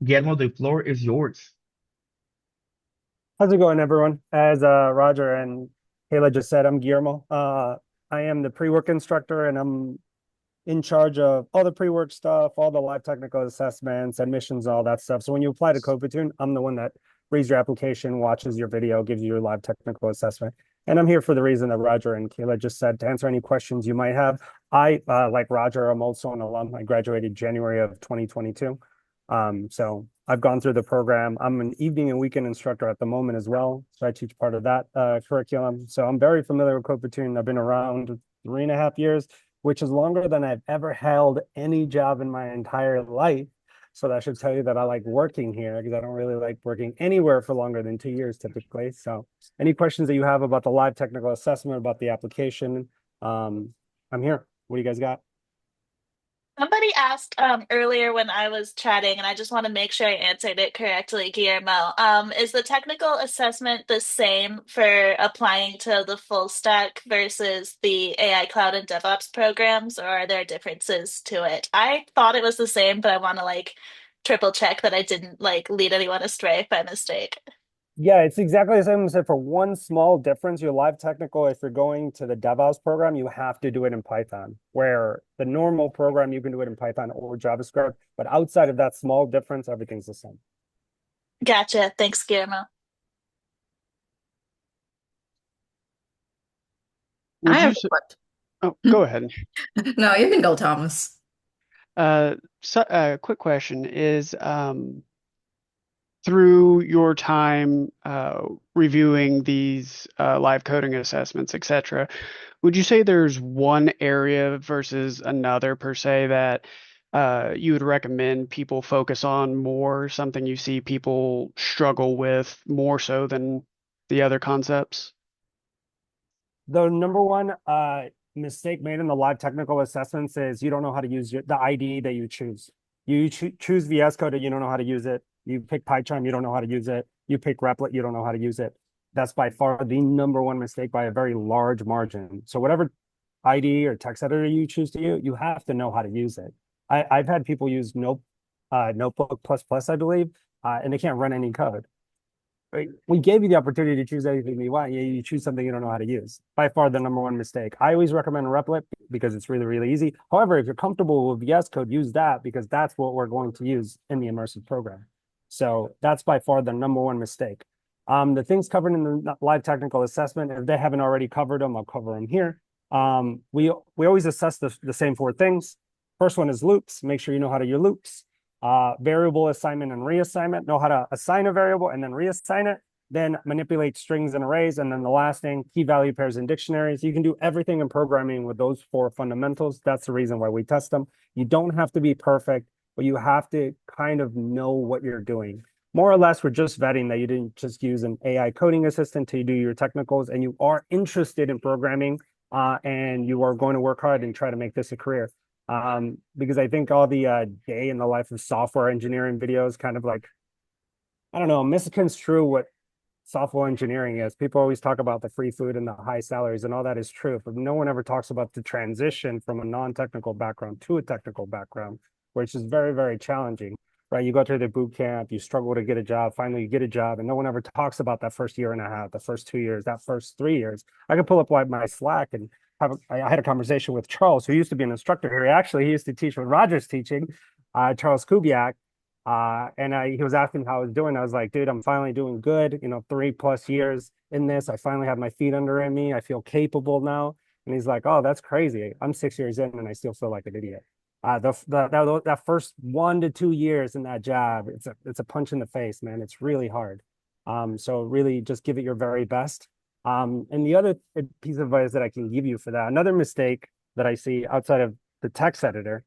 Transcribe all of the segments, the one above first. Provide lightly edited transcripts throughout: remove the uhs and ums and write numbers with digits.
Guillermo, the floor is yours. How's it going, everyone? As Roger and Kayla just said, I'm Guillermo. I am the pre-work instructor, and I'm in charge of all the pre-work stuff, all the live technical assessments, admissions, all that stuff. So when you apply to Platoon, I'm the one that reads your application, watches your video, gives you your live technical assessment. And I'm here for the reason that Roger and Kayla just said, to answer any questions you might have. Like Roger, I'm also an alum. I graduated January of 2022. So I've gone through the program. I'm an evening and weekend instructor at the moment as well. So I teach part of that curriculum. So I'm very familiar with Platoon. I've been around 3.5 years, which is longer than I've ever held any job in my entire life. So that should tell you that I like working here, because I don't really like working anywhere for longer than 2 years typically. So any questions that you have about the live technical assessment, about the application, I'm here. What do you guys got? Somebody asked earlier when I was chatting, and I just want to make sure I answered it correctly, Guillermo. Is the technical assessment the same for applying to the full stack versus the AI cloud and DevOps programs, or are there differences to it? I thought it was the same, but I want to triple check that I didn't lead anyone astray by mistake. Yeah, it's exactly the same, except for one small difference. Your live technical, if you're going to the DevOps program, you have to do it in Python, where the normal program, you can do it in Python or JavaScript. But outside of that small difference, everything's the same. Gotcha. Thanks, Guillermo. I Would have you a say, oh, question. go ahead. No, you can go, Thomas. Quick question is, through your time reviewing these live coding assessments, etc., would you say there's one area versus another per se that you would recommend people focus on more, something you see people struggle with more so than the other concepts? The number one mistake made in the live technical assessments is you don't know how to use the IDE that you choose. You choose VS Code and you don't know how to use it. You pick PyCharm, you don't know how to use it. You pick Replit, you don't know how to use it. That's by far the number one mistake by a very large margin. So whatever IDE or text editor you choose to use, you have to know how to use it. I've had people use Notebook plus plus, I believe, and they can't run any code. Right? We gave you the opportunity to choose anything you want. You choose something you don't know how to use. By far the number one mistake. I always recommend Replit because it's really, really easy. However, if you're comfortable with VS Code, use that because that's what we're going to use in the immersive program. So that's by far the number one mistake. The things covered in the live technical assessment, if they haven't already covered them, I'll cover them here. We always assess the same four things. First one is loops. Make sure you know how to use loops. Variable assignment and reassignment, know how to assign a variable and then reassign it, then manipulate strings and arrays. And then the last thing, key value pairs and dictionaries. You can do everything in programming with those four fundamentals. That's the reason why we test them. You don't have to be perfect, but you have to kind of know what you're doing. More or less, we're just vetting that you didn't just use an AI coding assistant to do your technicals and you are interested in programming and you are going to work hard and try to make this a career. Because I think all the day in the life of software engineering videos kind of like, I don't know, misconstrue what software engineering is. People always talk about the free food and the high salaries, and all that is true, but no one ever talks about the transition from a non-technical background to a technical background, which is very, very challenging. Right, you go through the boot camp, you struggle to get a job, finally you get a job, and no one ever talks about that first year and a half, the first 2 years, that first 3 years. I could pull up like my Slack and I had a conversation with Charles, who used to be an instructor here. He used to teach when Roger's teaching, Charles Kubiak. He was asking how I was doing. I was like, dude, I'm finally doing good. 3+ years in this. I finally have my feet under me. I feel capable now. And he's like, oh, that's crazy. I'm 6 years in and I still feel like an idiot. That first 1 to 2 years in that job, it's a punch in the face, man. It's really hard. So really just give it your very best. And the other piece of advice that I can give you for that, another mistake that I see outside of the text editor,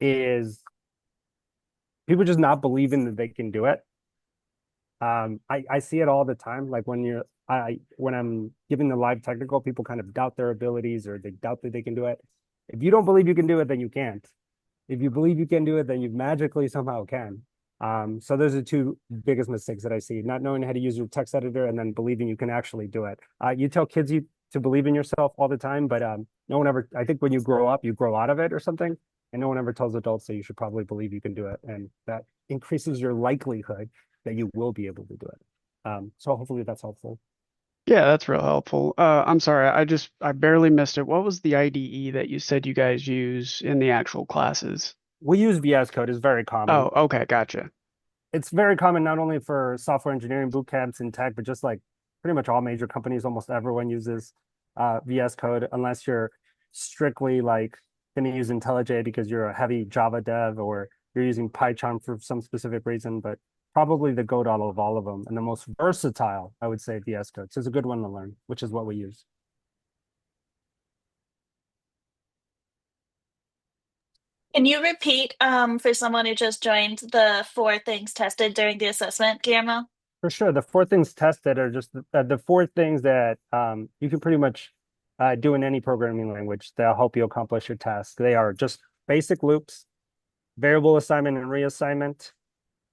is people just not believing that they can do it. I see it all the time. Like when I'm giving the live technical, people kind of doubt their abilities or they doubt that they can do it. If you don't believe you can do it, then you can't. If you believe you can do it, then you magically somehow can. So those are two biggest mistakes that I see: not knowing how to use your text editor and then believing you can actually do it. You tell kids to believe in yourself all the time, but no one ever. I think when you grow up, you grow out of it or something. and no one ever tells adults that you should probably believe you can do it, and that increases your likelihood that you will be able to do it. So hopefully that's helpful. Yeah, that's real helpful. I'm sorry, I barely missed it. What was the IDE that you said you guys use in the actual classes? We use VS Code, is very common. Oh, okay, gotcha. It's very common not only for software engineering boot camps in tech, but just like pretty much all major companies, almost everyone uses VS Code, unless you're strictly like going to use IntelliJ because you're a heavy Java dev or you're using PyCharm for some specific reason. But probably the goat of all of them and the most versatile, I would say, VS Code. So it's a good one to learn, which is what we use. Can you repeat for someone who just joined the 4 things tested during the assessment, Guillermo? For sure. The 4 things tested are just the 4 things that you can pretty much do in any programming language that'll help you accomplish your task. They are just basic loops, variable assignment and reassignment,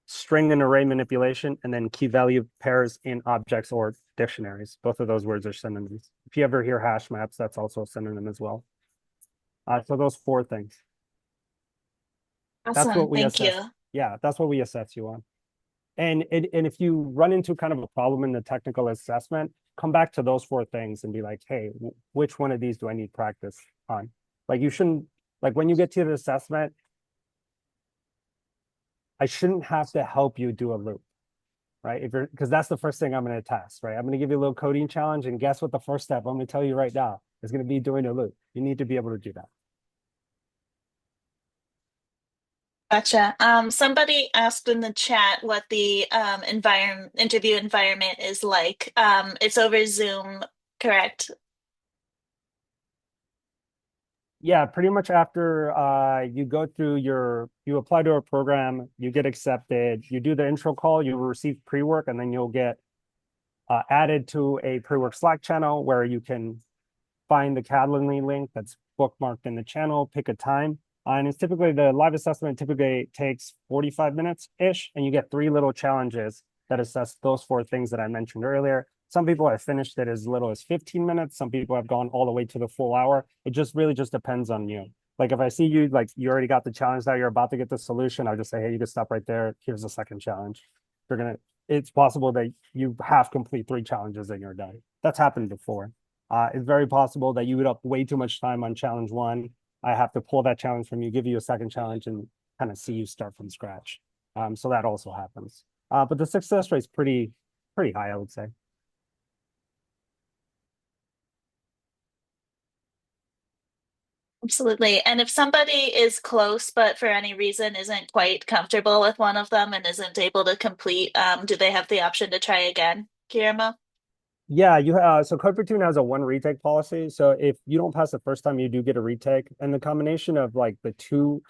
string and array manipulation, and then key value pairs in objects or dictionaries. Both of those words are synonyms. If you ever hear hash maps, that's also a synonym as well. So those 4 things. That's Awesome. what we Thank assess. you. Yeah, that's what we assess you on. And if you run into kind of a problem in the technical assessment, come back to those 4 things and be like, hey, which one of these do I need practice on? Like you shouldn't, like when you get to the assessment, I shouldn't have to help you do a loop, right? If you're, because that's the first thing I'm going to test, right? I'm going to give you a little coding challenge, and guess what the first step I'm going to tell you right now is going to be doing a loop. You need to be able to do that. Gotcha. Somebody asked in the chat what the interview environment is like. It's over Zoom, correct? Yeah, pretty much after you go through you apply to a program, you get accepted, you do the intro call, you receive pre-work, and then you'll get added to a pre-work Slack channel where you can find the Calendly link that's bookmarked in the channel, pick a time. And it's typically the live assessment typically takes 45 minutes-ish, and you get 3 little challenges that assess those 4 things that I mentioned earlier. Some people have finished it as little as 15 minutes. Some people have gone all the way to the full hour. It just really just depends on you. Like if I see you, like you already got the challenge now, you're about to get the solution, I'll just say, hey, you can stop right there. Here's the second challenge. It's possible that you half complete 3 challenges and you're done. That's happened before. It's very possible that you would up way too much time on challenge 1. I have to pull that challenge from you, give you a second challenge, and kind of see you start from scratch. So that also happens. But the success rate's pretty high, I would say. Absolutely. And if somebody is close, but for any reason isn't quite comfortable with one of them and isn't able to complete, do they have the option to try again, Guillermo? Yeah, so Code Platoon has a 1 retake policy. So if you don't pass the first time, you do get a retake. And the combination of like the 2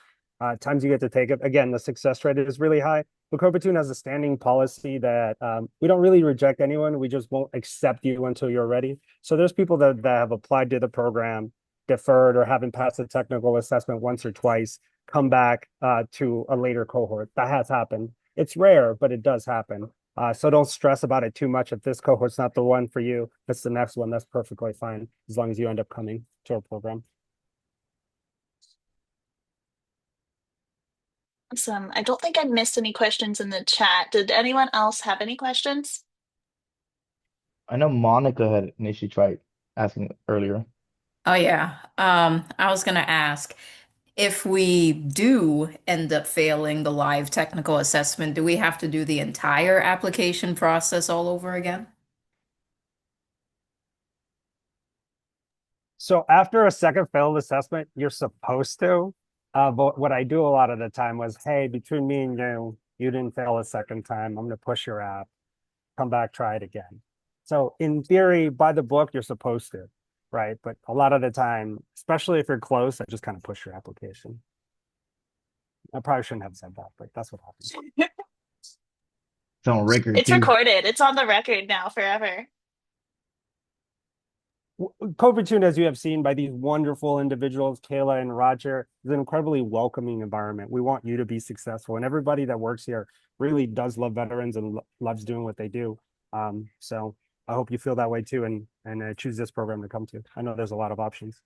times you get to take it, again, the success rate is really high. But Code Platoon has a standing policy that we don't really reject anyone. We just won't accept you until you're ready. So there's people that have applied to the program, deferred, or haven't passed the technical assessment once or twice, come back to a later cohort. That has happened. It's rare, but it does happen. So don't stress about it too much. If this cohort's not the one for you, it's the next one. That's perfectly fine, as long as you end up coming to our program. Awesome. I don't think I missed any questions in the chat. Did anyone else have any questions? I know Monica had initially tried asking earlier. Oh yeah. I was gonna ask if we do end up failing the live technical assessment, do we have to do the entire application process all over again? So after a second failed assessment, you're supposed to. But what I do a lot of the time was, hey, between me and you didn't fail a second time. I'm going to push your app. Come back, try it again. So in theory, by the book, you're supposed to, right? But a lot of the time, especially if you're close, I just kind of push your application. I probably shouldn't have said that, but that's what happens. It's on record It's too. recorded. It's on the record now forever. Code Platoon, as you have seen by these wonderful individuals, Kayla and Roger, is an incredibly welcoming environment. We want you to be successful, and everybody that works here really does love veterans and loves doing what they do. So I hope you feel that way too, and choose this program to come to. I know there's a lot of options.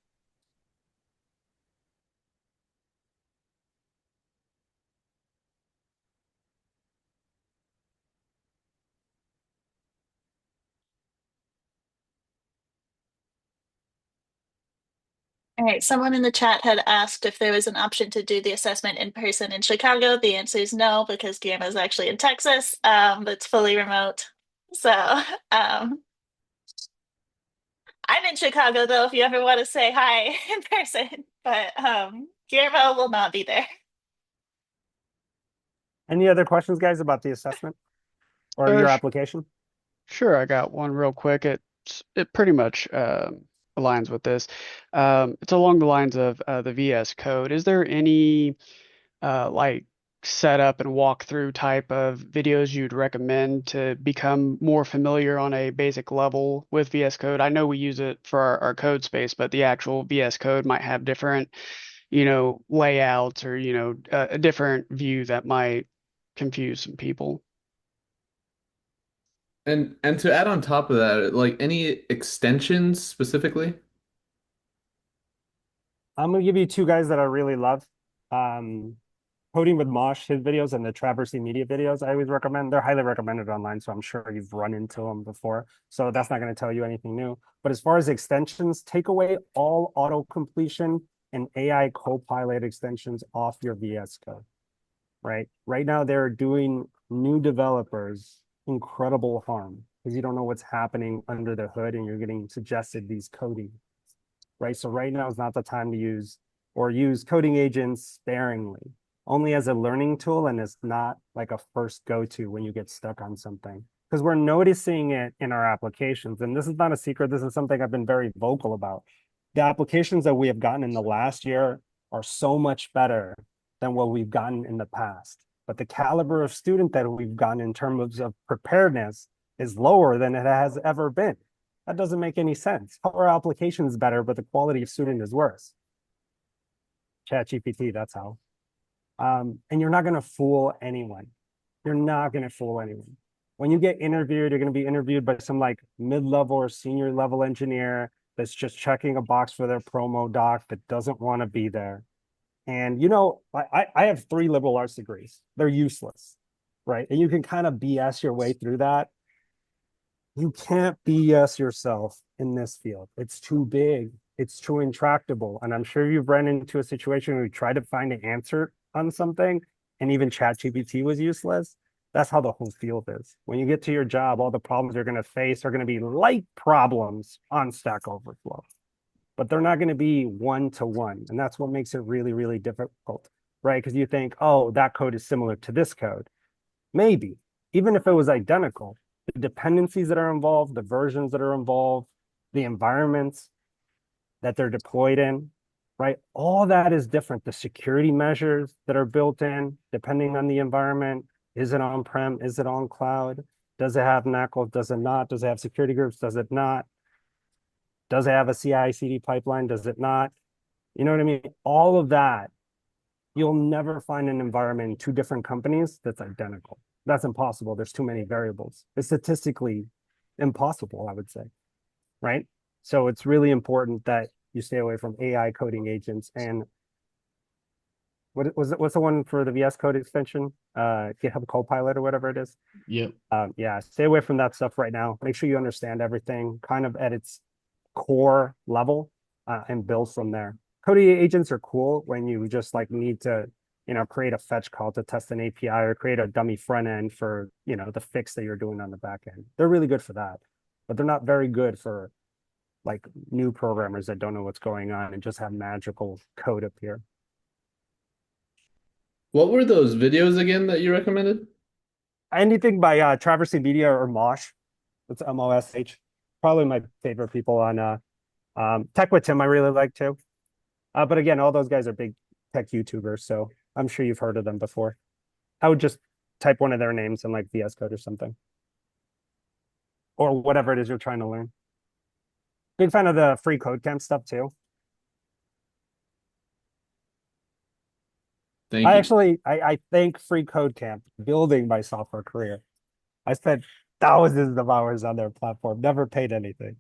All right, someone in the chat had asked if there was an option to do the assessment in person in Chicago. The answer is no, because Guillermo is actually in Texas. It's fully remote. So, I'm in Chicago though, if you ever want to say hi in person. But Guillermo will not be there. Any other questions, guys, about the assessment or Uh, your sh- application? sure, I got one real quick. It pretty much aligns with this. It's along the lines of the VS Code. Is there any like setup and walkthrough type of videos you'd recommend to become more familiar on a basic level with VS Code? I know we use it for our code space, but the actual VS Code might have different, layouts or, a different view that might confuse some people. And to add on top of that, like any extensions specifically? I'm gonna give you two guys that I really love. Um, Coding with Mosh, his videos, and the Traversy Media videos, I always recommend. They're highly recommended online, so I'm sure you've run into them before. So that's not going to tell you anything new. But as far as extensions, take away all auto completion and AI Copilot extensions off your VS Code. Right? Right now, they're doing new developers incredible harm because you don't know what's happening under the hood, and you're getting suggested these coding. Right? So right now is not the time to use coding agents sparingly, only as a learning tool, and it's not like a first go-to when you get stuck on something. Because we're noticing it in our applications. And this is not a secret. This is something I've been very vocal about. The applications that we have gotten in the last year are so much better than what we've gotten in the past. But the caliber of student that we've gotten in terms of preparedness is lower than it has ever been. That doesn't make any sense. Our application is better, but the quality of student is worse. ChatGPT, that's how. And you're not going to fool anyone. You're not going to fool anyone. When you get interviewed, you're going to be interviewed by some like mid-level or senior level engineer that's just checking a box for their promo doc that doesn't want to be there. And I have 3 liberal arts degrees. They're useless, right? And you can kind of BS your way through that. You can't BS yourself in this field. It's too big. It's too intractable. And I'm sure you've run into a situation where you try to find an answer on something and even ChatGPT was useless. That's how the whole field is. When you get to your job, all the problems you're going to face are going to be like problems on Stack Overflow, but they're not going to be one-to-one. And that's what makes it really, really difficult, right? Because you think, oh, that code is similar to this code. Maybe, even if it was identical, the dependencies that are involved, the versions that are involved, the environments that they're deployed in, right? All that is different. The security measures that are built in, depending on the environment. Is it on-prem? Is it on cloud? Does it have NACL? Does it not? Does it have security groups? Does it not? Does it have a CI/CD pipeline? Does it not? You know what I mean? All of that, you'll never find an environment in 2 different companies that's identical. That's impossible. There's too many variables. It's statistically impossible, I would say, right? So it's really important that you stay away from AI coding agents. And what's the one for the VS Code extension? GitHub Copilot or whatever it is. Yep. Yeah, stay away from that stuff right now. Make sure you understand everything kind of at its core level, and build from there. Coding agents are cool when you just like need to, create a fetch call to test an API or create a dummy front end for, the fix that you're doing on the back end. They're really good for that, but they're not very good for like new programmers that don't know what's going on and just have magical code appear. What were those videos again that you recommended? Anything by Traversy Media or Mosh. It's MOSH. Probably my favorite people on Tech with Tim I really like too. But again, all those guys are big tech YouTubers, so I'm sure you've heard of them before. I would just type one of their names in like VS Code or something. Or whatever it is you're trying to learn. Big fan of the free code camp stuff too. Thank I you. actually I thank free code camp building my software career. I spent thousands of hours on their platform, never paid anything.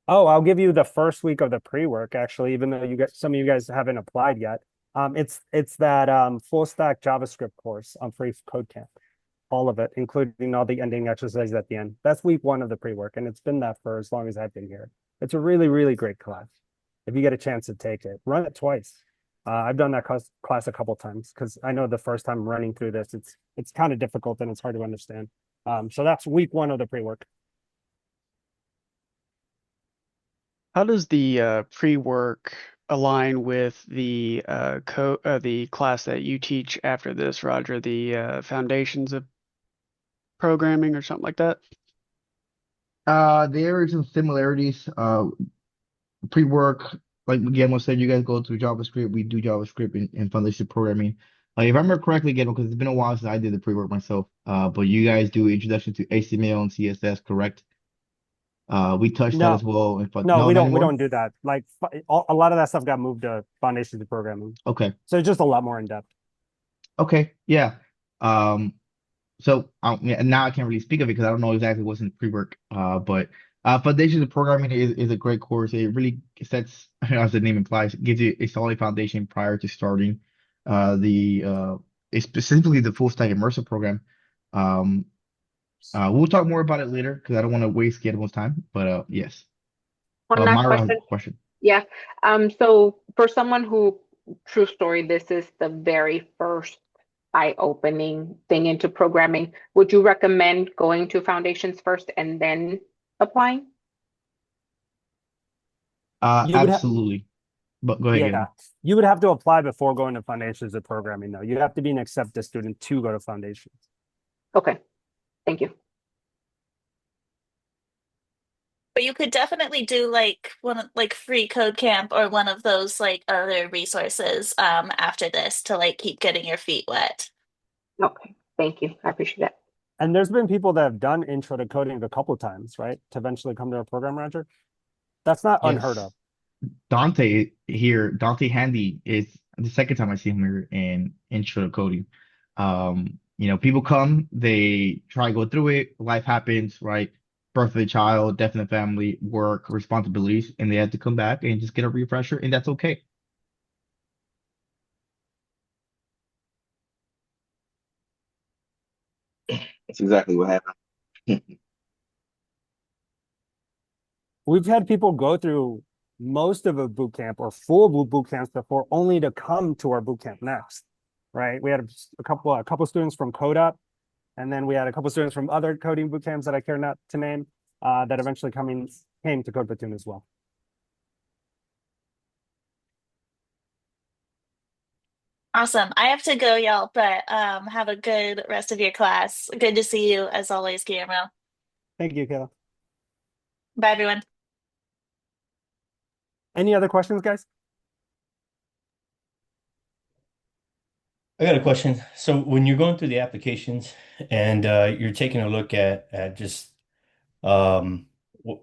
Oh, I'll give you the first week of the pre-work, actually, even though some of you guys haven't applied yet. It's that full stack JavaScript course on Free Code Camp. all of it, including all the ending exercises at the end. That's week one of the pre-work, and it's been that for as long as I've been here. It's a really, really great class. If you get a chance to take it, run it twice. I've done that class a couple times because I know the first time running through this, it's kind of difficult and it's hard to understand. So that's week one of the pre-work. How does the pre-work align with the class that you teach after this, Roger, the foundations of programming or something like that? There are some similarities. Pre-work, like Guillermo said, you guys go through JavaScript. We do JavaScript in foundation programming. If I remember correctly, Guillermo, because it's been a while since I did the pre-work myself. But you guys do introduction to HTML and CSS, correct? We touched that as No, well. But no, no, not we anymore. don't do that. Like a lot of that stuff got moved to foundations of programming. Okay. So it's just a lot more in depth. Okay. Yeah. Um. So yeah, now I can't really speak of it because I don't know exactly what's in pre-work. But Foundations of Programming is a great course. It really sets, as the name implies, gives you a solid foundation prior to starting the specifically the full stack immersive program. Um, we'll talk more about it later because I don't want to waste Guillermo's time. But yes, One last Myra has a question. question. Yeah. So for someone who, true story, this is the very first eye-opening thing into programming, would you recommend going to foundations first and then applying? You would have, Absolutely. But go ahead, yeah, Guillermo. you would have to apply before going to foundations of programming, though. You'd have to be an accepted student to go to foundations. Okay, thank you. But you could definitely do like like free code camp or one of those like other resources after this to like keep getting your feet wet. Okay, thank you. I appreciate that. And there's been people that have done intro to coding a couple times, right? To eventually come to a program manager. That's not unheard Yes. of. Dante here, Dante Handy is the second time I see him here in intro to coding. People come, they try to go through it, life happens, right? Birth of a child, death in the family, work, responsibilities, and they have to come back and just get a refresher, and that's okay. That's exactly what happened. We've had people go through most of a boot camp or full boot camps before, only to come to our boot camp next, right? We had a couple students from Code Up, and then we had a couple students from other coding boot camps that I care not to name, that eventually came to Code Platoon as well. Awesome. I have to go, y'all, but have a good rest of your class. Good to see you as always, Guillermo. Thank you, Kayla. Bye, everyone. Any other questions, guys? I got a question. So when you're going through the applications and you're taking a look at just um w-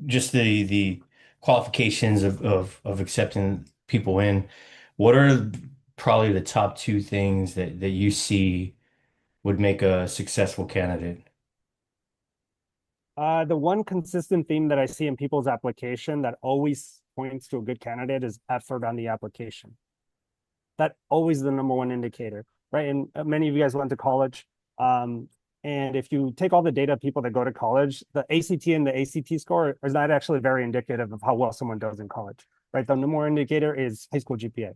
just the qualifications of accepting people in, what are probably the top two things that you see would make a successful candidate? The one consistent theme that I see in people's application that always points to a good candidate is effort on the application. That always the number one indicator, right? And many of you guys went to college. And if you take all the data of people that go to college, the ACT and the ACT score is not actually very indicative of how well someone does in college, right? The number one indicator is high school GPA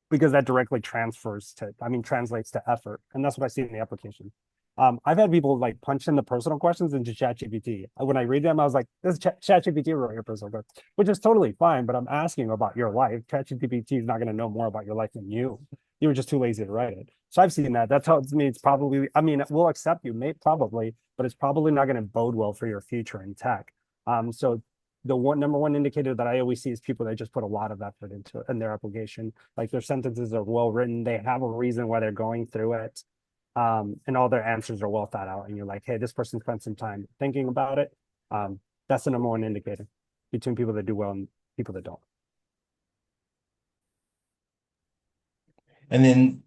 because that directly translates to effort. And that's what I see in the application. I've had people like punch in the personal questions into ChatGPT. When I read them, I was like, this is ChatGPT wrote your personal question, which is totally fine, but I'm asking about your life. ChatGPT is not going to know more about your life than you. You were just too lazy to write it. So I've seen that. That tells me it's probably, we'll accept you, probably, but it's probably not going to bode well for your future in tech. So the number one indicator that I always see is people that just put a lot of effort into it in their application. Like their sentences are well written. They have a reason why they're going through it. And all their answers are well thought out. And you're like, hey, this person spent some time thinking about it. That's the number one indicator between people that do well and people that don't. And then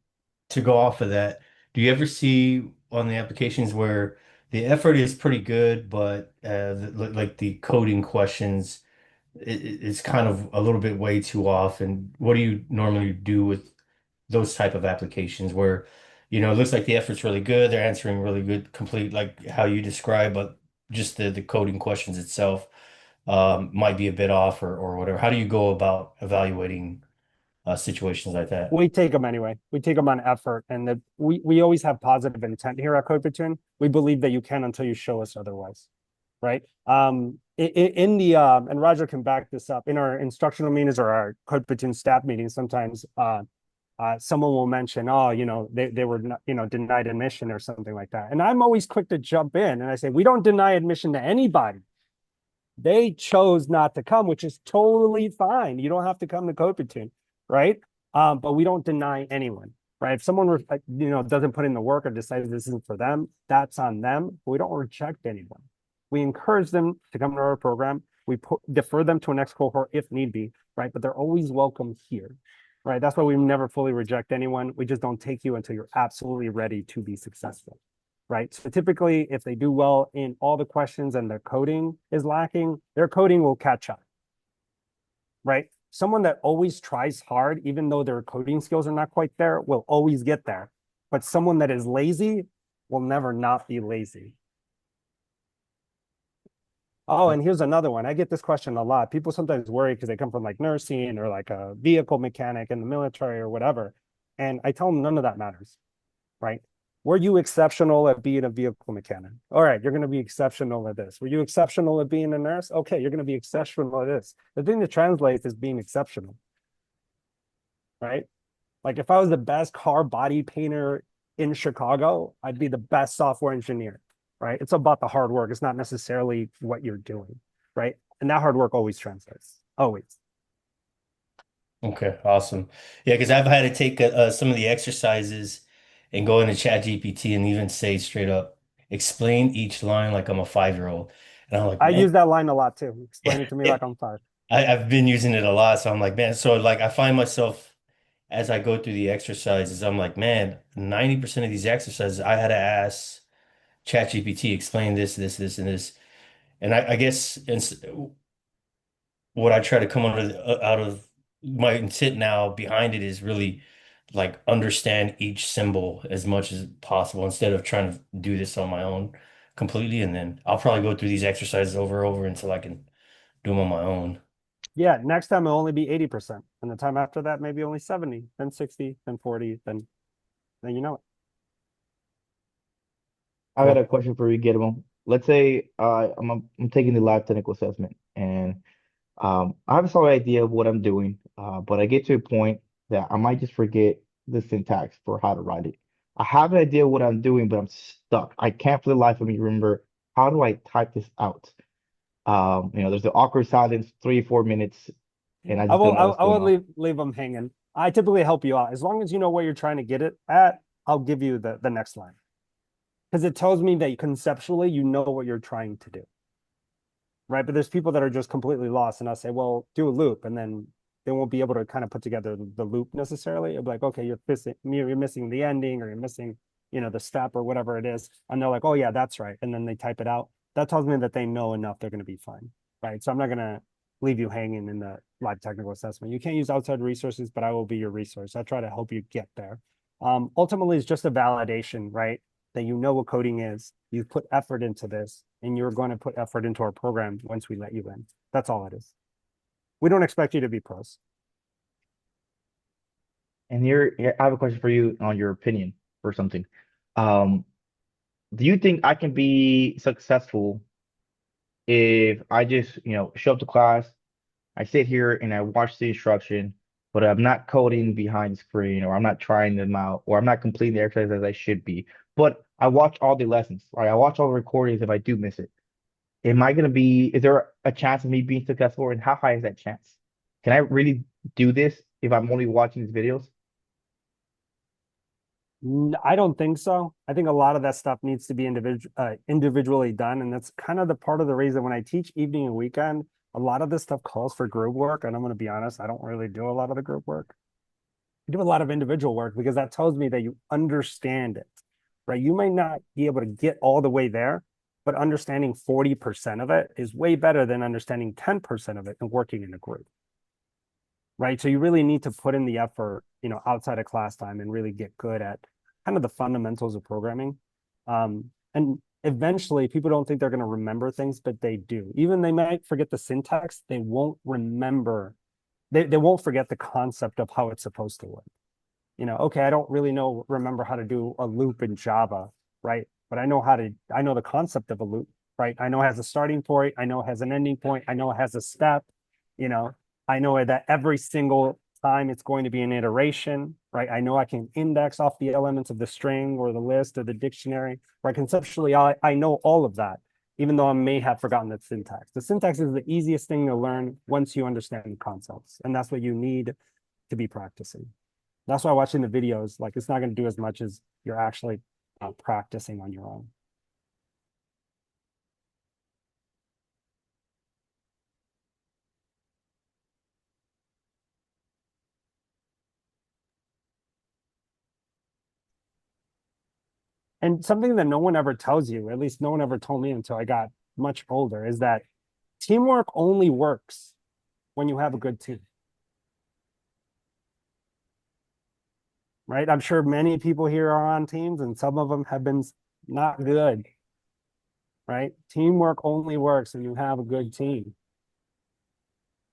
to go off of that, do you ever see on the applications where the effort is pretty good, but like the coding questions, it's kind of a little bit way too off? And what do you normally do with those type of applications where it looks like the effort's really good. They're answering really good, complete, like how you describe, but just the coding questions itself might be a bit off or whatever. How do you go about evaluating situations like that? We take them anyway. We take them on effort, and we always have positive intent here at Code Platoon. We believe that you can until you show us otherwise, right? In the and Roger can back this up in our instructional meetings or our Code Platoon staff meetings. Sometimes someone will mention, oh, they were not, denied admission or something like that, and I'm always quick to jump in and I say, we don't deny admission to anybody. They chose not to come, which is totally fine. You don't have to come to Code Platoon, right? But we don't deny anyone, right? If someone doesn't put in the work or decides this isn't for them, that's on them. But we don't reject anyone. We encourage them to come to our program. We defer them to a next cohort if need be, right? But they're always welcome here, right? That's why we never fully reject anyone. We just don't take you until you're absolutely ready to be successful, right? So typically, if they do well in all the questions and their coding is lacking, their coding will catch up, right? Someone that always tries hard, even though their coding skills are not quite there, will always get there. But someone that is lazy will never not be lazy. Oh, and here's another one. I get this question a lot. People sometimes worry because they come from like nursing or like a vehicle mechanic in the military or whatever. And I tell them none of that matters, right? Were you exceptional at being a vehicle mechanic? All right, you're going to be exceptional at this. Were you exceptional at being a nurse? Okay, you're going to be exceptional at this. The thing that translates is being exceptional, right? Like if I was the best car body painter in Chicago, I'd be the best software engineer, right? It's about the hard work. It's not necessarily what you're doing, right? And that hard work always translates, always. Okay, awesome. Yeah, because I've had to take some of the exercises and go into Chat GPT and even say straight up, explain each line like I'm a 5-year-old. And I'm like, I man, use that line a lot too. Explain yeah, it to me yeah. like I'm five. I've been using it a lot. So I'm like, man, so like I find myself as I go through the exercises, I'm like, man, 90% of these exercises I had to ask Chat GPT, explain this, this, this, and this. And I guess what I try to come out of my intent now behind it is really like understand each symbol as much as possible instead of trying to do this on my own completely. And then I'll probably go through these exercises over and over until I can do them on my own. Yeah, next time it'll only be 80%. And the time after that, maybe only 70, then 60, then 40, then you know it. I got Cool. a question for you, Guillermo. Let's say I'm taking the live technical assessment, and I have a solid idea of what I'm doing, but I get to a point that I might just forget the syntax for how to write it. I have an idea of what I'm doing, but I'm stuck. I can't for the life of me remember how do I type this out. There's the awkward silence, 3 or 4 minutes, and I I just will don't know I, what's I going will on. leave them hanging. I typically help you out. As long as you know where you're trying to get it at, I'll give you the next line. Because it tells me that conceptually you know what you're trying to do. Right. But there's people that are just completely lost, and I'll say, well, do a loop, and then they won't be able to kind of put together the loop necessarily. It'll be like, okay, you're missing the ending, or you're missing, the step or whatever it is. And they're like, oh yeah, that's right. And then they type it out. That tells me that they know enough, they're going to be fine. Right. So I'm not going to leave you hanging in the live technical assessment. You can't use outside resources, but I will be your resource. I try to help you get there. Ultimately, it's just a validation, right? That you know what coding is, you've put effort into this, and you're going to put effort into our program once we let you in. That's all it is. We don't expect you to be pros. And here I have a question for you on your opinion or something. Um, do you think I can be successful if I just, show up to class, I sit here and I watch the instruction, but I'm not coding behind the screen, or I'm not trying them out, or I'm not completing the exercise as I should be. But I watch all the lessons, right? I watch all the recordings if I do miss it. Is there a chance of me being successful? And how high is that chance? Can I really do this if I'm only watching these videos? I don't think so. I think a lot of that stuff needs to be individually done. And that's kind of the part of the reason when I teach evening and weekend, a lot of this stuff calls for group work. And I'm going to be honest, I don't really do a lot of the group work. I do a lot of individual work because that tells me that you understand it, right? You might not be able to get all the way there, but understanding 40% of it is way better than understanding 10% of it and working in a group, right? So you really need to put in the effort, outside of class time and really get good at kind of the fundamentals of programming. And eventually people don't think they're going to remember things, but they do. Even they might forget the syntax, they won't remember, they won't forget the concept of how it's supposed to work. Okay, I don't really remember how to do a loop in Java, right? But I know the concept of a loop, right? I know it has a starting point, I know it has an ending point, I know it has a step, you know, I know that every single time it's going to be an iteration, right? I know I can index off the elements of the string or the list or the dictionary, right? Conceptually, I know all of that, even though I may have forgotten the syntax. The syntax is the easiest thing to learn once you understand the concepts, and that's what you need to be practicing. That's why watching the videos, like, it's not going to do as much as you're actually practicing on your own. And something that no one ever tells you, at least no one ever told me until I got much older, is that teamwork only works when you have a good team. Right? I'm sure many people here are on teams and some of them have been not good. Right? Teamwork only works when you have a good team.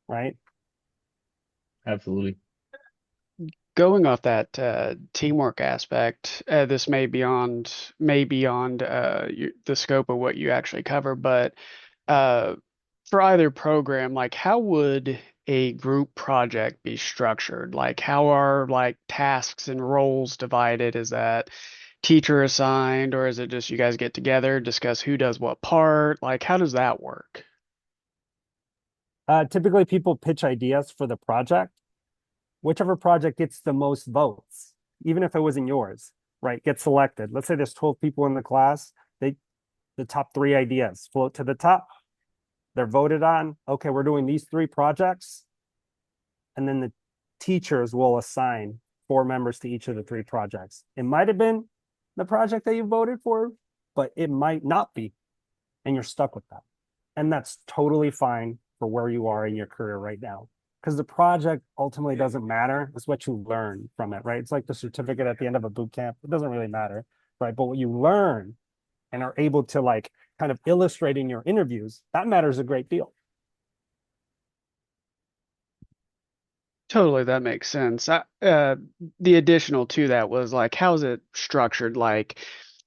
Right? Absolutely. Going off that teamwork aspect, this may beyond the scope of what you actually cover, but uh, for either program, like how would a group project be structured? Like how are like tasks and roles divided? Is that teacher assigned, or is it just you guys get together, discuss who does what part? Like how does that work? Typically, people pitch ideas for the project. Whichever project gets the most votes, even if it wasn't yours, right, gets selected. Let's say there's 12 people in the class. The top 3 ideas float to the top. They're voted on. Okay, we're doing these 3 projects. And then the teachers will assign 4 members to each of the 3 projects. It might have been the project that you voted for, but it might not be. And you're stuck with that. And that's totally fine for where you are in your career right now. Because the project ultimately doesn't matter. It's what you learn from it, right? It's like the certificate at the end of a boot camp. It doesn't really matter, right? But what you learn and are able to like kind of illustrate in your interviews, that matters a great deal. Totally, that makes sense. The additional to that was like, how's it structured? Like,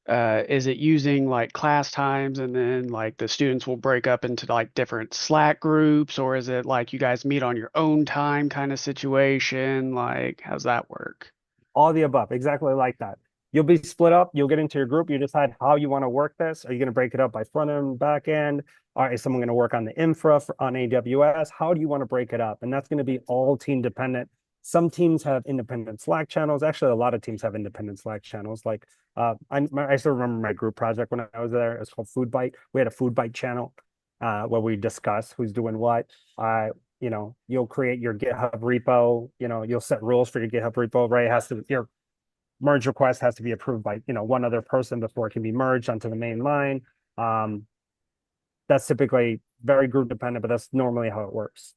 is it using like class times and then like the students will break up into like different Slack groups, or is it like you guys meet on your own time kind of situation? Like, how's that work? All the above, exactly like that. You'll be split up. You'll get into your group. You decide how you want to work this. Are you going to break it up by front end, back end? Or is someone going to work on the infra on AWS? How do you want to break it up? And that's going to be all team dependent. Some teams have independent Slack channels. Actually, a lot of teams have independent Slack channels. Like I still remember my group project when I was there. It's called Food Bite. We had a Food Bite channel where we discuss who's doing what. You'll create your GitHub repo. You'll set rules for your GitHub repo, right? It has to your merge request has to be approved by one other person before it can be merged onto the main line. Um, that's typically very group dependent, but that's normally how it works.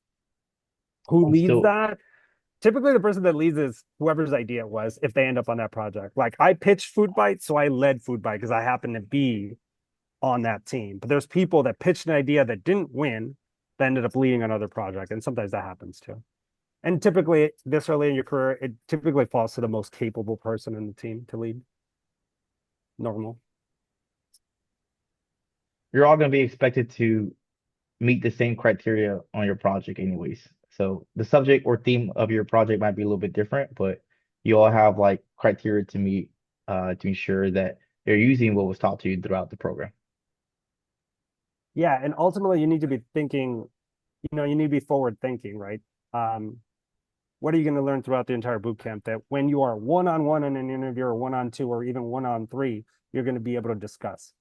Who I'm leads still that? Typically, the person that leads is whoever's idea it was, if they end up on that project. Like I pitched Food Bite, so I led Food Bite because I happened to be on that team. But there's people that pitched an idea that didn't win, that ended up leading another project, and sometimes that happens too. And typically, this early in your career, it typically falls to the most capable person in the team to lead. Normal. you're all going to be expected to meet the same criteria on your project anyways. So the subject or theme of your project might be a little bit different, but you all have like criteria to meet to ensure that you're using what was taught to you throughout the program. Yeah, and ultimately, you need to be thinking. You need to be forward thinking, right? Um, what are you going to learn throughout the entire boot camp that when you are one-on-one in an interview or one-on-two or even one-on-three, you're going to be able to discuss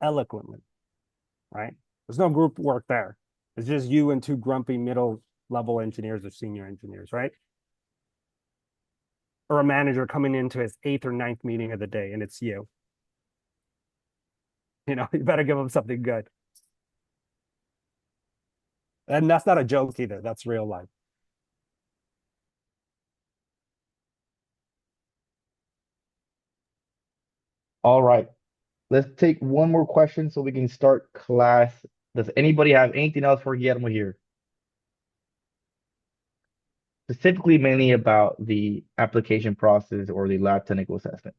eloquently, right? There's no group work there. It's just you and 2 grumpy middle level engineers or senior engineers, right? Or a manager coming into his 8th or 9th meeting of the day and it's you. You better give them something good. And that's not a joke either. That's real life. All right. Let's take one more question so we can start class. Does anybody have anything else for Guillermo here? Specifically, mainly about the application process or the lab technical assessment.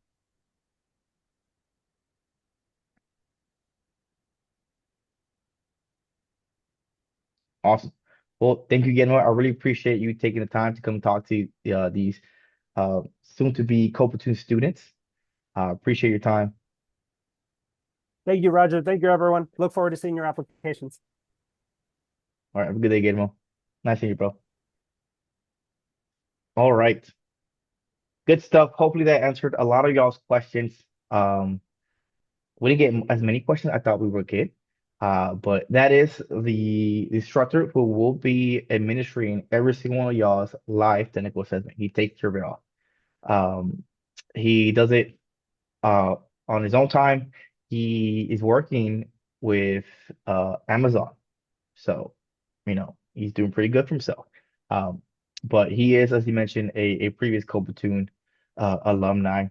Awesome. Well, thank you, Guillermo. I really appreciate you taking the time to come talk to these soon-to-be co-platoon students. Appreciate your time. Thank you, Roger. Thank you, everyone. Look forward to seeing your applications. All right, have a good day, Guillermo. Nice seeing you, bro. All right. Good stuff. Hopefully that answered a lot of y'all's questions. Um, we didn't get as many questions I thought we would get. But that is the instructor who will be administering every single one of y'all's live technical assessment. He takes care of it all. Um, he does it uh, on his own time. He is working with Amazon. So, he's doing pretty good for himself. Um, but he is, as you mentioned, a previous Co-Platoon alumni.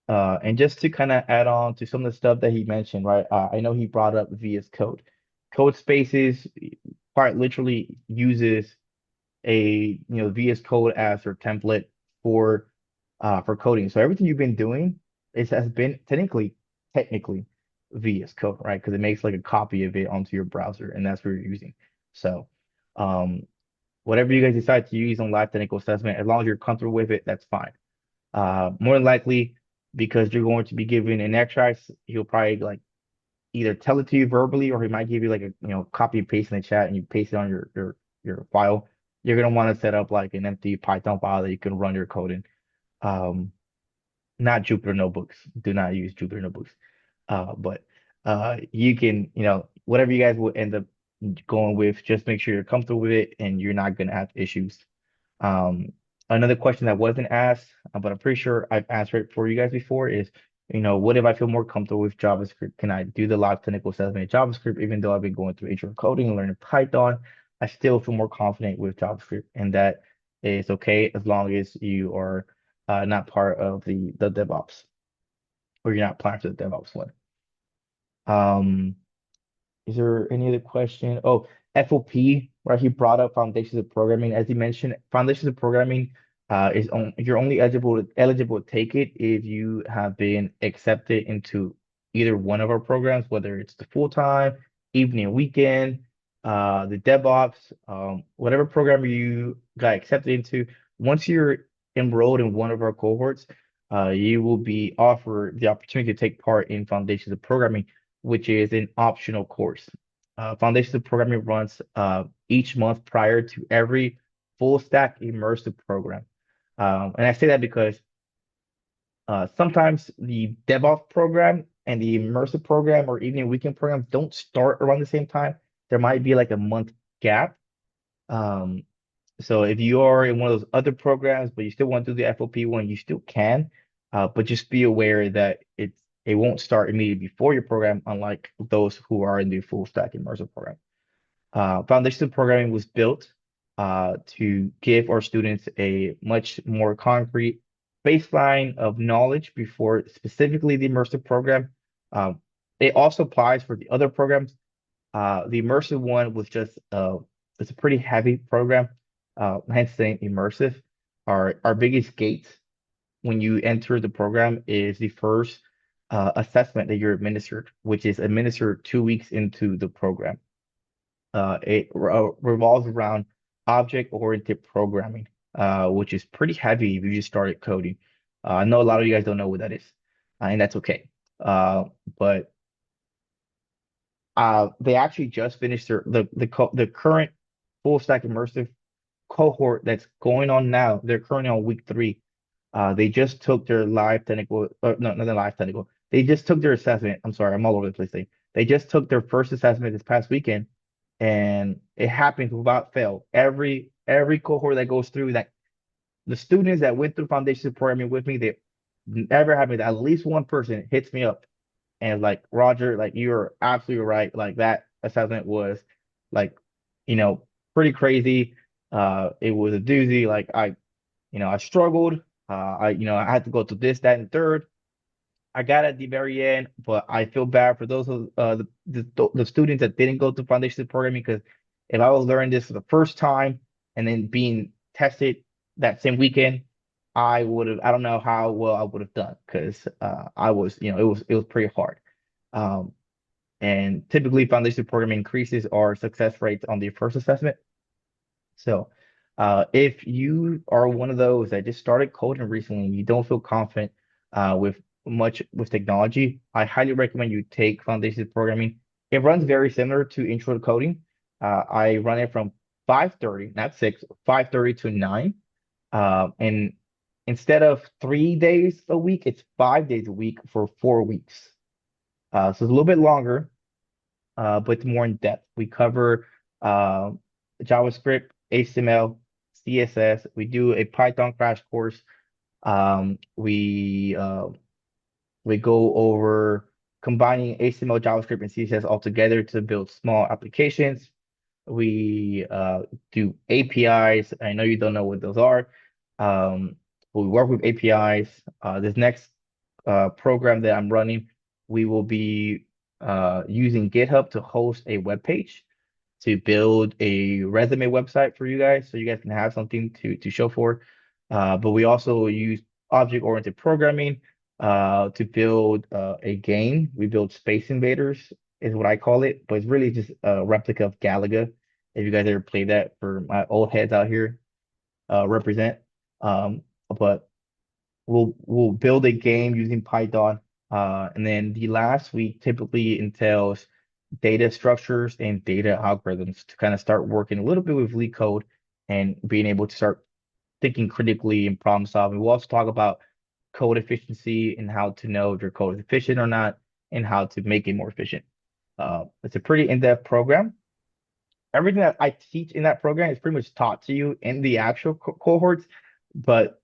And just to kind of add on to some of the stuff that he mentioned, right? I know he brought up VS Code. Code Spaces quite literally uses VS Code as their template for for coding. So everything you've been doing has been technically VS Code, right? Because it makes like a copy of it onto your browser, and that's what you're using. So um, whatever you guys decide to use on live technical assessment, as long as you're comfortable with it, that's fine. More than likely, because you're going to be given an extract, he'll probably like either tell it to you verbally, or he might give you like a copy and paste in the chat, and you paste it on your file. You're gonna want to set up like an empty Python file that you can run your code in. Um, Not Jupyter notebooks. Do not use Jupyter notebooks. But you can, whatever you guys will end up going with, just make sure you're comfortable with it and you're not gonna have issues. Um, Another question that wasn't asked, but I'm pretty sure I've answered it for you guys before is, what if I feel more comfortable with JavaScript? Can I do the live technical assessment in JavaScript, even though I've been going through intro coding and learning Python? I still feel more confident with JavaScript, and that is okay as long as you are not part of the DevOps, or you're not planning for the DevOps one. Um, is there any other question? Oh, FOP, right? He brought up foundations of programming. As he mentioned, foundations of programming you're only eligible to take it if you have been accepted into either one of our programs, whether it's the full-time, evening, weekend, the DevOps, whatever program you got accepted into. Once you're enrolled in one of our cohorts, you will be offered the opportunity to take part in foundations of programming, which is an optional course. Foundations of Programming runs each month prior to every full stack immersive program. And I say that because sometimes the DevOps program and the immersive program or evening weekend program don't start around the same time. There might be like a month gap. Um, so if you are in one of those other programs, but you still want to do the FOP one, you still can. But just be aware that it won't start immediately before your program, unlike those who are in the full stack immersive program. Foundation programming was built to give our students a much more concrete baseline of knowledge before specifically the immersive program. Um, it also applies for the other programs. The immersive one was just it's a pretty heavy program, hence saying immersive. Our biggest gate when you enter the program is the first assessment that you're administered, which is administered 2 weeks into the program. It revolves around object-oriented programming, which is pretty heavy if you just started coding. I know a lot of you guys don't know what that is, and that's okay. But they actually just finished the current full stack immersive cohort that's going on now. They're currently on week 3. They just took their live technical, no, not the live technical. They just took their assessment. I'm sorry, I'm all over the place. They just took their first assessment this past weekend, and it happens without fail. Every cohort that goes through that, the students that went through foundation programming with me, they never happened. At least one person hits me up and like, Roger, like you're absolutely right. Like that assessment was like, you know, pretty crazy. It was a doozy. Like I struggled. I had to go through this, that, and third. I got at the very end, but I feel bad for those of the students that didn't go to foundation programming because if I was learning this for the first time and then being tested that same weekend, I don't know how well I would have done because I was, it was pretty hard. Um, and typically foundation programming increases our success rates on the first assessment. So, if you are one of those that just started coding recently and you don't feel confident with much with technology, I highly recommend you take foundations programming. It runs very similar to intro to coding. I run it from 5:30, not 6, 5:30 to 9. And instead of 3 days a week, it's 5 days a week for 4 weeks. So it's a little bit longer, but it's more in depth. We cover uh, JavaScript, HTML, CSS. We do a Python crash course. We go over combining HTML, JavaScript, and CSS all together to build small applications. We do APIs. I know you don't know what those are. But we work with APIs. This next program that I'm running, we will be using GitHub to host a web page to build a resume website for you guys, so you guys can have something to show for. But we also use object-oriented programming to build a game. We build Space Invaders, is what I call it, but it's really just a replica of Galaga. If you guys ever played that, for my old heads out here, represent. But we'll build a game using Python. And then the last week typically entails data structures and data algorithms to kind of start working a little bit with leak code and being able to start thinking critically and problem solving. We'll also talk about code efficiency and how to know if your code is efficient or not and how to make it more efficient. It's a pretty in-depth program. Everything that I teach in that program is pretty much taught to you in the actual cohorts, but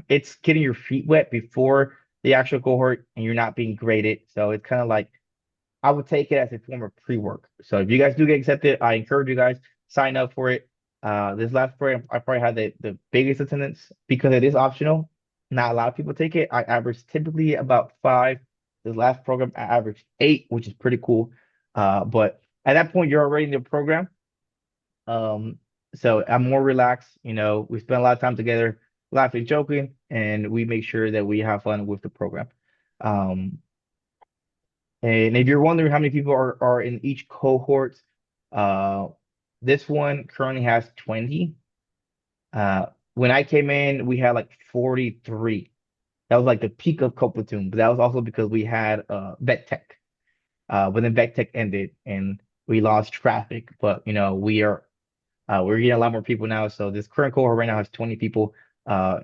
it's getting your feet wet before the actual cohort and you're not being graded. So it's kind of like I would take it as a form of pre-work. So if you guys do get accepted, I encourage you guys sign up for it. This last program, I probably had the biggest attendance because it is optional. Not a lot of people take it. I average typically about 5. This last program, I averaged 8, which is pretty cool. But at that point, you're already in the program. Um, so I'm more relaxed. We spend a lot of time together, laughing, joking, and we make sure that we have fun with the program. Um, and if you're wondering how many people are in each cohort, uh, this one currently has 20. When I came in, we had like 43. That was like the peak of Platoon, but that was also because we had vet tech. But then vet tech ended and we lost traffic. But we're getting a lot more people now. So this current cohort right now has 20 people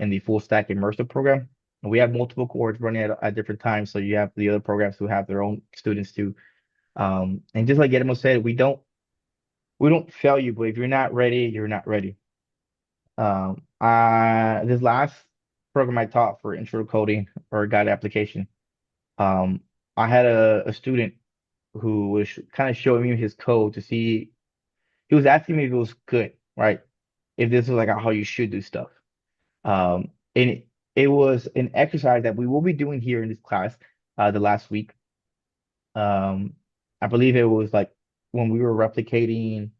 in the full stack immersive program. And we have multiple cohorts running at different times. So you have the other programs who have their own students too. And just like Edmo said, we don't fail you, but if you're not ready, you're not ready. This last program I taught for intro to coding or guided application, um, I had a student who was kind of showing me his code to see. He was asking me if it was good, right? If this was like how you should do stuff. And it was an exercise that we will be doing here in this class, the last week. Um, I believe it was like when we were replicating,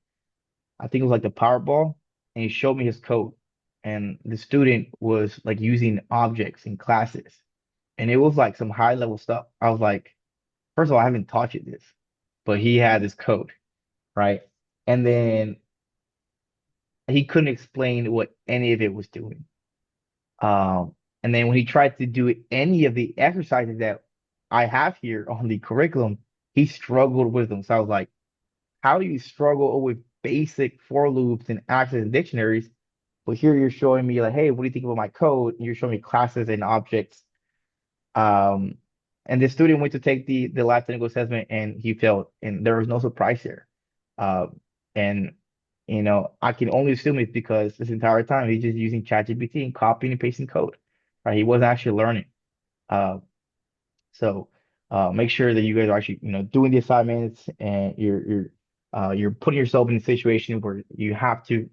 I think it was like the Powerball, and he showed me his code. And the student was like using objects in classes. And it was like some high level stuff. I was like, first of all, I haven't taught you this, but he had this code, right? And then he couldn't explain what any of it was doing. And then when he tried to do any of the exercises that I have here on the curriculum, he struggled with them. So I was like, how do you struggle with basic for loops and access and dictionaries? But here you're showing me like, hey, what do you think about my code? And you're showing me classes and objects. Um, and the student went to take the live technical assessment and he failed, and there was no surprise here. And I can only assume it's because this entire time he's just using ChatGPT and copying and pasting code, right? He wasn't actually learning. Uh, so make sure that you guys are actually, doing the assignments and you're putting yourself in a situation where you have to,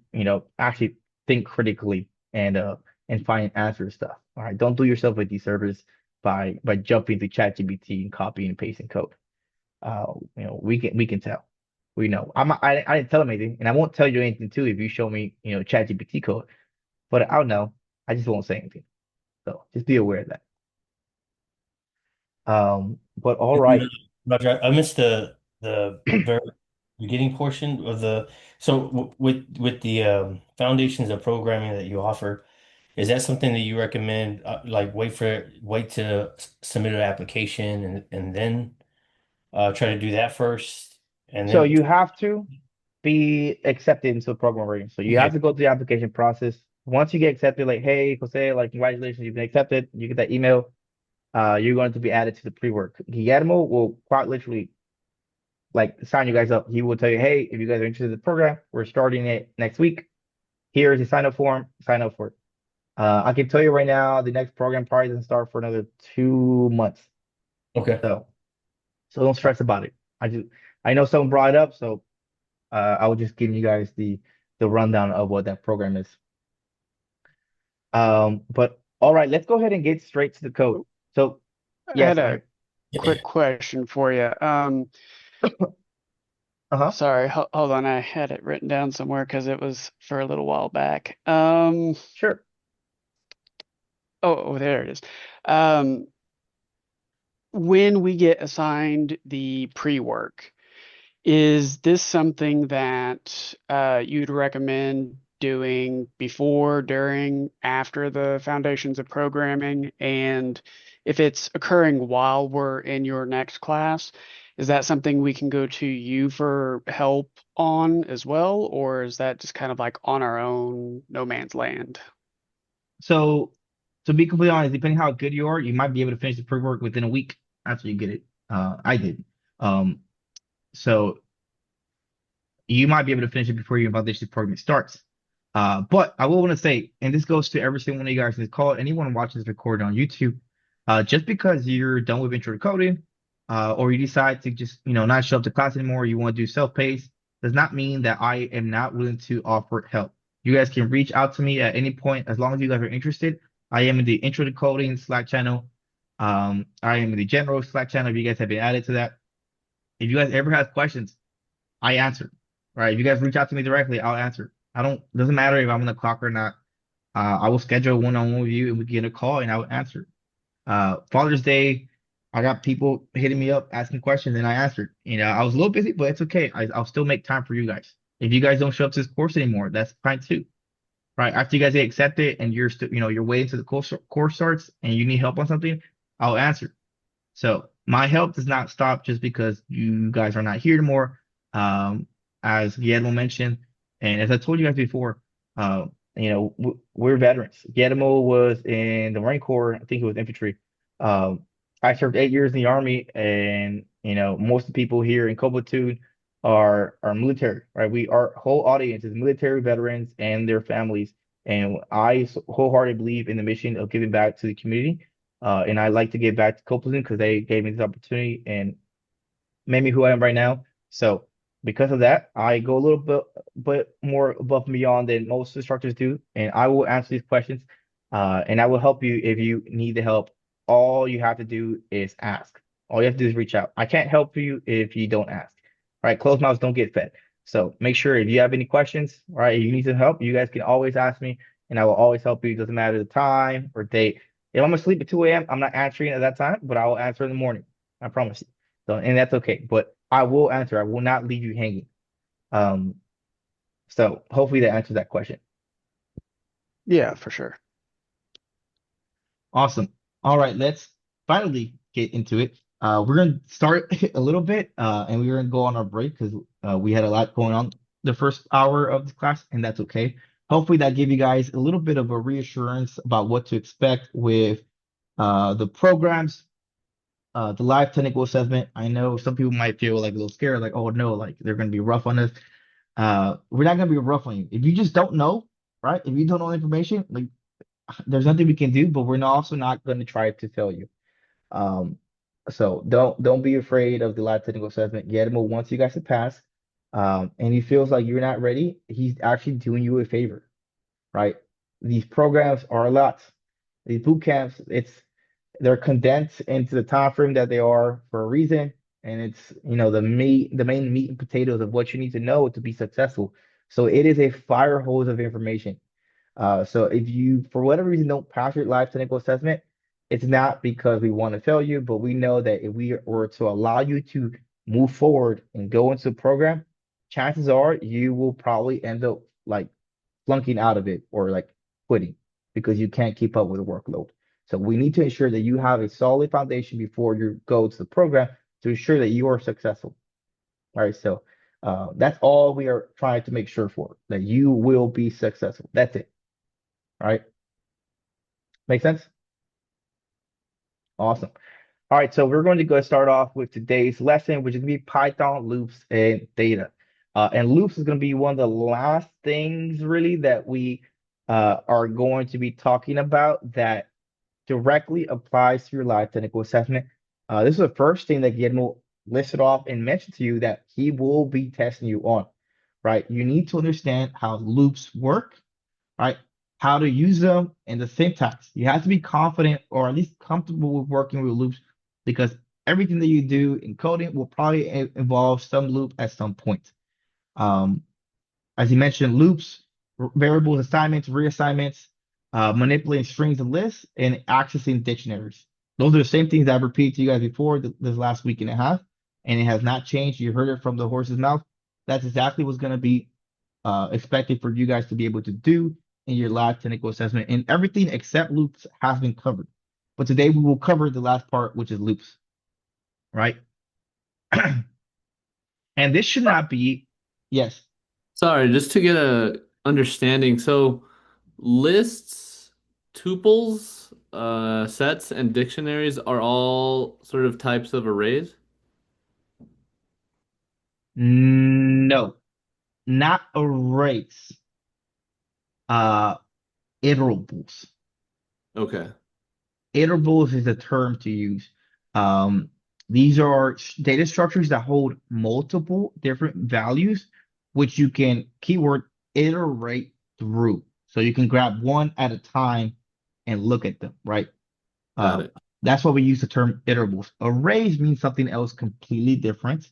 actually think critically and find answers stuff. All right, don't do yourself a disservice. by jumping to ChatGPT and copying and pasting code. We can tell. We know. I didn't tell him anything, and I won't tell you anything too if you show me, ChatGPT code. But I'll know. I just won't say anything. So just be aware of that. But all And, right. Roger, I missed the very beginning portion of the. So with the foundations of programming that you offer, is that something that you recommend? Like wait to submit an application and then try to do that first, and So then you have to be accepted into the program already. So you have okay, to go through the application process. Once you get accepted, like, hey, Jose, like, congratulations, you've been accepted. You get that email. You're going to be added to the pre-work. Guillermo will quite literally like sign you guys up. He will tell you, hey, if you guys are interested in the program, we're starting it next week. Here's the sign up form. Sign up for it. I can tell you right now, the next program probably doesn't start for another 2 months. okay. So don't stress about it. I know someone brought it up, so I was just giving you guys the rundown of what that program is. But all right, let's go ahead and get straight to the code. So I yes, had go a ahead. quick question for you. Uh-huh. Sorry, hold on. I had it written down somewhere because it was for a little while back. Sure. Oh, there it is. Um, when we get assigned the pre-work, is this something that you'd recommend doing before, during, after the foundations of programming? And if it's occurring while we're in your next class, is that something we can go to you for help on as well? Or is that just kind of like on our own, no man's land? So to be completely honest, depending how good you are, you might be able to finish the pre-work within a week after you get it. I did. Um, so you might be able to finish it before your foundation program starts. But I will want to say, and this goes to every single one of you guys in this call, anyone watching this recording on YouTube, just because you're done with intro to coding, or you decide to just, not show up to class anymore, you want to do self-paced, does not mean that I am not willing to offer help. You guys can reach out to me at any point as long as you guys are interested. I am in the intro to coding Slack channel. I am in the general Slack channel if you guys have been added to that. If you guys ever have questions, I answer. Right? If you guys reach out to me directly, I'll answer. I don't, doesn't matter if I'm on the clock or not. I will schedule a one-on-one with you and we get a call and I will answer. Father's Day, I got people hitting me up asking questions and I answered. I was a little busy, but it's okay. I'll still make time for you guys. If you guys don't show up to this course anymore, that's fine too. Right? After you guys get accepted and you're still, you're waiting till the course starts and you need help on something, I'll answer. So my help does not stop just because you guys are not here anymore. Um, as Guillermo mentioned, and as I told you guys before, uh, we're veterans. Guillermo was in the Marine Corps. I think it was infantry. Um, I served 8 years in the Army, and most of the people here in Platoon are military, right? Our whole audience is military veterans and their families, and I wholeheartedly believe in the mission of giving back to the community. And I like to give back to Copeland because they gave me this opportunity and made me who I am right now. So because of that, I go a little bit more above and beyond than most instructors do, and I will answer these questions. And I will help you if you need the help. All you have to do is ask. All you have to do is reach out. I can't help you if you don't ask. All right, closed mouths don't get fed. So make sure if you have any questions, all right, if you need some help, you guys can always ask me, and I will always help you. It doesn't matter the time or date. If I'm asleep at 2 a.m., I'm not answering at that time, but I will answer in the morning. I promise you. So, and that's okay. But I will answer. I will not leave you hanging. Um, so hopefully that answers that question. Yeah, for sure. Awesome. All right, let's finally get into it. We're gonna start a little bit, and we're gonna go on our break because we had a lot going on the first hour of the class, and that's okay. Hopefully that gave you guys a little bit of a reassurance about what to expect with the programs, the live technical assessment. I know some people might feel like a little scared, like, oh no, like they're gonna be rough on us. We're not gonna be rough on you. If you just don't know, right? If you don't know the information, like there's nothing we can do, but we're also not gonna try to fail you. Um, so don't be afraid of the live technical assessment. Guillermo wants you guys to pass. And he feels like you're not ready. He's actually doing you a favor, right? These programs are a lot. These boot camps, they're condensed into the time frame that they are for a reason, and it's the main meat and potatoes of what you need to know to be successful. So it is a fire hose of information. So if you, for whatever reason, don't pass your live technical assessment, it's not because we want to fail you, but we know that if we were to allow you to move forward and go into the program, chances are you will probably end up like flunking out of it or like quitting because you can't keep up with the workload. So we need to ensure that you have a solid foundation before you go to the program to ensure that you are successful. All right, so that's all we are trying to make sure for that you will be successful. That's it. All right, make sense? Awesome. All right, so we're going to go start off with today's lesson, which is going to be Python loops and data. And loops is going to be one of the last things really that we are going to be talking about that directly applies to your live technical assessment. This is the first thing that Guillermo listed off and mentioned to you that he will be testing you on, right? You need to understand how loops work, right? How to use them and the syntax. You have to be confident or at least comfortable with working with loops because everything that you do in coding will probably involve some loop at some point. Um, as you mentioned, loops, variables, assignments, reassignments, manipulating strings and lists, and accessing dictionaries. Those are the same things I've repeated to you guys before this last week and a half, and it has not changed. You heard it from the horse's mouth. That's exactly what's going to be expected for you guys to be able to do in your live technical assessment. And everything except loops has been covered. But today we will cover the last part, which is loops, right? And this should not be, yes. Sorry, just to get a understanding. So lists, tuples, sets, and dictionaries are all sort of types of arrays? No, not arrays. Uh, iterables. Okay, Iterables is the term to use. Um, these are data structures that hold multiple different values, which you can keyword iterate through. So you can grab one at a time and look at them, right? got Uh, it. that's why we use the term iterables. Arrays means something else completely different,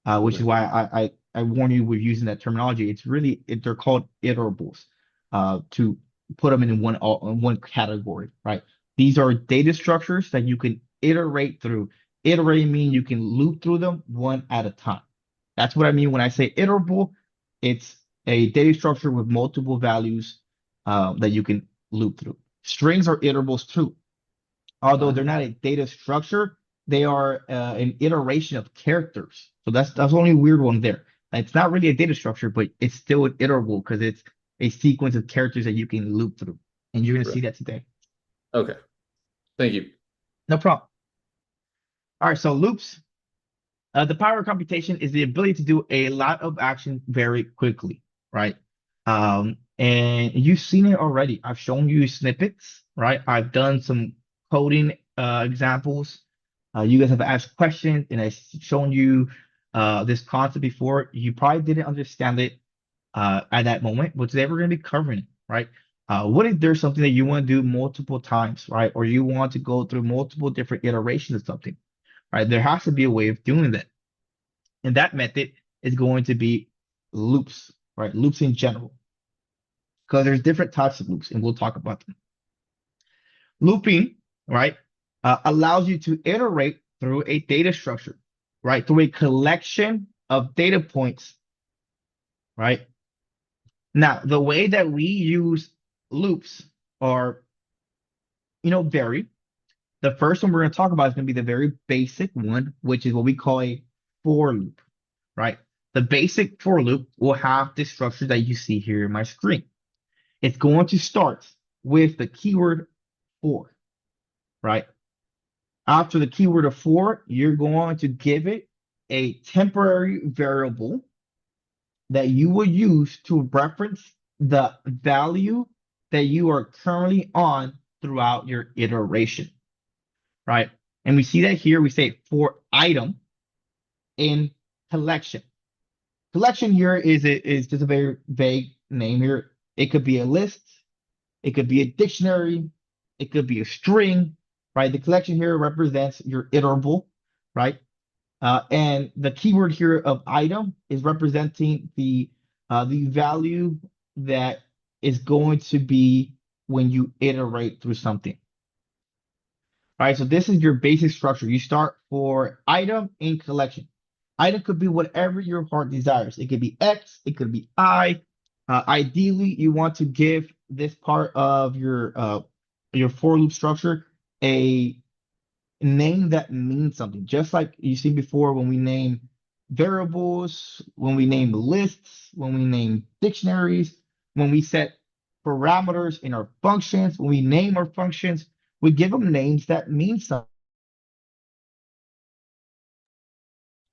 which is Okay, why I warn you with using that terminology. It's really they're called iterables to put them in one category, right? These are data structures that you can iterate through. Iterate mean you can loop through them one at a time. That's what I mean when I say iterable. It's a data structure with multiple values that you can loop through. Strings are iterables too. Although they're got not a data structure, they are an iteration of characters. So that's the only weird one there. It's not really a data structure, but it's still an iterable because it's a sequence of characters that you can loop through. And you're going to it. see that today. Okay, thank you. No problem. All right, so loops. The power of computation is the ability to do a lot of action very quickly, right? And you've seen it already. I've shown you snippets, right? I've done some coding examples. You guys have asked questions, and I've shown you this concept before. You probably didn't understand it at that moment, but today we're going to be covering it, right? What if there's something that you want to do multiple times, right? Or you want to go through multiple different iterations of something, right? There has to be a way of doing that. And that method is going to be loops, right? Loops in general, because there's different types of loops, and we'll talk about them. Looping, right, allows you to iterate through a data structure, right? Through a collection of data points, right? Now, the way that we use loops are, vary. The first one we're going to talk about is going to be the very basic one, which is what we call a for loop, right? The basic for loop will have the structure that you see here in my screen. It's going to start with the keyword for, right? After the keyword of for, you're going to give it a temporary variable that you will use to reference the value that you are currently on throughout your iteration, right? And we see that here, we say for item in collection. Collection here is just a very vague name here. It could be a list, it could be a dictionary, it could be a string, right? The collection here represents your iterable, right? And the keyword here of item is representing the value that is going to be when you iterate through something. Right, so this is your basic structure. You start for item in collection. Item could be whatever your heart desires. It could be X, it could be I. Ideally, you want to give this part of your for loop structure a name that means something. Just like you see before when we name variables, when we name lists, when we name dictionaries, when we set parameters in our functions, when we name our functions, we give them names that mean something.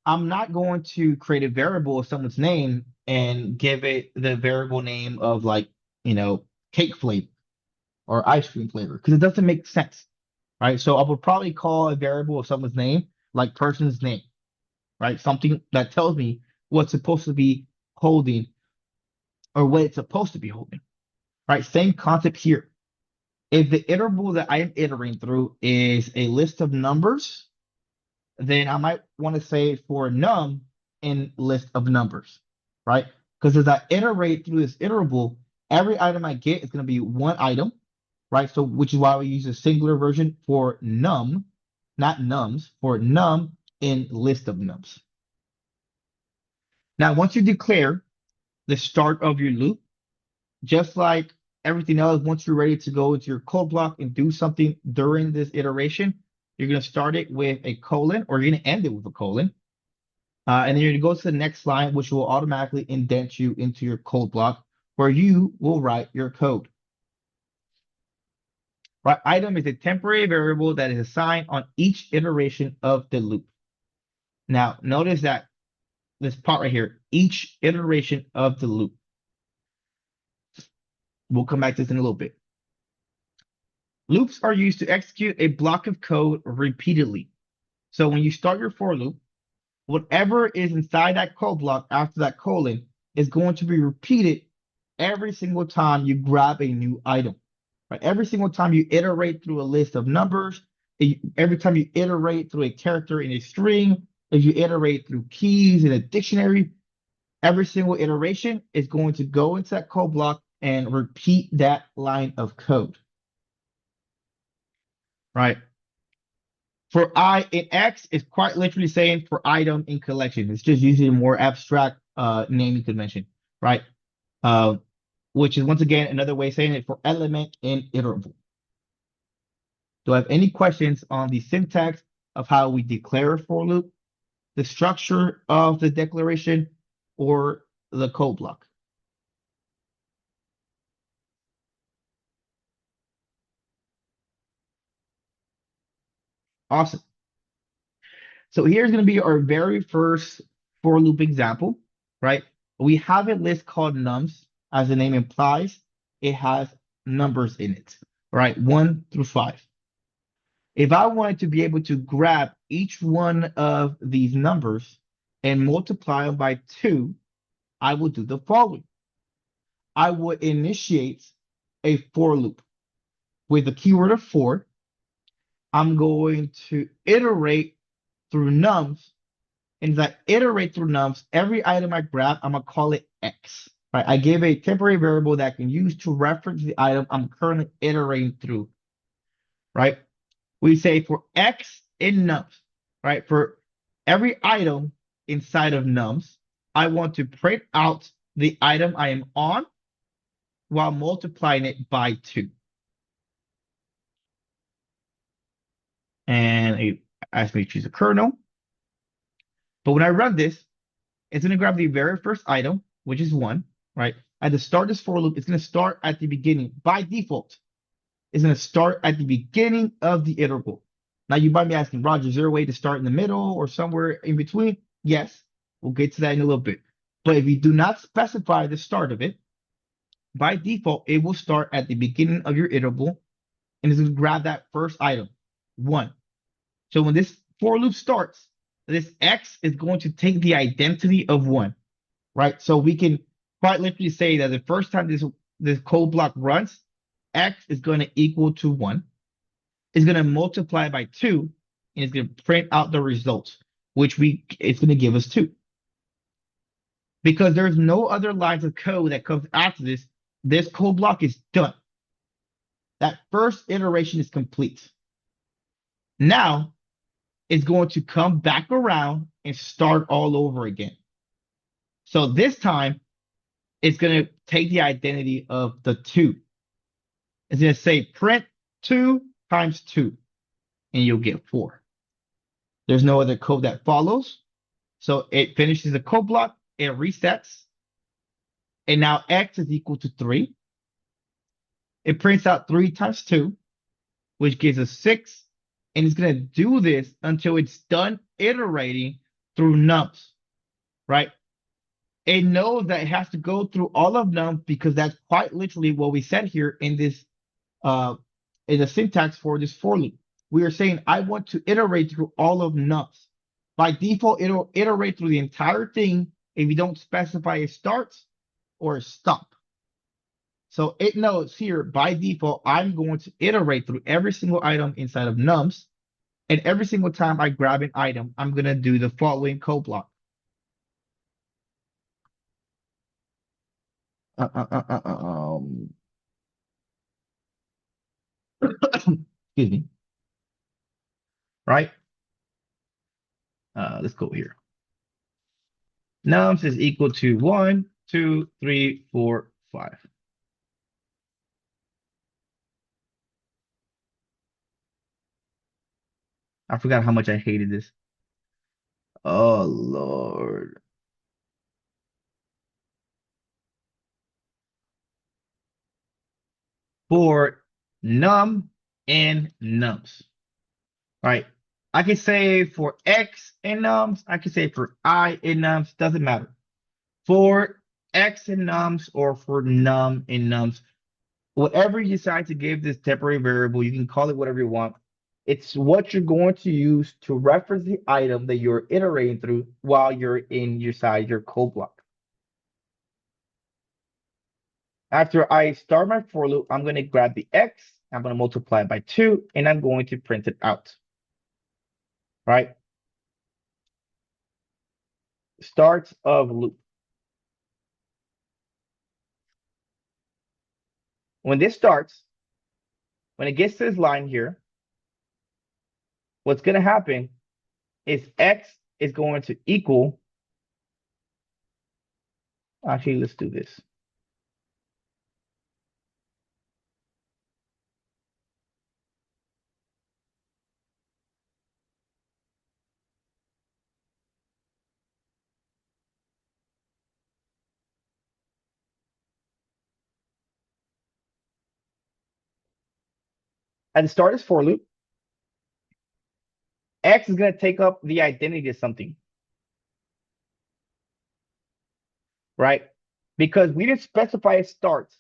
I'm not going to create a variable of someone's name and give it the variable name of like, cake flavor or ice cream flavor because it doesn't make sense, right? So I would probably call a variable of someone's name like person's name, right? Something that tells me what's supposed to be holding or what it's supposed to be holding, right? Same concept here. If the iterable that I am iterating through is a list of numbers, then I might want to say for num in list of numbers, right? Because as I iterate through this iterable, every item I get is going to be one item, right? So which is why we use a singular version for num, not nums, for num in list of nums. Now, once you declare the start of your loop, just like everything else, once you're ready to go into your code block and do something during this iteration, you're going to start it with a colon or you're going to end it with a colon. And then you're going to go to the next line, which will automatically indent you into your code block where you will write your code. Right? Item is a temporary variable that is assigned on each iteration of the loop. Now, notice that this part right here, each iteration of the loop. We'll come back to this in a little bit. Loops are used to execute a block of code repeatedly. So when you start your for loop, whatever is inside that code block after that colon is going to be repeated every single time you grab a new item. Right? Every single time you iterate through a list of numbers, every time you iterate through a character in a string, if you iterate through keys in a dictionary, every single iteration is going to go into that code block and repeat that line of code. Right? For I in X is quite literally saying for item in collection. It's just using a more abstract naming convention, right? Which is once again another way of saying it for element in iterable. Do I have any questions on the syntax of how we declare a for loop, the structure of the declaration, or the code block? Awesome. So here's going to be our very first for loop example, right? We have a list called nums. As the name implies, it has numbers in it, right? 1 through 5. If I wanted to be able to grab each one of these numbers and multiply them by 2, I would do the following. I would initiate a for loop with the keyword of for. I'm going to iterate through nums. And as I iterate through nums, every item I grab, I'm going to call it X. Right? I give a temporary variable that I can use to reference the item I'm currently iterating through. Right? We say for X in nums, right? For every item inside of nums, I want to print out the item I am on while multiplying it by 2. And it asks me to choose a kernel. But when I run this, it's going to grab the very first item, which is 1, right? At the start of this for loop, it's going to start at the beginning. By default, it's going to start at the beginning of the iterable. Now, you might be asking, Roger, is there a way to start in the middle or somewhere in between? Yes, we'll get to that in a little bit. But if you do not specify the start of it, by default, it will start at the beginning of your iterable and it's going to grab that first item, 1. So when this for loop starts, this X is going to take the identity of 1, right? So we can quite literally say that the first time this code block runs, X is going to equal to 1. is going to multiply by 2, and it's going to print out the results, which it's going to give us 2. Because there's no other lines of code that comes after this code block is done. That first iteration is complete. Now it's going to come back around and start all over again. So this time it's going to take the identity of the 2. It's going to say print 2 times 2, and you'll get 4. There's no other code that follows. So it finishes the code block, it resets, and now x is equal to 3. It prints out 3 times 2, which gives us 6, and it's going to do this until it's done iterating through nums, right? It knows that it has to go through all of nums because that's quite literally what we said here in this in the syntax for this for loop. We are saying I want to iterate through all of nums. By default, it'll iterate through the entire thing if you don't specify a start or a stop. So it knows here by default, I'm going to iterate through every single item inside of nums. And every single time I grab an item, I'm going to do the following code block. Excuse me. Right? Let's go here. Nums is equal to 1, 2, 3, 4, 5. I forgot how much I hated this. Oh, Lord. For num and nums, right? I can say for x and nums, I can say for I and nums, doesn't matter. For x and nums or for num and nums, whatever you decide to give this temporary variable, you can call it whatever you want. It's what you're going to use to reference the item that you're iterating through while you're inside your code block. After I start my for loop, I'm going to grab the x, I'm going to multiply by 2, and I'm going to print it out. Right? Start of loop. When this starts, when it gets to this line here, what's going to happen is x is going to equal, actually, let's do this. At the start of this for loop, x is going to take up the identity of something. Right? Because we didn't specify a start,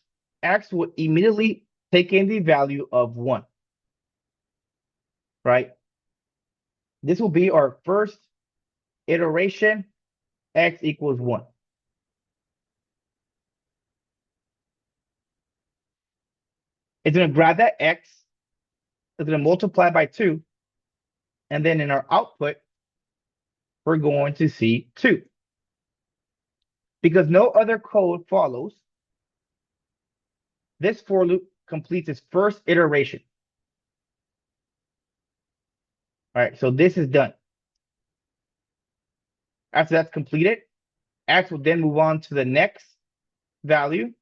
x will immediately take in the value of 1. Right? This will be our first iteration, x equals 1. It's going to grab that x, it's going to multiply by 2, and then in our output, we're going to see 2. Because no other code follows, this for loop completes its first iteration. All right, so this is done. After that's completed, x will then move on to the next value,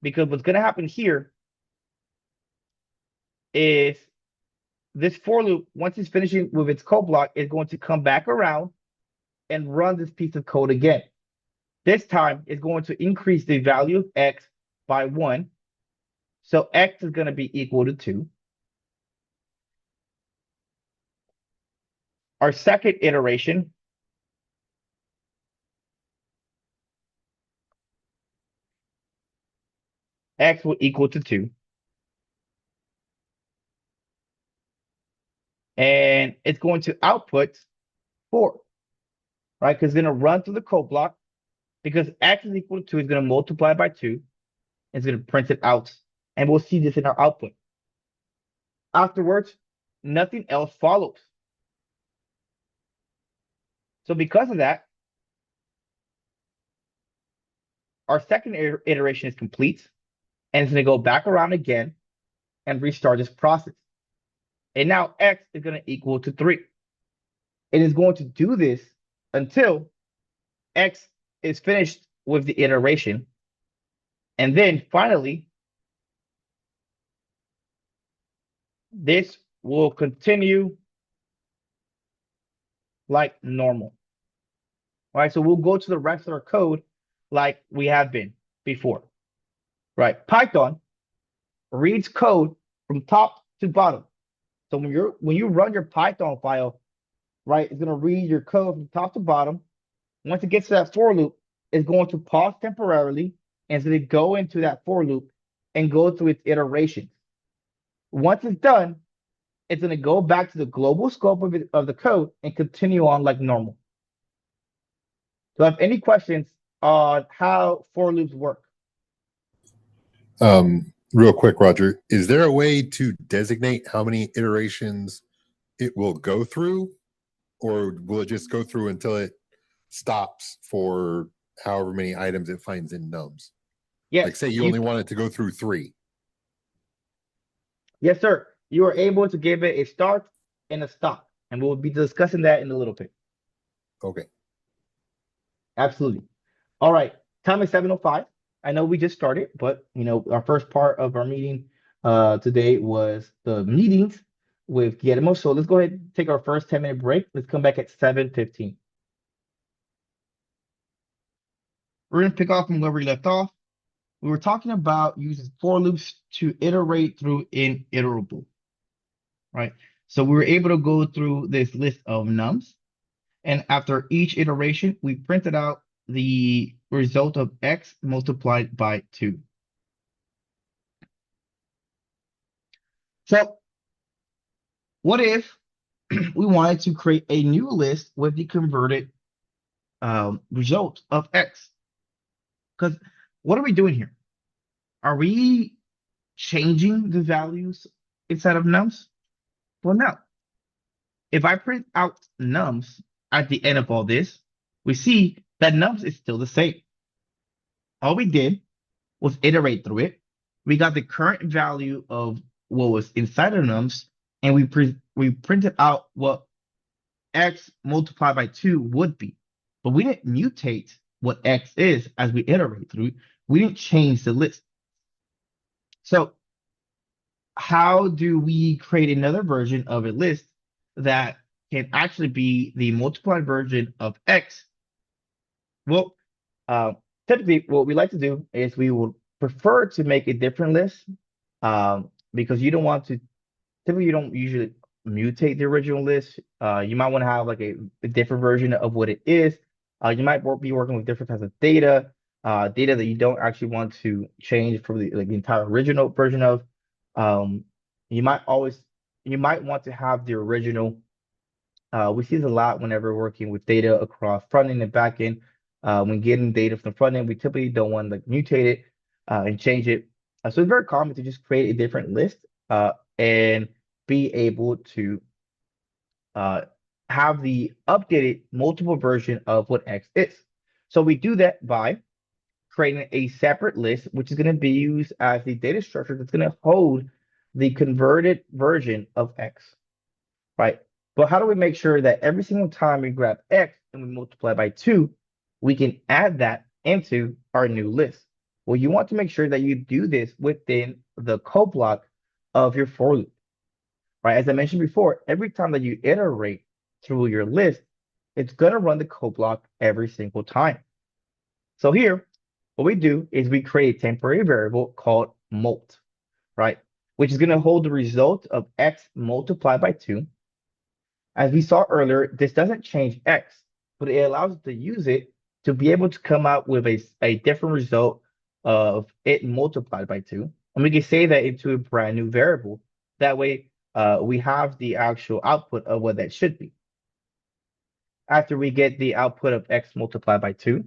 because what's going to happen here is this for loop, once it's finishing with its code block, is going to come back around and run this piece of code again. This time, it's going to increase the value of x by 1. So x is going to be equal to 2. Our second iteration, x will equal to 2. And it's going to output 4, right? Because it's going to run through the code block. Because x is equal to 2, it's going to multiply by 2. It's going to print it out. And we'll see this in our output. Afterwards, nothing else follows. So because of that, our second iteration is complete, and it's going to go back around again and restart this process. And now x is going to equal to 3. It is going to do this until x is finished with the iteration. And then finally, this will continue like normal. All right, so we'll go to the rest of our code like we have been before. Right? Python reads code from top to bottom. So when you run your Python file, right, it's gonna read your code from top to bottom. Once it gets to that for loop, it's going to pause temporarily and it's gonna go into that for loop and go through its iterations. Once it's done, it's gonna go back to the global scope of the code and continue on like normal. So, if any questions on how for loops work? Real quick, Roger, is there a way to designate how many iterations it will go through, or will it just go through until it stops for however many items it finds in nums? Yes. Like say you only want it to go through 3. Yes, sir. You are able to give it a start and a stop, and we'll be discussing that in a little bit. Okay. Absolutely. All right. Time is 7:05. I know we just started, but our first part of our meeting today was the meetings with Guillermo. So let's go ahead and take our first 10-minute break. Let's come back at 7:15. We're going to pick off from where we left off. We were talking about using for loops to iterate through an iterable, right? So we were able to go through this list of nums, and after each iteration, we printed out the result of x multiplied by 2. So what if we wanted to create a new list with the converted result of x? Because what are we doing here? Are we changing the values inside of nums? Well, no. If I print out nums at the end of all this, we see that nums is still the same. All we did was iterate through it. We got the current value of what was inside of nums, and we printed out what x multiplied by 2 would be. But we didn't mutate what x is as we iterate through. We didn't change the list. So how do we create another version of a list that can actually be the multiplied version of x? Well, typically what we like to do is we would prefer to make a different list because you don't want to, typically you don't usually mutate the original list. You might want to have like a different version of what it is. You might be working with different types of data, data that you don't actually want to change from the entire original version of. Um, you might want to have the original. We see this a lot whenever working with data across front end and back end. When getting data from the front end, we typically don't want to mutate it and change it. So it's very common to just create a different list and be able to have the updated multiple version of what X is. So we do that by creating a separate list, which is going to be used as the data structure that's going to hold the converted version of X, right? But how do we make sure that every single time we grab X and we multiply by 2, we can add that into our new list? Well, you want to make sure that you do this within the code block of your for loop, right? As I mentioned before, every time that you iterate through your list, it's going to run the code block every single time. So here, what we do is we create a temporary variable called molt, right? Which is going to hold the result of x multiplied by 2. As we saw earlier, this doesn't change x, but it allows us to use it to be able to come out with a different result of it multiplied by 2. And we can save that into a brand new variable. That way, we have the actual output of what that should be. After we get the output of x multiplied by 2,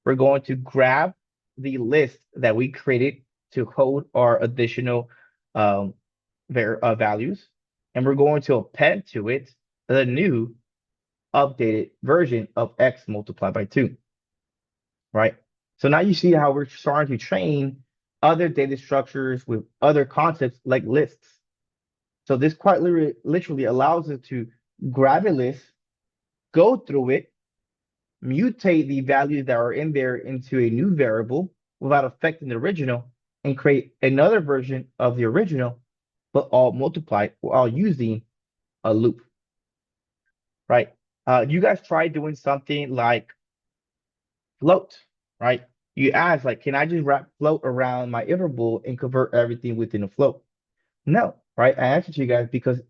we're going to grab the list that we created to hold our additional values. and we're going to append to it the new updated version of x multiplied by 2, right? So now you see how we're starting to train other data structures with other concepts like lists. So this quite literally allows us to grab a list, go through it, mutate the values that are in there into a new variable without affecting the original, and create another version of the original, but all multiplied while using a loop, right? You guys try doing something like float, right? You ask, like, can I just wrap float around my interval and convert everything within a float? No, right? I answered to you guys because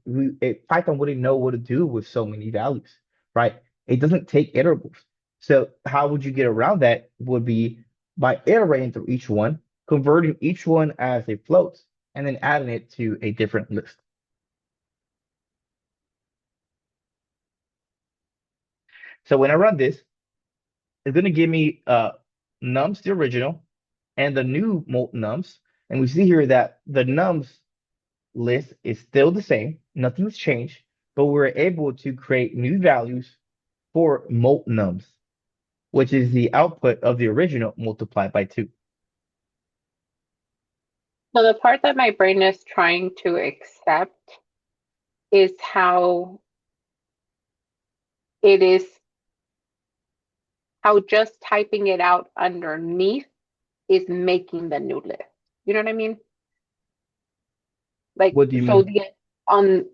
Python wouldn't know what to do with so many values, right? It doesn't take iterables. So how would you get around that would be by iterating through each one, converting each one as a float, and then adding it to a different list. So when I run this, it's going to give me nums, the original, and the new nums. And we see here that the nums list is still the same. Nothing's changed, but we're able to create new values for nums, which is the output of the original multiplied by 2. So the part that my brain is trying to accept is how it is, how just typing it out underneath is making the new list. You know what I mean? Like, What do you so mean? on,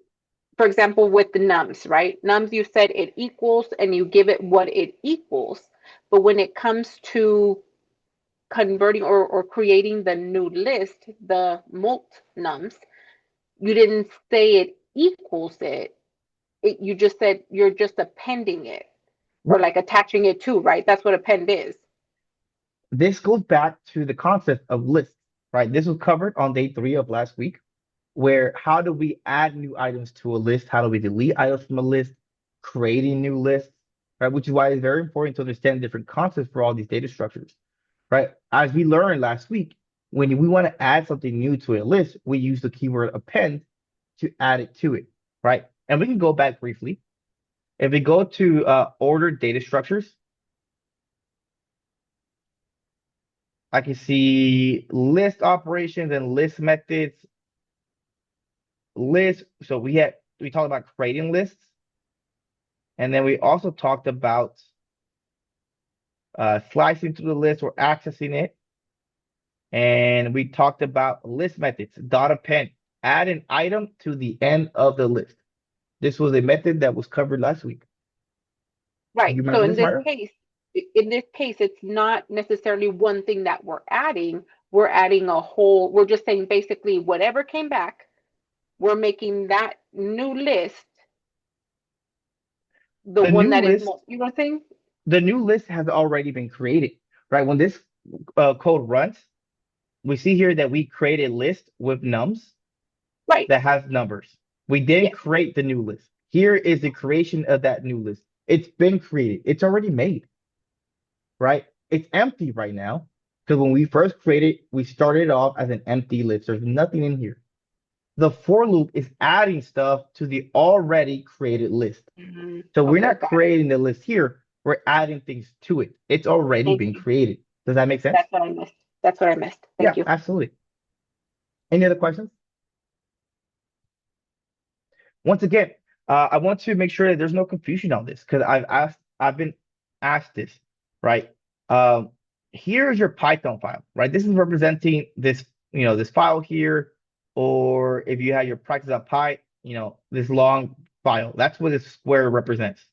for example, with the nums, right? Nums, you said it equals and you give it what it equals. But when it comes to converting or creating the new list, the mult nums, you didn't say it equals it. You just said you're just appending it or Right. like attaching it to, right? That's what append is. This goes back to the concept of lists, right? This was covered on day 3 of last week, where how do we add new items to a list? How do we delete items from a list? Creating new lists, right? Which is why it's very important to understand different concepts for all these data structures, right? As we learned last week, when we want to add something new to a list, we use the keyword append to add it to it, right? And we can go back briefly. If we go to ordered data structures, I can see list operations and list methods. List. So we talked about creating lists, and then we also talked about slicing through the list or accessing it. And we talked about list methods, dot append, add an item to the end of the list. This was a method that was covered last week. Right. You So remember this, Myra? in this case, it's not necessarily one thing that we're adding. We're adding a whole, we're just saying basically whatever came back, we're making that new list the The one new that is list, most, you know what I'm saying? the new list has already been created, right? When this code runs, we see here that we create a list with nums Right. that has numbers. We didn't Yes. create the new list. Here is the creation of that new list. It's been created. It's already made, right? It's empty right now because when we first created, we started off as an empty list. There's nothing in here. The for loop is adding stuff to the already created list. So we're Okay, not got it. creating the list here. We're adding things to it. It's already Thank been you. created. Does that make sense? That's what I missed. That's what I missed. Yeah, Thank you. absolutely. Any other questions? Once again, I want to make sure that there's no confusion on this because I've been asked this, right? Um, Here's your Python file, right? This is representing this, this file here, or if you have your practice.py, this long file. That's what this square represents.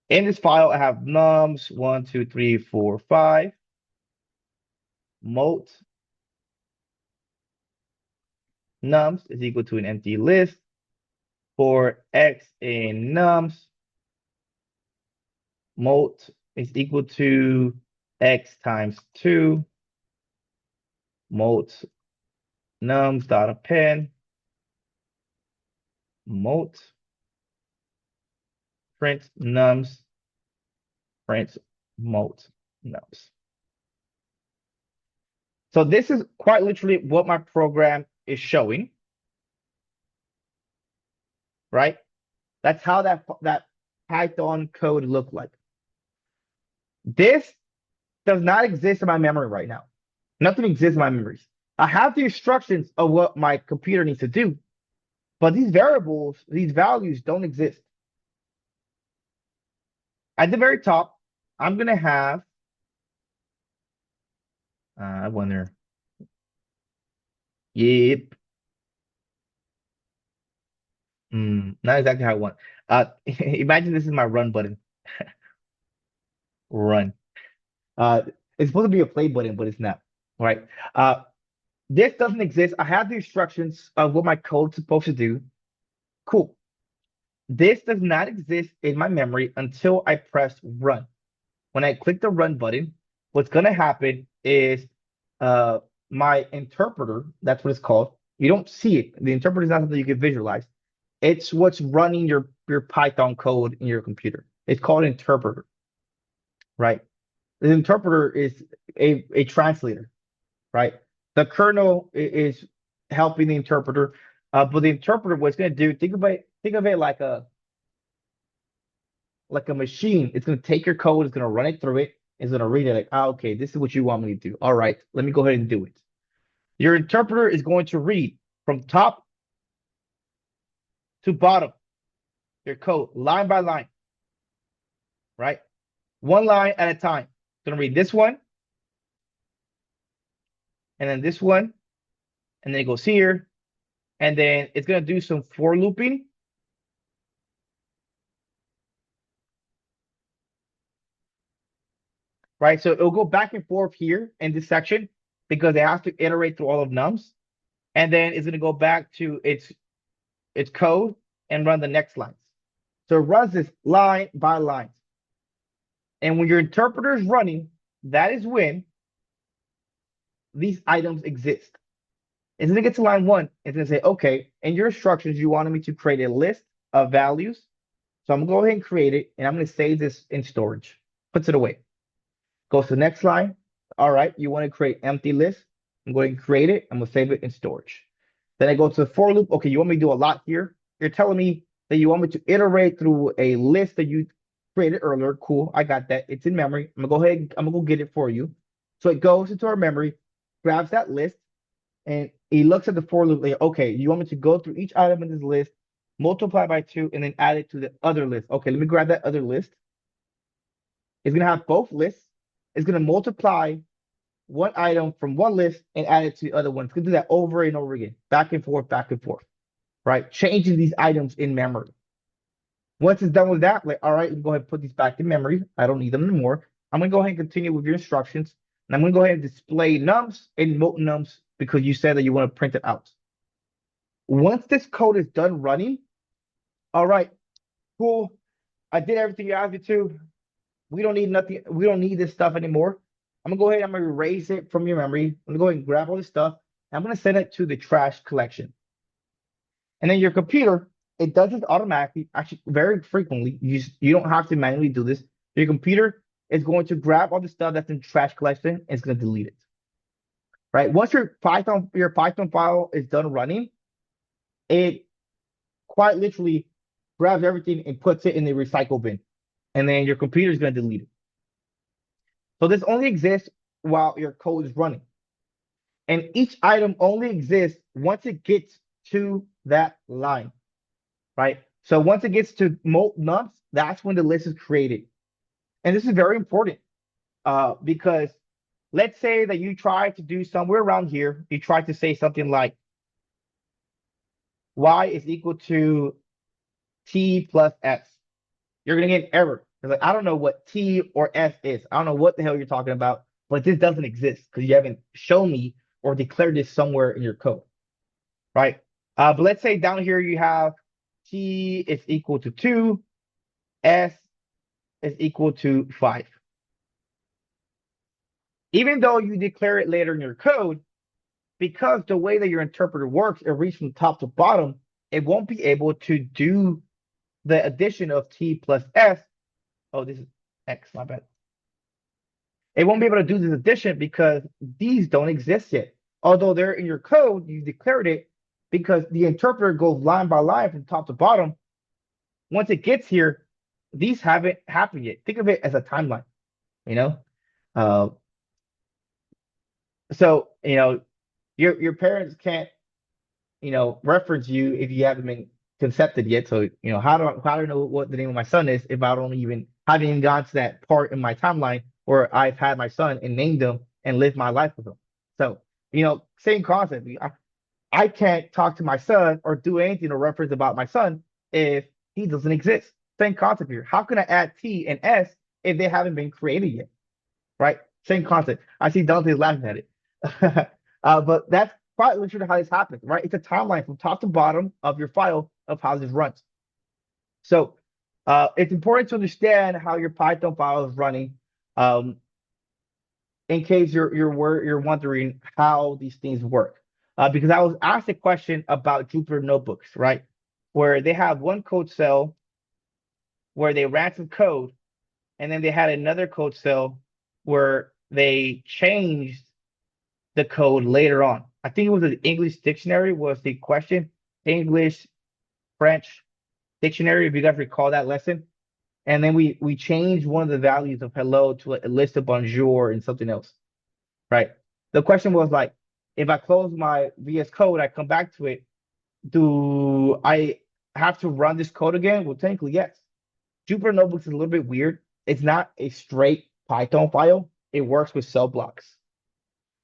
In this file, I have nums 1, 2, 3, 4, 5, mult nums is equal to an empty list for x in nums. Mult is equal to x times 2. Mult nums dot append. Mult print nums print mult nums. So this is quite literally what my program is showing. right? That's how that Python code looked like. This does not exist in my memory right now. Nothing exists in my memories. I have the instructions of what my computer needs to do, but these variables, these values don't exist. At the very top, I'm gonna have I wonder. Yep. Not exactly how I want. Imagine this is my run button. Run. Uh, it's supposed to be a play button, but it's not. All right. Uh, this doesn't exist. I have the instructions of what my code's supposed to do. Cool. This does not exist in my memory until I press run. When I click the run button, what's gonna happen is uh my interpreter, that's what it's called. You don't see it. The interpreter is not something you can visualize. It's what's running your Python code in your computer. It's called interpreter, right? The interpreter is a translator, right? The kernel is helping the interpreter, but the interpreter, what's going to do, think of it like a machine. It's going to take your code, it's going to run it through it, it's going to read it like, okay, this is what you want me to do. All right, let me go ahead and do it. Your interpreter is going to read from top to bottom your code, line by line, right? One line at a time. It's going to read this one, and then this one, and then it goes here, and then it's going to do some for looping. Right, so it'll go back and forth here in this section because it has to iterate through all of nums, and then it's going to go back to its code and run the next lines. So it runs this line by line. And when your interpreter is running, that is when these items exist. It's going to get to line 1. It's going to say, okay, in your instructions, you wanted me to create a list of values. So I'm going to go ahead and create it, and I'm going to save this in storage. Puts it away. Goes to the next line. All right, you want to create empty list. I'm going to create it. I'm going to save it in storage. Then I go to the for loop. Okay, you want me to do a lot here? You're telling me that you want me to iterate through a list that you created earlier. Cool, I got that. It's in memory. I'm gonna go ahead. I'm gonna go get it for you. So it goes into our memory, grabs that list, and he looks at the for loop. Like, okay, you want me to go through each item in this list, multiply by 2, and then add it to the other list. Okay, let me grab that other list. It's gonna have both lists. It's gonna multiply one item from one list and add it to the other one. It's gonna do that over and over again, back and forth, right? Changing these items in memory. Once it's done with that, like, all right, you can go ahead and put these back in memory. I don't need them anymore. I'm gonna go ahead and continue with your instructions. And I'm gonna go ahead and display nums and multi-nums because you said that you want to print it out. Once this code is done running, all right, cool. I did everything you asked me to. We don't need nothing. We don't need this stuff anymore. I'm gonna go ahead. I'm gonna erase it from your memory. I'm gonna go ahead and grab all this stuff. I'm gonna send it to the trash collection. And then your computer, it does this automatically, actually very frequently. You don't have to manually do this. Your computer is going to grab all the stuff that's in trash collection and it's gonna delete it. Right? Once your Python file is done running, it quite literally grabs everything and puts it in the recycle bin. And then your computer is gonna delete it. So this only exists while your code is running. And each item only exists once it gets to that line, right? So once it gets to nums, that's when the list is created. And this is very important because let's say that you try to do somewhere around here, you try to say something like y is equal to t plus s. You're going to get an error. You're like, I don't know what t or s is. I don't know what the hell you're talking about, but this doesn't exist because you haven't shown me or declared this somewhere in your code, right? But let's say down here you have t is equal to 2, s is equal to 5. Even though you declare it later in your code, because the way that your interpreter works, it reads from top to bottom, it won't be able to do the addition of t plus s. Oh, this is x, my bad. It won't be able to do this addition because these don't exist yet. Although they're in your code, you declared it because the interpreter goes line by line from top to bottom. once it gets here, these haven't happened yet. Think of it as a timeline, you know? Uh, so, your parents can't, reference you if you haven't been concepted yet. So, how do I know what the name of my son is if I don't even haven't even gone to that part in my timeline where I've had my son and named him and lived my life with him. So, same concept. I can't talk to my son or do anything to reference about my son if he doesn't exist. Same concept here. How can I add T and S if they haven't been created yet? Right? Same concept. I see Dante's laughing at it. But that's quite literally how this happens, right? It's a timeline from top to bottom of your file of how this runs. So it's important to understand how your Python file is running. Um, in case you're wondering how these things work. Because I was asked a question about Jupyter notebooks, right? Where they have one code cell where they ran some code, and then they had another code cell where they changed the code later on. I think it was an English dictionary was the question. English, French dictionary, if you guys recall that lesson. And then we changed one of the values of hello to a list of bonjour and something else. Right. The question was like, if I close my VS Code, I come back to it, do I have to run this code again? Well, technically, yes. Jupyter Notebooks is a little bit weird. It's not a straight Python file. It works with cell blocks.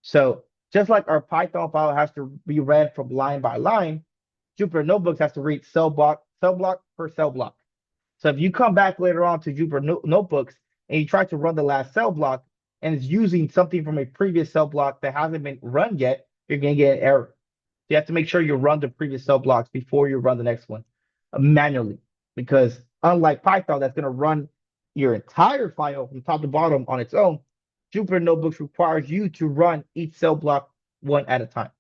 So just like our Python file has to be read from line by line, Jupyter Notebooks has to read cell block per cell block. So if you come back later on to Jupyter Notebooks and you try to run the last cell block and it's using something from a previous cell block that hasn't been run yet, you're going to get an error. You have to make sure you run the previous cell blocks before you run the next one manually. Because unlike Python, that's going to run your entire file from top to bottom on its own, Jupyter Notebooks requires you to run each cell block one at a time.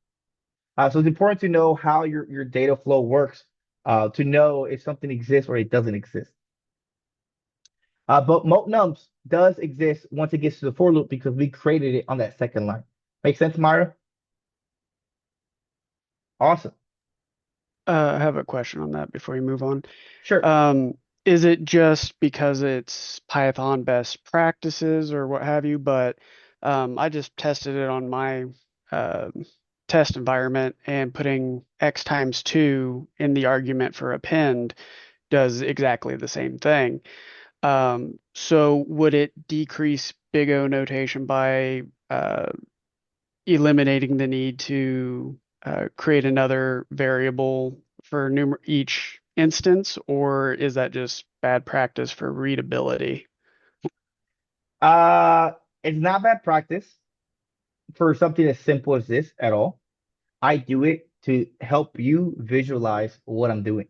So it's important to know how your data flow works to know if something exists or it doesn't exist. But nums does exist once it gets to the for loop because we created it on that second line. Make sense, Myra? Awesome. I have a question on that before you move on. Sure. Is it just because it's Python best practices or what have you? But I just tested it on my test environment, and putting x times 2 in the argument for append does exactly the same thing. So would it decrease big O notation by eliminating the need to create another variable for each instance, or is that just bad practice for readability? It's not bad practice for something as simple as this at all. I do it to help you visualize what I'm doing,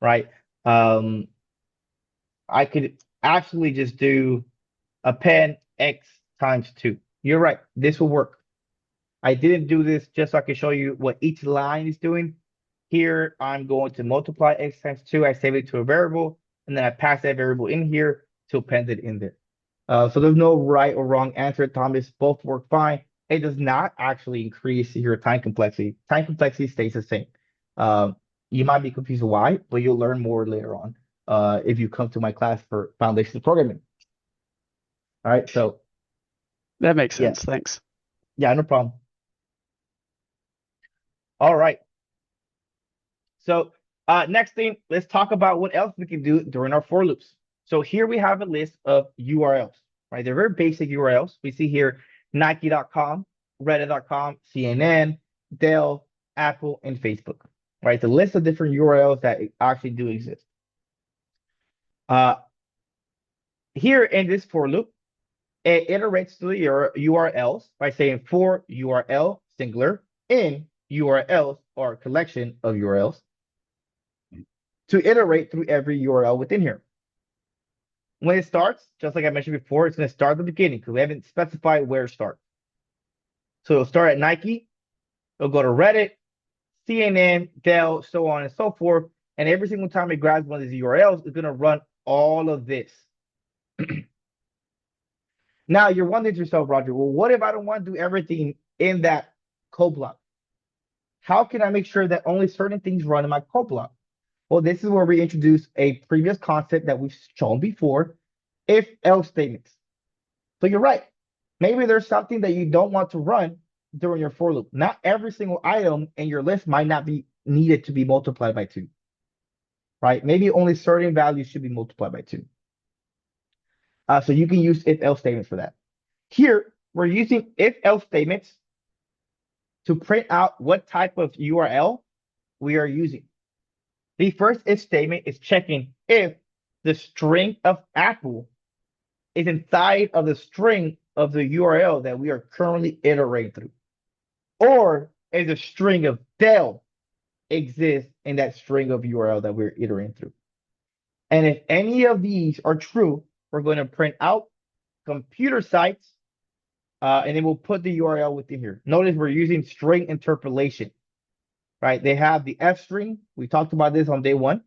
right? I could absolutely just do append x times 2. You're right. This will work. I didn't do this just so I can show you what each line is doing. Here, I'm going to multiply x times 2. I save it to a variable, and then I pass that variable in here to append it in there. So there's no right or wrong answer, Thomas. Both work fine. It does not actually increase your time complexity. Time complexity stays the same. You might be confused why, but you'll learn more later on if you come to my class for Foundations of Programming. All right, so That makes yeah, sense. Thanks. yeah, no problem. All right. So next thing, let's talk about what else we can do during our for loops. So here we have a list of URLs, right? They're very basic URLs. We see here Nike.com, Reddit.com, CNN, Dell, Apple, and Facebook, right? The list of different URLs that actually do exist. Here in this for loop, it iterates through your URLs by saying for URL singular in URLs or collection of URLs to iterate through every URL within here. When it starts, just like I mentioned before, it's going to start at the beginning because we haven't specified where to start. So it'll start at Nike, it'll go to Reddit, CNN, Dell, so on and so forth. And every single time it grabs one of these URLs, it's going to run all of this. Now you're wondering to yourself, Roger, well, what if I don't want to do everything in that code block? How can I make sure that only certain things run in my code block? Well, this is where we introduce a previous concept that we've shown before, if else statements. So you're right. Maybe there's something that you don't want to run during your for loop. Not every single item in your list might not be needed to be multiplied by 2, right? Maybe only certain values should be multiplied by 2. So you can use if else statements for that. Here, we're using if else statements to print out what type of URL we are using. The first if statement is checking if the string of Apple is inside of the string of the URL that we are currently iterating through, or if the string of Dell exists in that string of URL that we're iterating through. And if any of these are true, we're going to print out computer sites, and then we'll put the URL within here. Notice we're using string interpolation, right? They have the F string. We talked about this on day 1.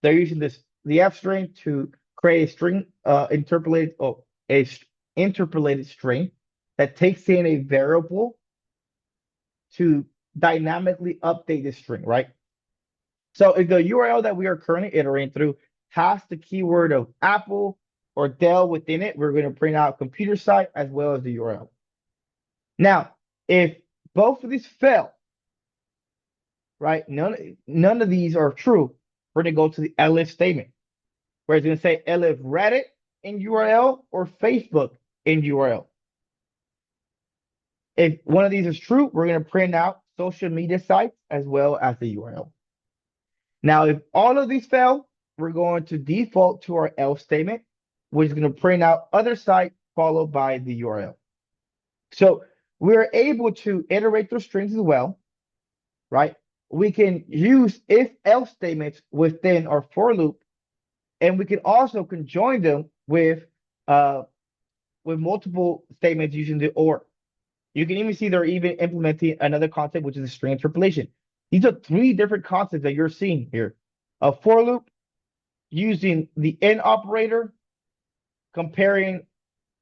They're using the F string to create a string interpolated string that takes in a variable to dynamically update the string, right? So if the URL that we are currently iterating through has the keyword of Apple or Dell within it, we're going to print out computer site as well as the URL. Now, if both of these fail, right, none of these are true, we're going to go to the elif statement, where it's going to say elif Reddit in URL or Facebook in URL. If one of these is true, we're going to print out social media sites as well as the URL. Now, if all of these fail, we're going to default to our else statement, which is going to print out other site followed by the URL. So we're able to iterate through strings as well, right? We can use if else statements within our for loop, and we can also conjoin them with multiple statements using the or. You can even see they're even implementing another concept, which is a string interpolation. These are 3 different concepts that you're seeing here. A for loop using the and operator, comparing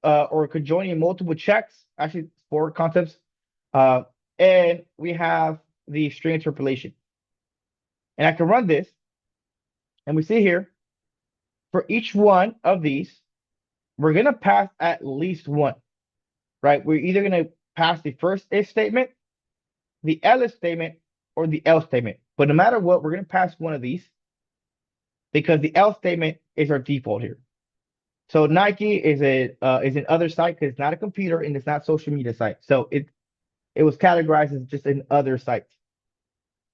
or conjoining multiple checks, actually 4 concepts. And we have the string interpolation. And I can run this, and we see here, for each one of these, we're going to pass at least 1, right? We're either going to pass the first if statement, the elif statement, or the else statement. But no matter what, we're going to pass one of these because the else statement is our default here. So Nike is an other site because it's not a computer and it's not social media site. So it was categorized as just an other site.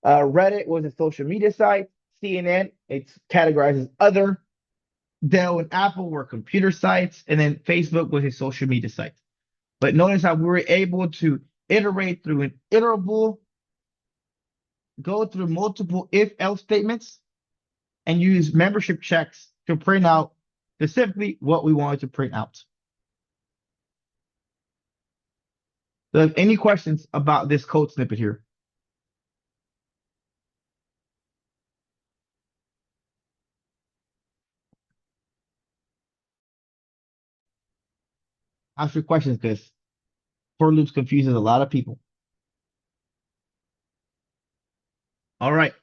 Reddit was a social media site. CNN, it's categorized as other. Dell and Apple were computer sites, and then Facebook was a social media site. But notice how we were able to iterate through an iterable, go through multiple if-else statements, and use membership checks to print out specifically what we wanted to print out. So, any questions about this code snippet here? Ask your questions because for loops confuses a lot of people. All right.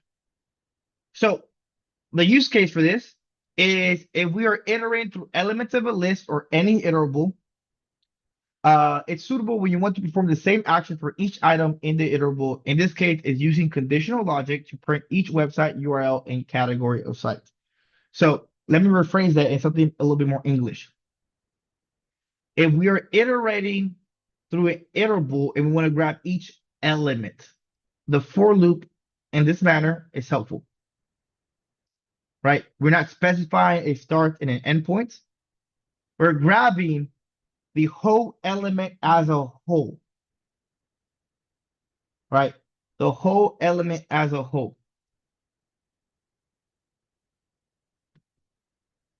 So the use case for this is if we are iterating through elements of a list or any iterable, it's suitable when you want to perform the same action for each item in the iterable. In this case, is using conditional logic to print each website URL and category of sites. So let me rephrase that in something a little bit more English. If we are iterating through an iterable and we want to grab each element, the for loop in this manner is helpful, right? We're not specifying a start and an endpoint. We're grabbing the whole element as a whole, right? The whole element as a whole.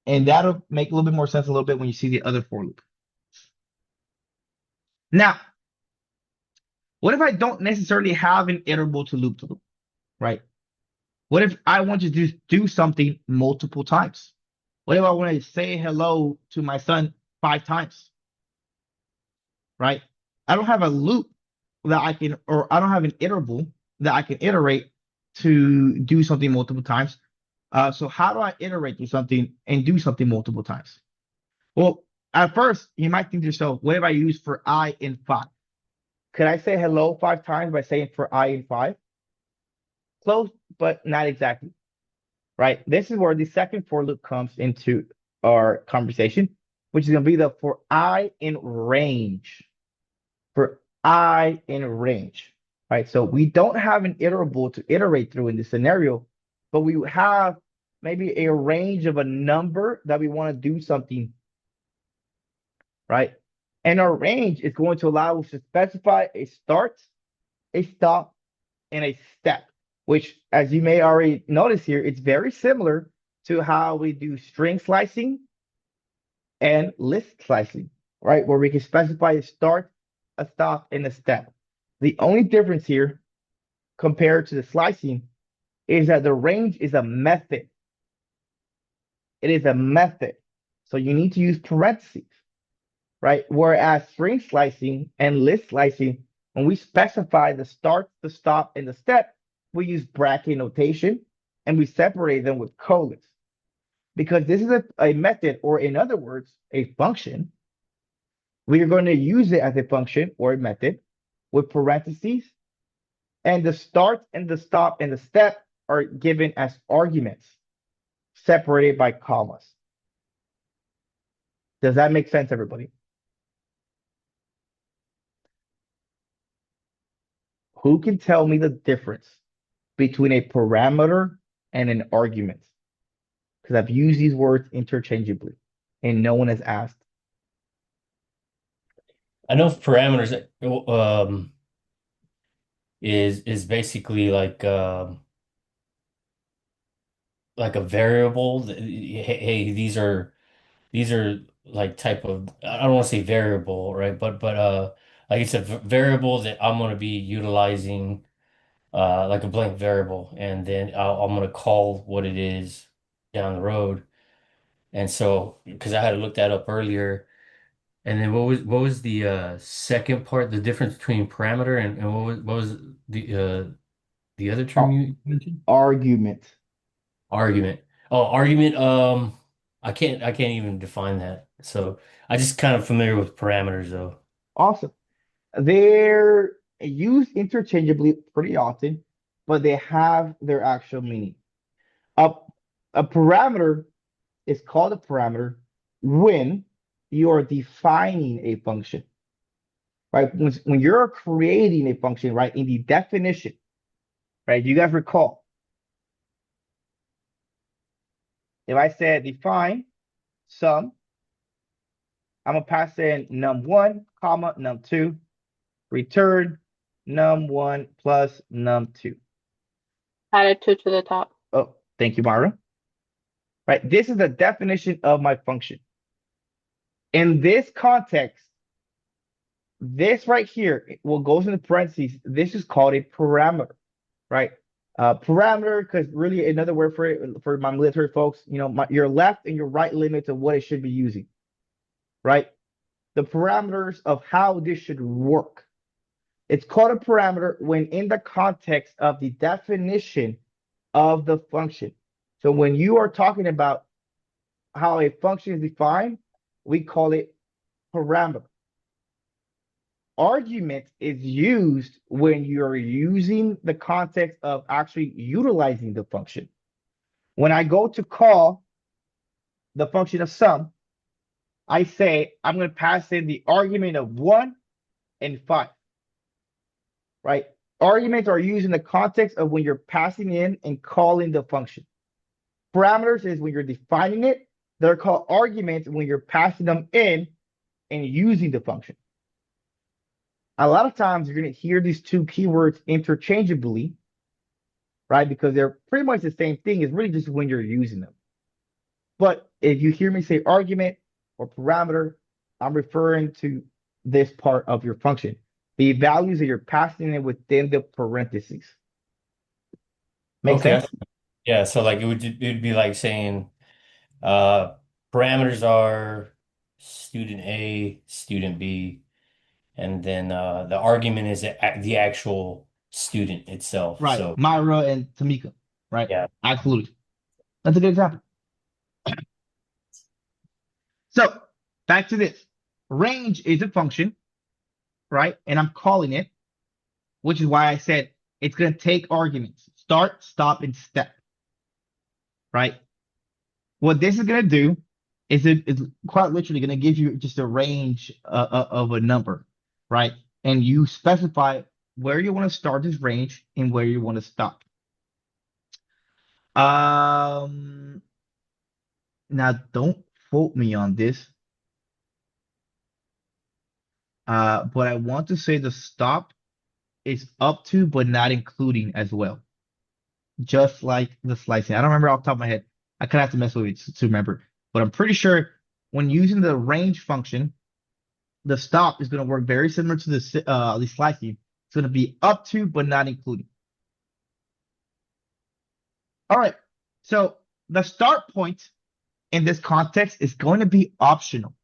And that'll make a little bit more sense a little bit when you see the other for loop. Now, what if I don't necessarily have an iterable to loop, right? What if I want to do something multiple times? What if I want to say hello to my son 5 times, right? I don't have a loop that I can, or I don't have an iterable that I can iterate to do something multiple times. So how do I iterate through something and do something multiple times? Well, at first, you might think to yourself, what if I use for I in five? Could I say hello 5 times by saying for I in five? Close, but not exactly, right? This is where the second for loop comes into our conversation, which is going to be the for I in range. For I in range, right? So we don't have an iterable to iterate through in this scenario, but we have maybe a range of a number that we want to do something, right? And our range is going to allow us to specify a start, a stop, and a step, which, as you may already notice here, it's very similar to how we do string slicing and list slicing, right? Where we can specify a start, a stop, and a step. The only difference here compared to the slicing is that the range is a method. It is a method. So you need to use parentheses, right? Whereas string slicing and list slicing, when we specify the start, the stop, and the step, we use bracket notation and we separate them with colons. Because this is a method, or in other words, a function, we are going to use it as a function or a method with parentheses, and the start and the stop and the step are given as arguments separated by commas. Does that make sense, everybody? Who can tell me the difference between a parameter and an argument? Because I've used these words interchangeably and no one has asked. I know parameters is basically like a variable that, hey, these are like type of, I don't want to say variable, right? But like it's a variable that I'm going to be utilizing like a blank variable, and then I'm going to call what it is down the road. And so, because I had looked that up earlier, and then what was the second part, the difference between parameter and what was the other term Ar- you mentioned? Argument. Argument. Oh, argument. I can't even define that. So I just kind of familiar with parameters though. Awesome. They're used interchangeably pretty often, but they have their actual meaning. A, a parameter is called a parameter when you are defining a function, right? When you're creating a function, right, in the definition, right? You guys recall, if I said define sum, I'm gonna pass in num1, comma, num2, return num1 plus num2. Added two to the top. Oh, thank you, Myra. Right, this is the definition of my function. In this context, this right here will goes into parentheses. This is called a parameter, right? Parameter, because really another word for it for my military folks, your left and your right limits of what it should be using, right? The parameters of how this should work. It's called a parameter when in the context of the definition of the function. So when you are talking about how a function is defined, we call it parameter. Argument is used when you're using the context of actually utilizing the function. When I go to call the function of sum, I say I'm going to pass in the argument of 1 and 5, right? Arguments are used in the context of when you're passing in and calling the function. Parameters is when you're defining it. They're called arguments when you're passing them in and using the function. A lot of times you're going to hear these two keywords interchangeably, right? Because they're pretty much the same thing. It's really just when you're using them. But if you hear me say argument or parameter, I'm referring to this part of your function. The values that you're passing in within the parentheses. Make Okay. sense? Yeah. So like it would be like saying uh parameters are student A, student B, and then the argument is the actual student itself. Right. So Myra and Tamika, right? yeah. Absolutely. That's a good example. So back to this. Range is a function, right? And I'm calling it, which is why I said it's going to take arguments. Start, stop, and step, right? What this is going to do is it's quite literally going to give you just a range of a number, right? And you specify where you want to start this range and where you want to stop. Now don't quote me on this, but I want to say the stop is up to, but not including as well, just like the slicing. I don't remember off the top of my head. I kind of have to mess with it to remember, but I'm pretty sure when using the range function, the stop is going to work very similar to the slicing. It's going to be up to, but not including. All right. So the start point in this context is going to be optional,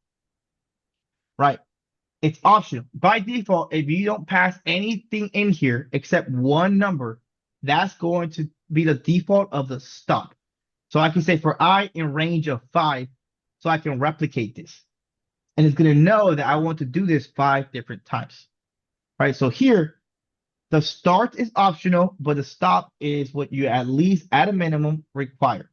right? It's optional. By default, if you don't pass anything in here except one number, that's going to be the default of the stop. So I can say for I in range of 5, so I can replicate this. And it's going to know that I want to do this 5 different times, right? So here, the start is optional, but the stop is what you at least at a minimum require.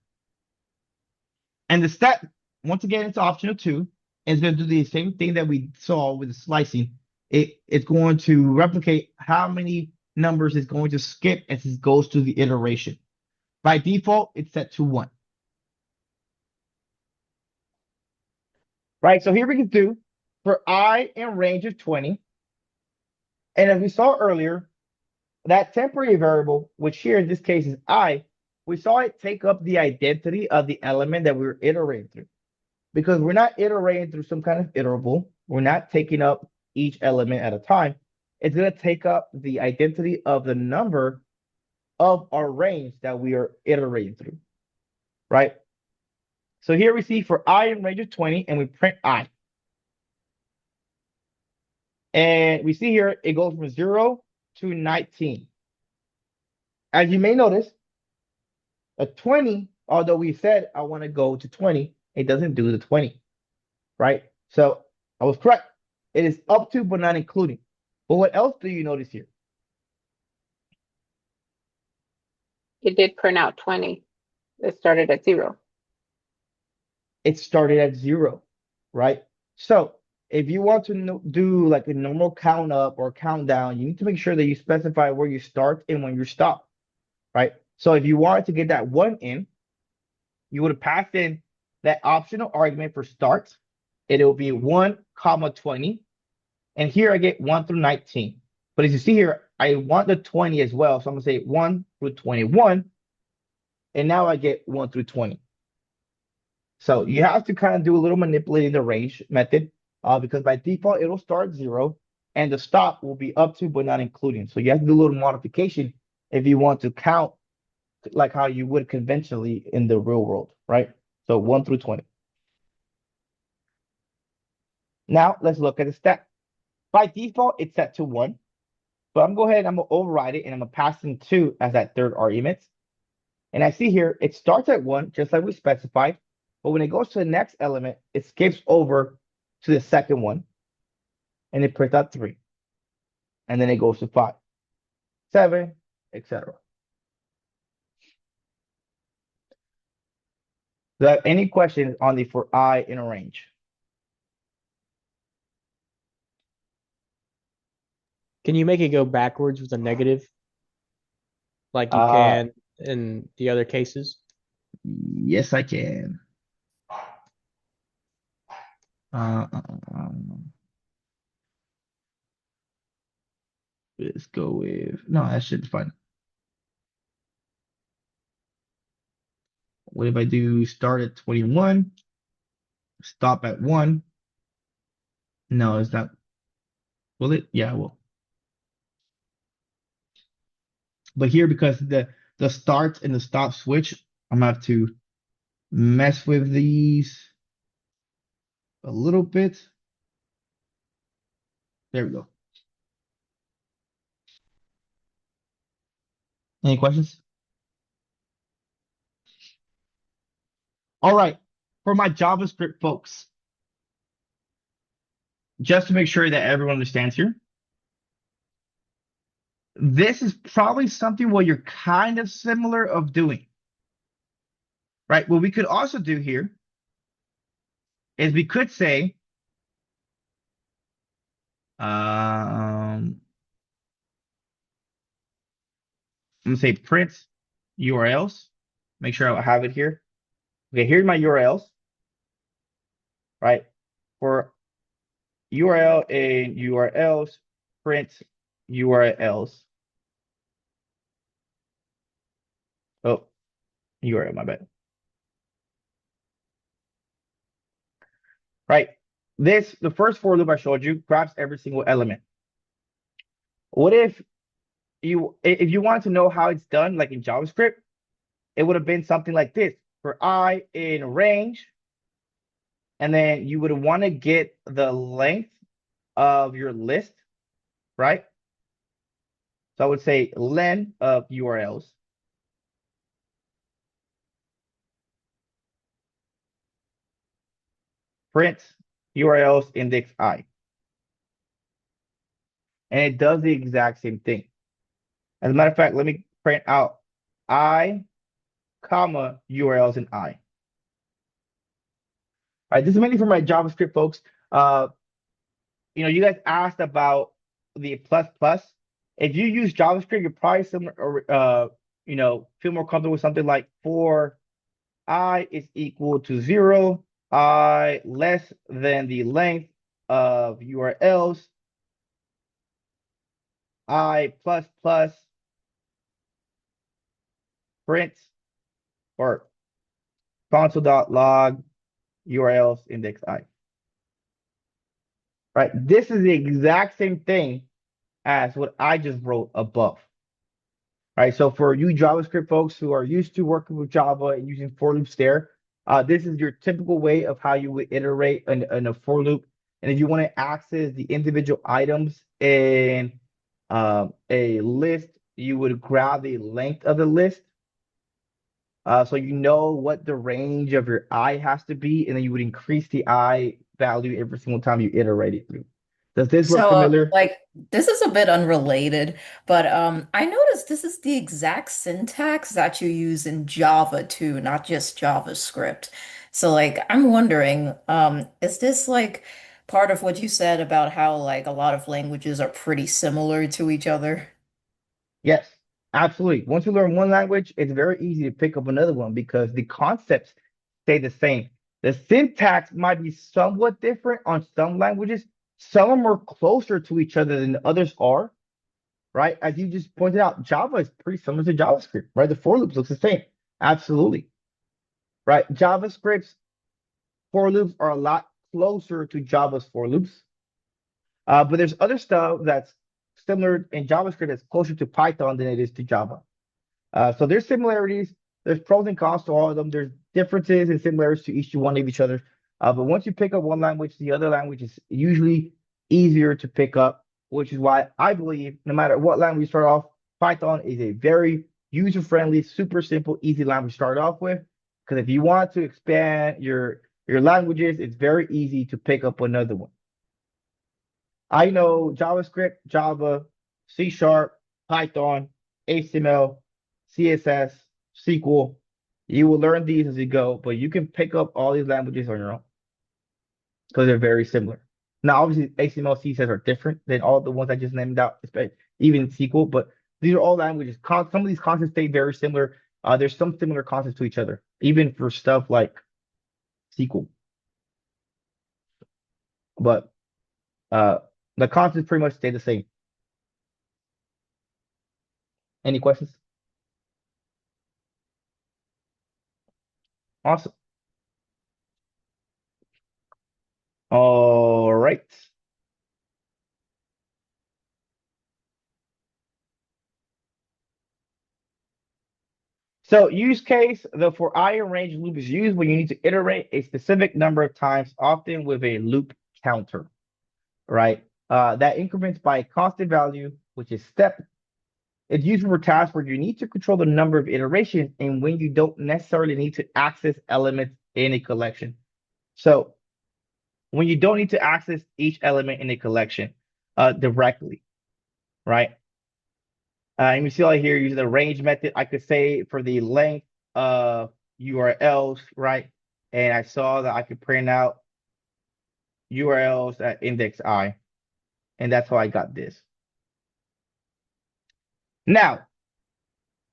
And the step, once again, it's optional too. And it's going to do the same thing that we saw with the slicing. It's going to replicate how many numbers it's going to skip as it goes through the iteration. By default, it's set to 1. Right, so here we can do for I in range of 20. And as we saw earlier, that temporary variable, which here in this case is I, we saw it take up the identity of the element that we were iterating through. Because we're not iterating through some kind of iterable, we're not taking up each element at a time. It's going to take up the identity of the number of our range that we are iterating through, right? So here we see for I in range of 20, and we print I. And we see here, it goes from 0 to 19. As you may notice, a 20, although we said I want to go to 20, it doesn't do the 20, right? So I was correct. It is up to, but not including. But what else do you notice here? It did print out 20. It started at 0. It started at 0, right? So if you want to do like a normal count up or count down, you need to make sure that you specify where you start and when you stop, right? So if you wanted to get that 1 in, you would have passed in that optional argument for start, and it will be 1, comma 20. And here I get 1 through 19. But as you see here, I want the 20 as well. So I'm going to say 1 through 21. And now I get 1 through 20. So you have to kind of do a little manipulating the range method because by default, it'll start 0. And the stop will be up to, but not including. So you have to do a little modification if you want to count like how you would conventionally in the real world, right? So 1 through 20. Now let's look at the step. By default, it's set to 1. But I'm going to go ahead and I'm going to override it and I'm going to pass in 2 as that third argument. And I see here, it starts at 1, just like we specified. But when it goes to the next element, it skips over to the second one. And it prints out 3. And then it goes to 5, 7, etc. Do you have any questions on the for I in a range? Can you make it go backwards with a negative like you Uh, can in the other cases? yes, I can. Uh, uh, uh, let's go with, no, that should be fine. What if I do start at 21, stop at 1? No, it's not. Will it? Yeah, it will. But here, because the start and the stop switch, I'm gonna have to mess with these a little bit. There we go. Any questions? All right, for my JavaScript folks, just to make sure that everyone understands here, this is probably something what you're kind of similar of doing, right? What we could also do here is we could say, I'm gonna say print URLs. Make sure I have it here. Okay, here's my URLs, right? For URL and URLs, print URLs. Oh, URL, my bad. Right. The first for loop I showed you grabs every single element. What if you wanted to know how it's done, like in JavaScript, it would have been something like this. For I in range, and then you would want to get the length of your list, right? So I would say len of URLs. Print URLs index I. And it does the exact same thing. As a matter of fact, let me print out I, comma, URLs in I. All right, this is mainly for my JavaScript folks. You guys asked about the plus plus. If you use JavaScript, you're probably feel more comfortable with something like for I is equal to 0, I less than the length of URLs, I plus plus print or console.log URLs index I. Right? This is the exact same thing as what I just wrote above. All right, so for you JavaScript folks who are used to working with Java and using for loops there, this is your typical way of how you would iterate in a for loop. And if you want to access the individual items in a list, you would grab the length of the list. So you know what the range of your I has to be, and then you would increase the I value every single time you iterate it through. Does this look So, familiar? like, this is a bit unrelated, but I noticed this is the exact syntax that you use in Java too, not just JavaScript. So, like, I'm wondering, is this like part of what you said about how like a lot of languages are pretty similar to each other? Yes, absolutely. Once you learn one language, it's very easy to pick up another one because the concepts stay the same. The syntax might be somewhat different on some languages. Some are more closer to each other than others are, right? As you just pointed out, Java is pretty similar to JavaScript, right? The for loops looks the same. Absolutely. Right. JavaScript's for loops are a lot closer to Java's for loops. But there's other stuff that's similar in JavaScript that's closer to Python than it is to Java. So there's similarities. There's pros and cons to all of them. There's differences and similarities to each one of each other. But once you pick up one language, the other language is usually easier to pick up, which is why I believe no matter what language you start off, Python is a very user-friendly, super simple, easy language to start off with. Because if you want to expand your languages, it's very easy to pick up another one. I know JavaScript, Java, C Sharp, Python, HTML, CSS, SQL. You will learn these as you go, but you can pick up all these languages on your own because they're very similar. Now, obviously, HTML, CSS are different than all the ones I just named out, even SQL, but these are all languages. Some of these concepts stay very similar. There's some similar concepts to each other, even for stuff like SQL. But uh, the concepts pretty much stay the same. Any questions? Awesome. All right. So use case, the for I in range loop is used when you need to iterate a specific number of times, often with a loop counter, right? That increments by a constant value, which is step. It's used for tasks where you need to control the number of iterations and when you don't necessarily need to access elements in a collection. So when you don't need to access each element in a collection directly, right? And you see right here using the range method, I could say for the length of URLs, right? And I saw that I could print out URLs at index I, and that's how I got this. Now,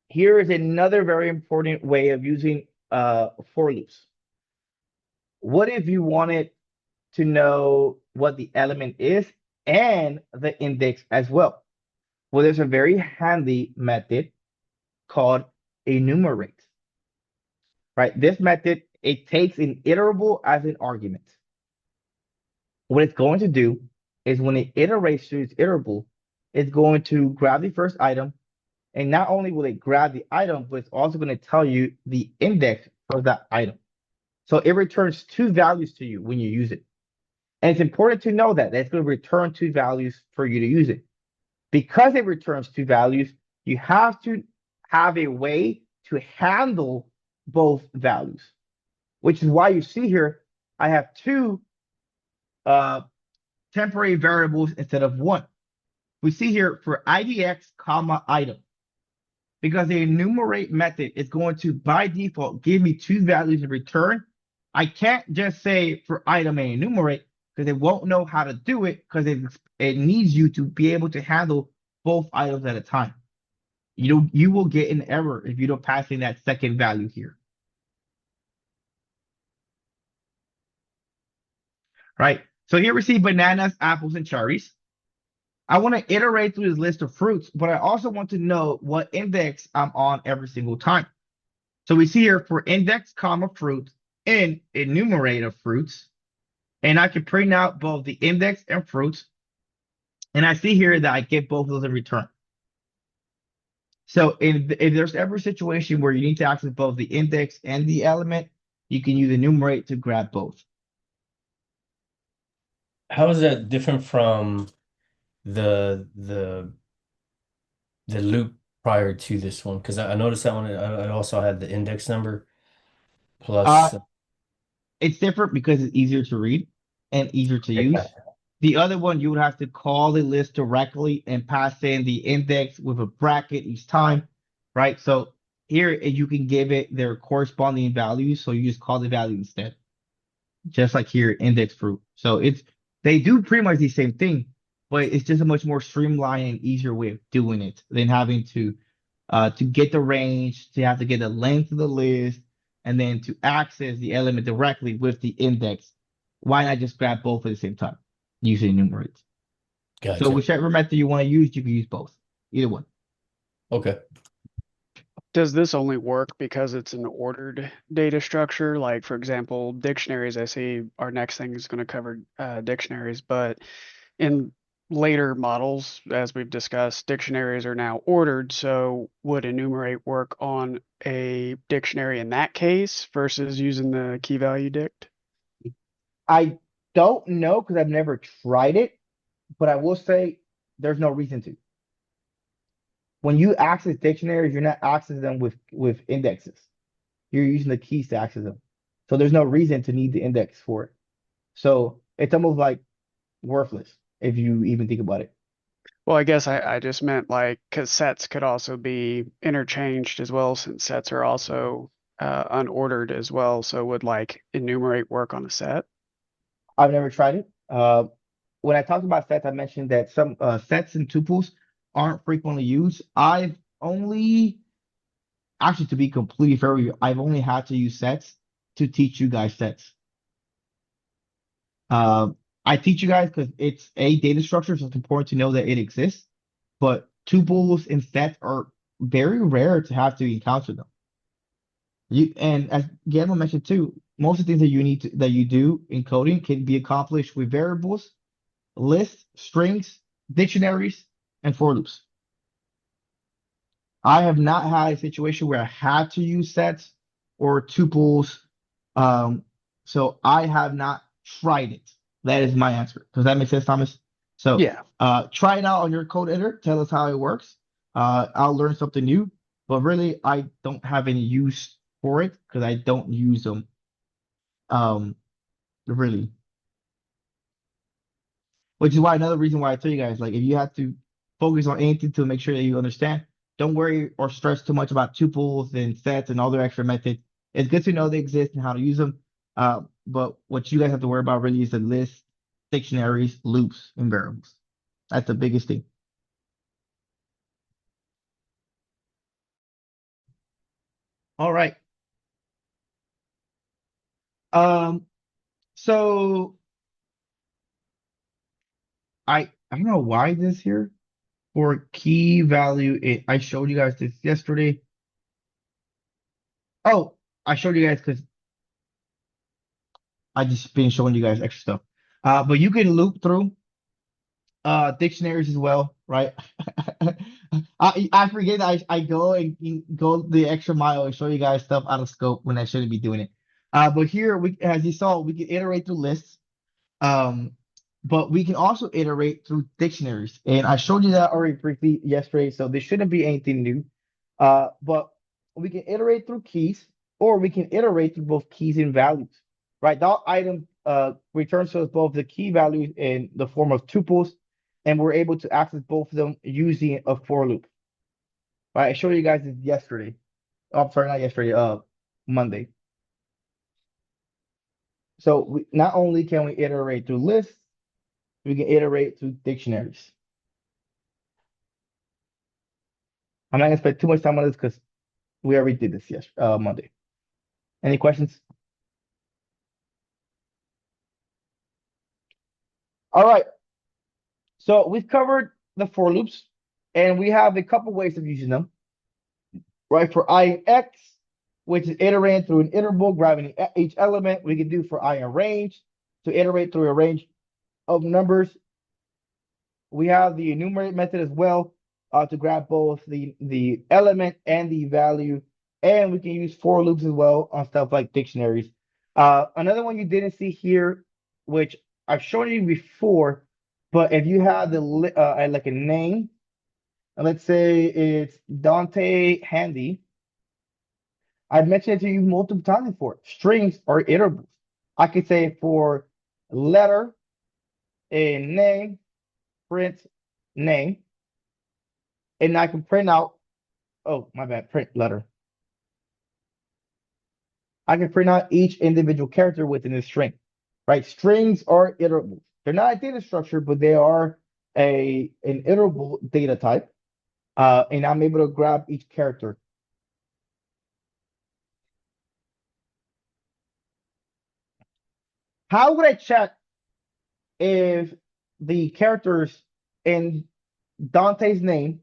here is another very important way of using for loops. What if you wanted to know what the element is and the index as well? Well, there's a very handy method called enumerate, right? This method, it takes an iterable as an argument. What it's going to do is when it iterates through its iterable, it's going to grab the first item, and not only will it grab the item, but it's also going to tell you the index for that item. So it returns two values to you when you use it. And it's important to know that it's going to return two values for you to use it. Because it returns two values, you have to have a way to handle both values, which is why you see here, I have two temporary variables instead of one. We see here for IDX comma item, because the enumerate method is going to, by default, give me two values in return. I can't just say for item and enumerate because it won't know how to do it because it needs you to be able to handle both items at a time. You will get an error if you don't pass in that second value here. Right? So here we see bananas, apples, and cherries. I want to iterate through this list of fruits, but I also want to know what index I'm on every single time. So we see here for index comma fruit and enumerate of fruits, and I can print out both the index and fruits, and I see here that I get both of those in return. So if there's ever a situation where you need to access both the index and the element, you can use enumerate to grab both. How is that different from the loop prior to this one? Because I noticed that one. I also had the index number Uh, plus. it's different because it's easier to read and easier to Okay, use. The other one, you would have to call the list directly and pass in the index with a bracket each time, right? So here you can give it their corresponding values. So you just call the value instead, just like here, index fruit. So they do pretty much the same thing, but it's just a much more streamlined and easier way of doing it than having to get the range, to have to get the length of the list, and then to access the element directly with the index. Why not just grab both at the same time using enumerate? So gotcha. whichever method you want to use, you can use both. Either one. Okay. Does this only work because it's an ordered data structure? Like, for example, dictionaries, I see our next thing is going to cover dictionaries, but in later models, as we've discussed, dictionaries are now ordered. So would enumerate work on a dictionary in that case versus using the key value dict? I don't know because I've never tried it, but I will say there's no reason to. When you access dictionaries, you're not accessing them with indexes. You're using the keys to access them. So there's no reason to need the index for it. So it's almost like worthless if you even think about it. Well, I guess I just meant like because sets could also be interchanged as well, since sets are also unordered as well. So would like enumerate work on a set? I've never tried it. When I talked about sets, I mentioned that some sets and tuples aren't frequently used. I've only, actually, to be completely fair with you, I've only had to use sets to teach you guys sets. Uh, I teach you guys because it's a data structure, so it's important to know that it exists. But tuples and sets are very rare to have to encounter them. And as Guillermo mentioned too, most of the things that that you do in coding can be accomplished with variables, lists, strings, dictionaries, and for loops. I have not had a situation where I had to use sets or tuples. So I have not tried it. That is my answer. Does that make sense, Thomas? So Yeah. try it out on your code editor. Tell us how it works. I'll learn something new. But really, I don't have any use for it because I don't use them Um, really. Which is why another reason why I tell you guys, like, if you have to focus on anything to make sure that you understand, don't worry or stress too much about tuples and sets and all their extra methods. It's good to know they exist and how to use them. But what you guys have to worry about really is the list, dictionaries, loops, and variables. That's the biggest thing. All right. Um, so I don't know why this here for key value. I showed you guys this yesterday. Oh, I showed you guys because I just been showing you guys extra stuff. But you can loop through dictionaries as well, right? I forget I go and go the extra mile and show you guys stuff out of scope when I shouldn't be doing it. But here we, as you saw, we can iterate through lists. Um, but we can also iterate through dictionaries, and I showed you that already briefly yesterday, so there shouldn't be anything new. But we can iterate through keys, or we can iterate through both keys and values, right? That item returns to us both the key values in the form of tuples, and we're able to access both of them using a for loop. Right? I showed you guys this yesterday. Oh, I'm sorry, not yesterday. Monday. So not only can we iterate through lists, we can iterate through dictionaries. I'm not gonna spend too much time on this because we already did this Monday. Any questions? All right. So we've covered the for loops, and we have a couple ways of using them. Right, for I and X, which is iterating through an interval, grabbing each element. We can do for I and range to iterate through a range of numbers. We have the enumerate method as well to grab both the element and the value. And we can use for loops as well on stuff like dictionaries. Another one you didn't see here, which I've shown you before, but if you have the like a name, let's say it's Dante Handy. I've mentioned it to you multiple times before. Strings are iterables. I could say for letter, a name, print name, and I can print out, oh, my bad, print letter. I can print out each individual character within a string, right? Strings are iterables. They're not a data structure, but they are an iterable data type. And I'm able to grab each character. How would I check if the characters in Dante's name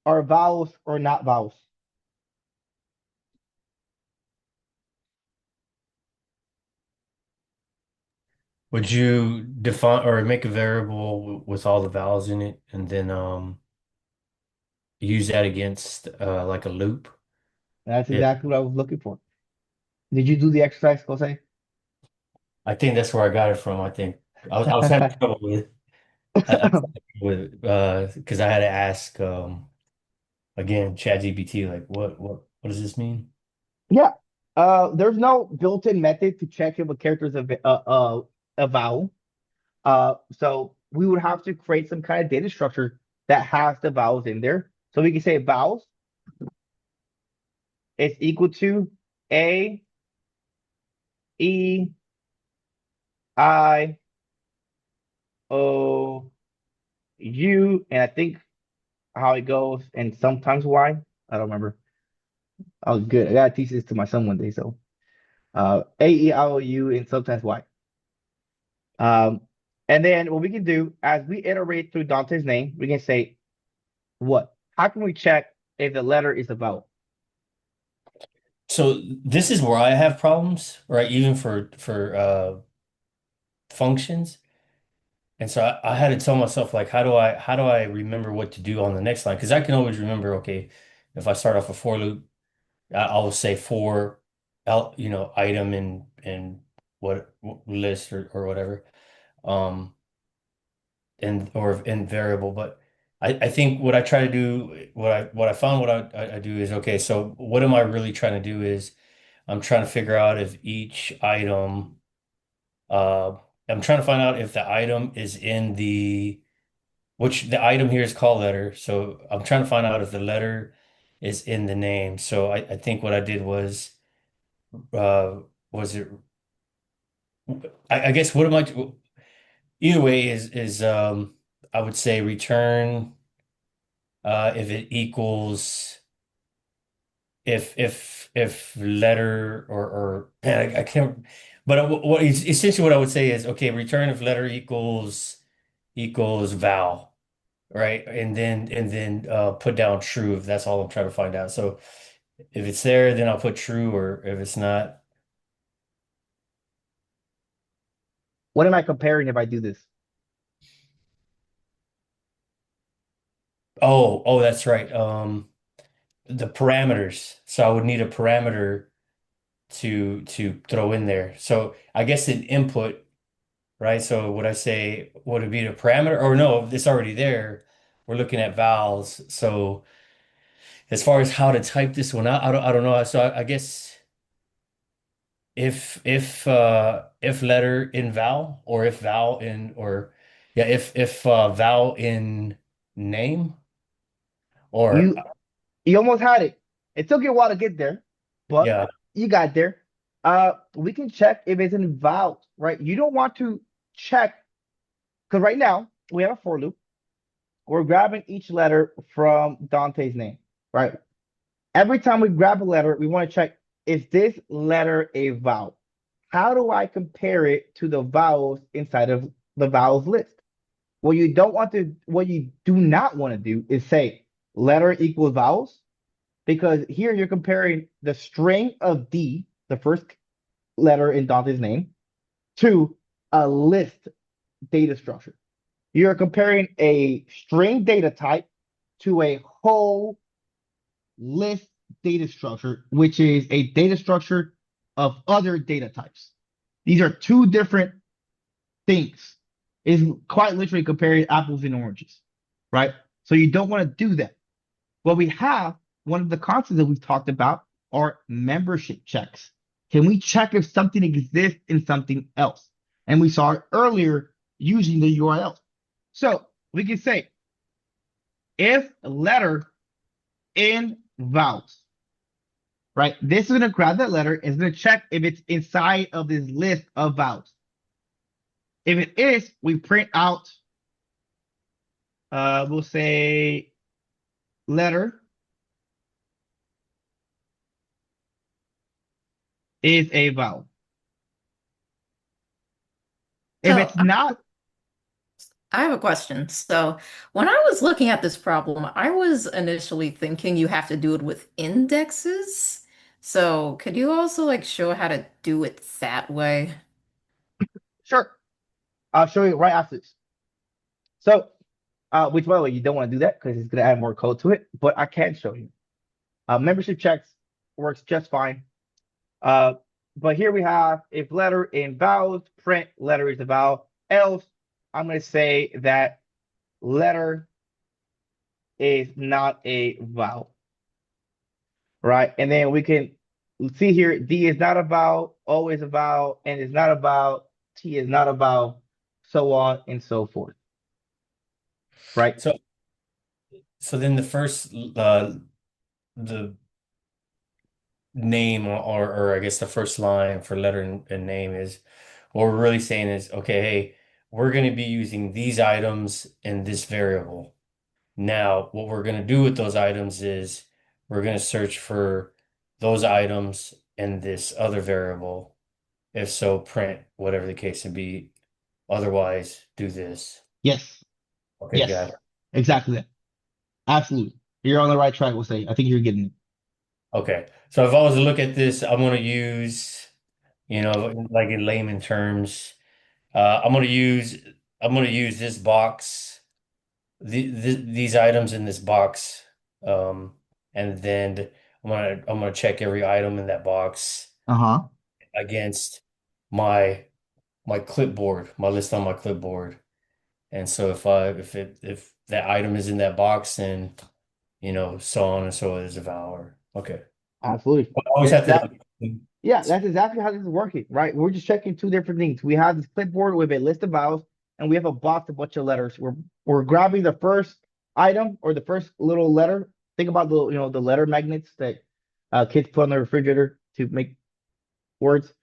are vowels or not vowels? Would you define or make a variable with all the vowels in it and then use that against like a loop? That's It, exactly what I was looking for. Did you do the exercise, Jose? I think that's where I got it from. I think I was having trouble with because I had to ask again ChatGPT like what does this mean? Yeah. There's no built-in method to check if a character is a vowel. So we would have to create some kind of data structure that has the vowels in there. So we can say vowels is equal to A, E, I, O, U, and I think how it goes, and sometimes Y. I don't remember. I was good. I gotta teach this to my son one day. So A, E, I, O, U, and sometimes Y. Um, and then what we can do as we iterate through Dante's name, we can say what? How can we check if the letter is a vowel? So this is where I have problems, right? Even for functions. And so I had to tell myself like how do I remember what to do on the next line? Because I can always remember, okay, if I start off a for loop, I'll say for item and what list or whatever. Um and or in variable. But I think what I try to do, what I found what I do is okay, so what am I really trying to do is I'm trying to figure out if each item Uh, I'm trying to find out if the item is in which the item here is call letter. So I'm trying to find out if the letter is in the name. So I think what I did uh, was it, I guess what am I, either way is I would say return, if it equals, if letter or man, I can't, but essentially what I would say is, okay, return if letter equals vowel, right? And then put down true if that's all I'm trying to find out. So if it's there, then I'll put true, or if it's not, What am I comparing if I do this? oh, that's right. The parameters. So I would need a parameter to throw in there. So I guess an input, right? So would I say, would it be the parameter, or no, if it's already there, we're looking at vowels. So as far as how to type this one out, I don't know. So I guess if letter in vowel, or if vowel in, or yeah, if vowel in name, or You you almost had it. It took you a while to get there, but yeah. you got there. We can check if it's in vowels, right? You don't want to check because right now we have a for loop. We're grabbing each letter from Dante's name, right? Every time we grab a letter, we want to check, is this letter a vowel? How do I compare it to the vowels inside of the vowels list? What you do not want to do is say letter equals vowels, because here you're comparing the string of D, the first letter in Dante's name, to a list data structure. You're comparing a string data type to a whole list data structure, which is a data structure of other data types. These are two different things. Is quite literally comparing apples and oranges, right? So you don't want to do that. What we have, one of the concepts that we've talked about are membership checks. Can we check if something exists in something else? And we saw it earlier using the URL. So we can say if letter in vowels, right? This is going to grab that letter and it's going to check if it's inside of this list of vowels. If it is, we print out, we'll say letter is a vowel. If So it's not, I have a question. So when I was looking at this problem, I was initially thinking you have to do it with indexes. So could you also like show how to do it that way? sure, I'll show you right after this. So, which by the way, you don't want to do that because it's going to add more code to it, but I can show you. Membership checks works just fine. Uh, but here we have if letter in vowels, print letter is a vowel. Else, I'm going to say that letter is not a vowel, right? And then we can see here D is not a vowel, O is a vowel, N is not a vowel, T is not a vowel, so on and so forth, right? So then the name, or I guess the first line for letter and name is, what we're really saying is, okay, hey, we're going to be using these items in this variable. Now, what we're going to do with those items is we're going to search for those items in this other variable. If so, print whatever the case may be. Otherwise, do this. Yes, Okay, got yes, it. exactly that. Absolutely. You're on the right track, we'll say. I think you're getting it. Okay. So if I was to look at this, I'm going to use, like in layman terms, I'm going to use this box, these items in this box, and then I'm gonna check every item in that box Uh-huh. against my clipboard, my list on my clipboard. And so if that item is in that box, then so on and so is a valor. Okay. Absolutely. I always Yeah, have that to Yeah, that's exactly how this is working, right? We're just checking two different things. We have this clipboard with a list of vowels, and we have a box, a bunch of letters. We're grabbing the first item or the first little letter. Think about the letter magnets that kids put on the refrigerator to make words.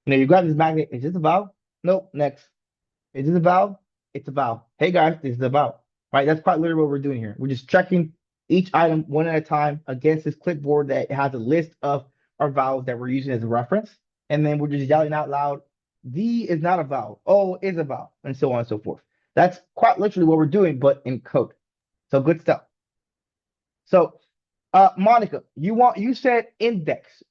You grab this magnet. Is this a vowel? Nope. Next. Is this a vowel? It's a vowel. Hey guys, this is a vowel. Right? That's quite literally what we're doing here. We're just checking each item one at a time against this clipboard that has a list of our vowels that we're using as a reference. And then we're just yelling out loud, D is not a vowel. O is a vowel, and so on and so forth. That's quite literally what we're doing, but in code. So good stuff. So Monica, you said index.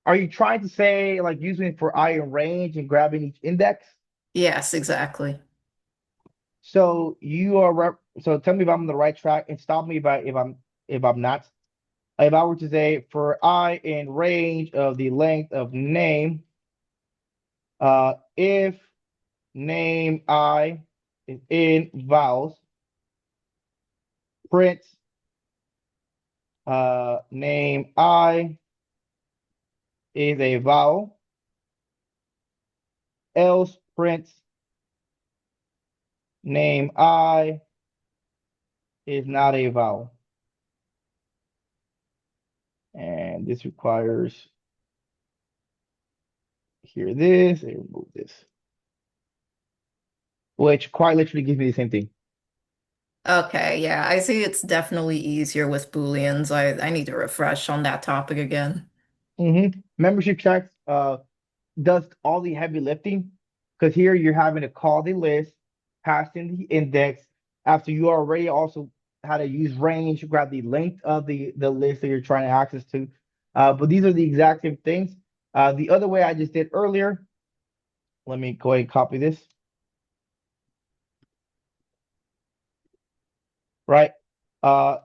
Are you trying to say like using it for I and range and grabbing each index? Yes, exactly. So so tell me if I'm on the right track and stop me if I'm not. If I were to say for I in range of the length of name, if name I is in vowels, print name I is a vowel, else print name I is not a vowel. And this requires here this and remove this, which quite literally gives me the same thing. Okay, yeah, I see it's definitely easier with Booleans. I need to refresh on that topic again. Membership checks does all the heavy lifting because here you're having to call the list, pass in the index after you already also had to use range, grab the length of the list that you're trying to access to. But these are the exact same things. The other way I just did earlier, let me go ahead and copy this, right?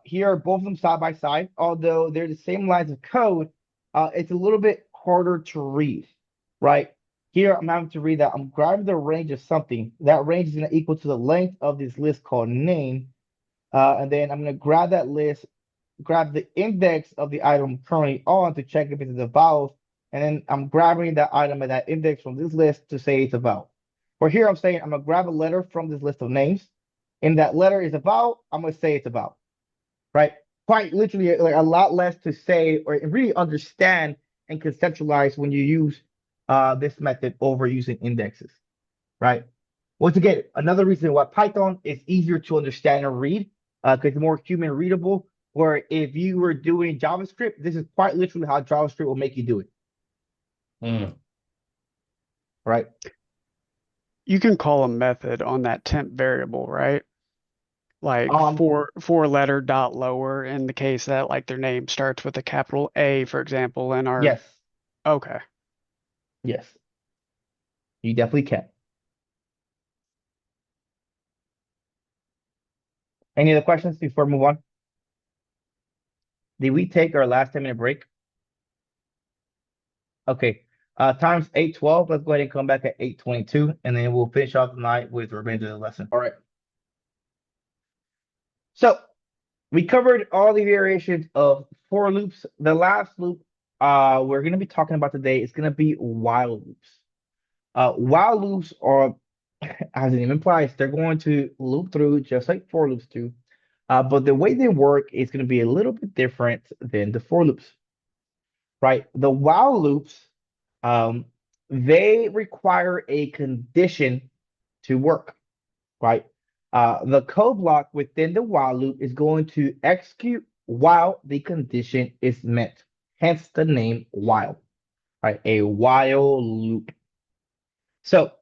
Here are both of them side by side. Although they're the same lines of code, it's a little bit harder to read, right? Here I'm having to read that I'm grabbing the range of something. That range is going to equal to the length of this list called name. And then I'm going to grab that list, grab the index of the item currently on to check if it's a vowel. And then I'm grabbing that item and that index from this list to say it's a vowel. For here, I'm saying I'm going to grab a letter from this list of names. And that letter is a vowel, I'm going to say it's a vowel, right? Quite literally, like a lot less to say or really understand and conceptualize when you use this method over using indexes, right? Once again, another reason why Python is easier to understand and read because it's more human readable. Where if you were doing JavaScript, this is quite literally how JavaScript will make you do it, Mm. right? You can call a method on that temp variable, right? Like Um, four letter dot lower in the case that like their name starts with a capital A, for example, and our yes, okay. yes, you definitely can. Any other questions before we move on? Did we take our last 10-minute break? Okay. Time's 8:12. Let's go ahead and come back at 8:22, and then we'll finish off the night with the remainder of the lesson. All right. So we covered all the variations of for loops. The last loop we're gonna be talking about today is gonna be while loops. While loops are, as the name implies, they're going to loop through just like for loops do. But the way they work is going to be a little bit different than the for loops, right? The while loops, um, they require a condition to work, right? The code block within the while loop is going to execute while the condition is met. Hence the name while, right? A while loop. So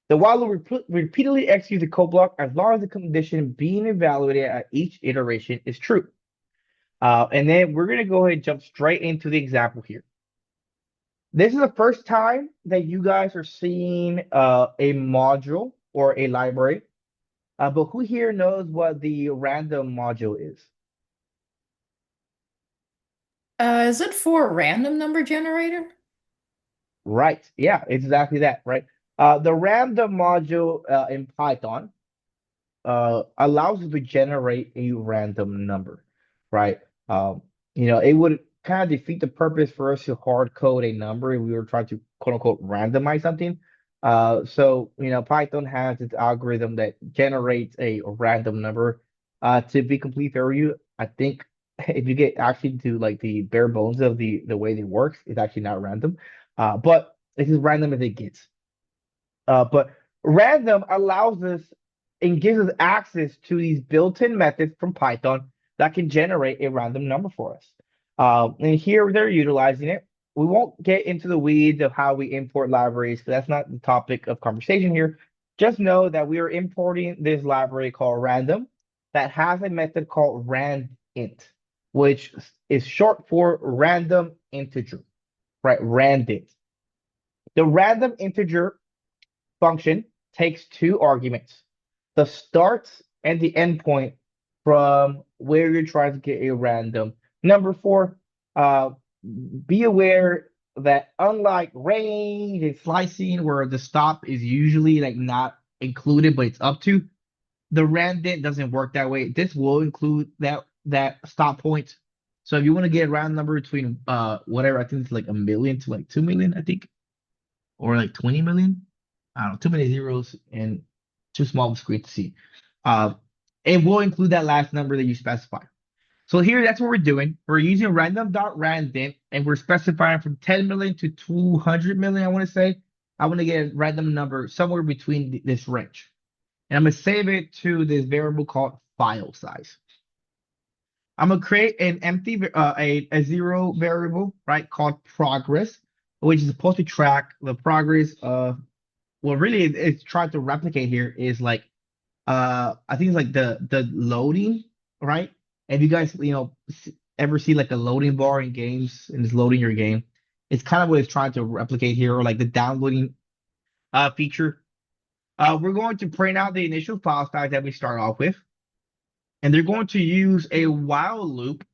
the while loop repeatedly executes the code block as long as the condition being evaluated at each iteration is true. And then we're going to go ahead and jump straight into the example here. This is the first time that you guys are seeing a module or a library. But who here knows what the random module is? Is it for a random number generator? Right. Yeah, exactly that, right? The random module in Python allows you to generate a random number, right? It would kind of defeat the purpose for us to hard code a number if we were trying to quote unquote randomize something. So Python has its algorithm that generates a random number. To be complete fair with you, I think if you get actually to like the bare bones of the way it works, it's actually not random. But it's as random as it gets. But random allows us and gives us access to these built-in methods from Python that can generate a random number for us. And here they're utilizing it. We won't get into the weeds of how we import libraries because that's not the topic of conversation here. Just know that we are importing this library called random that has a method called randint, which is short for random integer, right? Randint. The random integer function takes two arguments, the start and the endpoint from where you're trying to get a random number for. Be aware that unlike range and slicing, where the stop is usually like not included, but it's up to, the random doesn't work that way. This will include that stop point. So if you want to get a round number between whatever, I think it's like 1 million to like 2 million, I think, or like 20 million. I don't know, too many zeros and too small of a screen to see. Uh, it will include that last number that you specify. So here, that's what we're doing. We're using random.randint, and we're specifying from 10 million to 200 million, I want to say. I want to get a random number somewhere between this range. And I'm going to save it to this variable called file size. I'm going to create an empty, a zero variable, right, called progress, which is supposed to track the progress of, well, really, it's trying to replicate here is like, I think it's like the loading, right? If you guys, ever see like a loading bar in games and it's loading your game, it's kind of what it's trying to replicate here, or like the downloading feature. We're going to print out the initial file size that we start off with, and they're going to use a while loop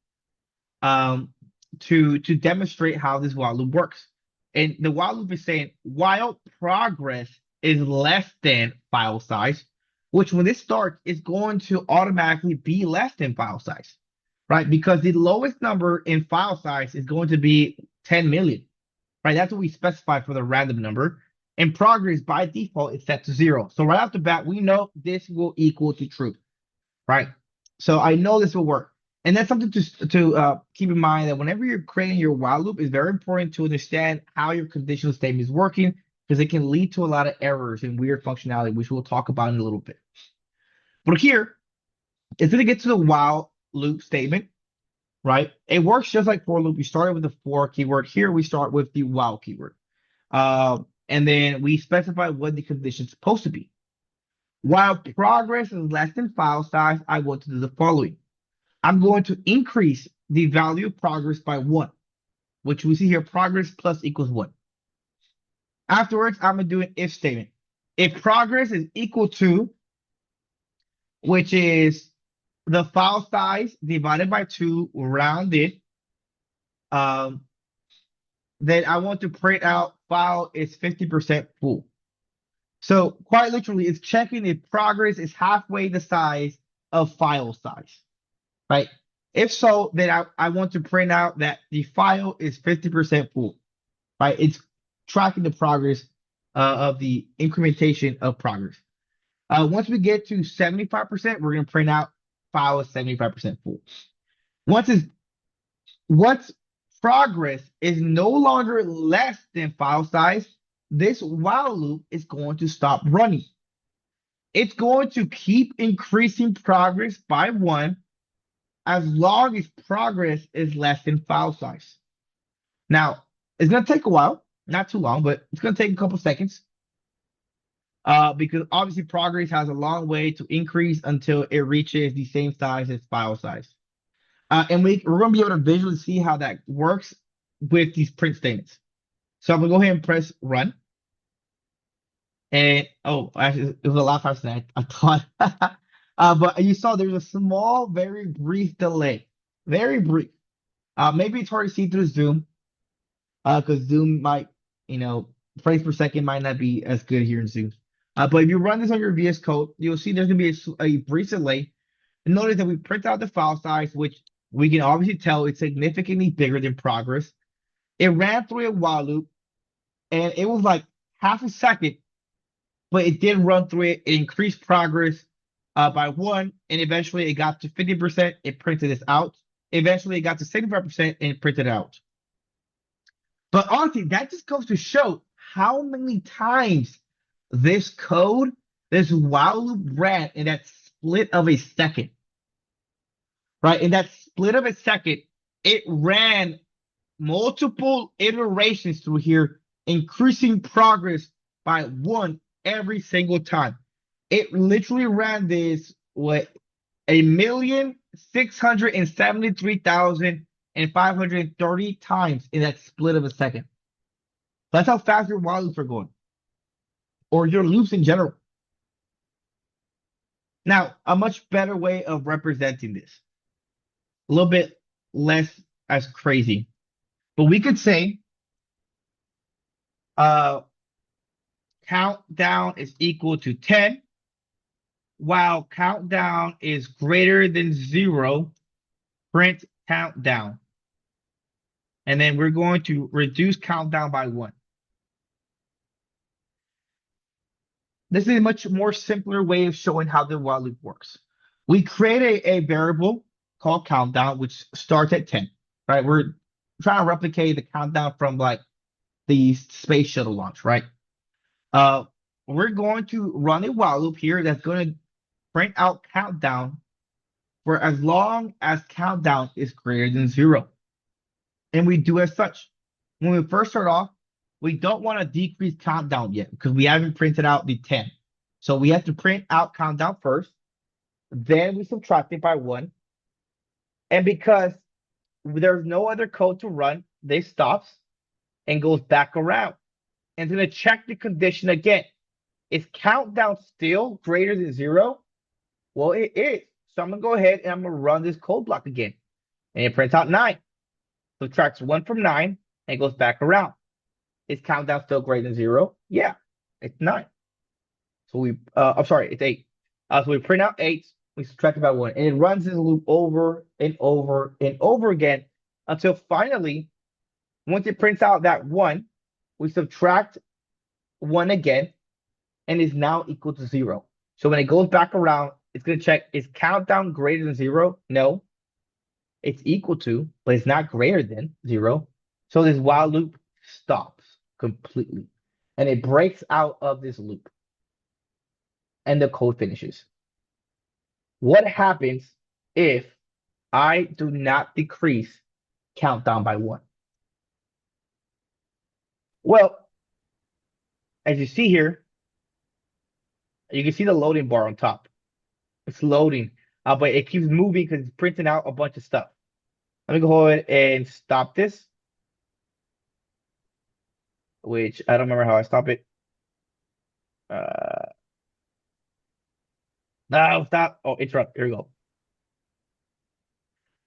to demonstrate how this while loop works. And the while loop is saying while progress is less than file size, which when this starts is going to automatically be less than file size, right? Because the lowest number in file size is going to be 10 million, right? That's what we specify for the random number. And progress by default is set to 0. So right off the bat, we know this will equal to true, right? So I know this will work. And that's something to keep in mind, that whenever you're creating your while loop, it's very important to understand how your conditional statement is working, because it can lead to a lot of errors and weird functionality, which we'll talk about in a little bit. But here, it's going to get to the while loop statement, right? It works just like for loop. You started with the for keyword. Here we start with the while keyword. And then we specify what the condition is supposed to be. While progress is less than file size, I want to do the following. I'm going to increase the value of progress by 1, which we see here, progress plus equals 1. Afterwards, I'm going to do an if statement. If progress is equal to, which is the file size divided by 2 rounded, then I want to print out file is 50% full. So quite literally, it's checking if progress is halfway the size of file size, right? If so, then I want to print out that the file is 50% full, right? It's tracking the progress of the incrementation of progress. Once we get to 75%, we're going to print out file is 75% full. Once progress is no longer less than file size, this while loop is going to stop running. It's going to keep increasing progress by 1 as long as progress is less than file size. Now, it's going to take a while, not too long, but it's going to take a couple seconds. Because obviously progress has a long way to increase until it reaches the same size as file size. And we're going to be able to visually see how that works with these print statements. So I'm going to go ahead and press run. And, actually, it was a lot faster than I thought. But you saw there's a small, very brief delay. Very brief. Maybe it's hard to see through Zoom, because Zoom might, frames per second might not be as good here in Zoom. But if you run this on your VS Code, you'll see there's going to be a brief delay. And notice that we print out the file size, which We can obviously tell it's significantly bigger than progress. It ran through a while loop, and it was like half a second, but it did run through it. It increased progress by one, and eventually it got to 50%. It printed this out. Eventually, it got to 75% and it printed it out. But honestly, that just goes to show how many times this code, this while loop ran in that split of a second. Right? In that split of a second, it ran multiple iterations through here, increasing progress by one every single time. It literally ran this, what, 1,673,530 times in that split of a second. That's how fast your while loops are going, or your loops in general. Now, a much better way of representing this, a little bit less as crazy, but we could say countdown is equal to 10, while countdown is greater than 0, print countdown. And then we're going to reduce countdown by 1. This is a much more simpler way of showing how the while loop works. We create a variable called countdown, which starts at 10, right? We're trying to replicate the countdown from like the space shuttle launch, right? We're going to run a while loop here that's going to print out countdown for as long as countdown is greater than 0. And we do as such. When we first start off, we don't want to decrease countdown yet because we haven't printed out the 10. So we have to print out countdown first. Then we subtract it by 1. And because there's no other code to run, this stops and goes back around. And it's going to check the condition again. Is countdown still greater than 0? Well, it is. So I'm going to go ahead and I'm going to run this code block again. And it prints out 9. Subtracts 1 from 9 and goes back around. Is countdown still greater than 0? Yeah, it's 9. So I'm sorry, it's 8. So we print out 8, we subtract it by 1, and it runs this loop over and over and over again until finally, once it prints out that 1, we subtract 1 again, and is now equal to 0. So when it goes back around, it's going to check, is countdown greater than 0? No. It's equal to, but it's not greater than 0. So this while loop stops completely. And it breaks out of this loop. And the code finishes. What happens if I do not decrease countdown by 1? Well, as you see here, you can see the loading bar on top. It's loading, but it keeps moving because it's printing out a bunch of stuff. Let me go ahead and stop this, which I don't remember how I stop it. No, stop. Oh, interrupt. Here we go.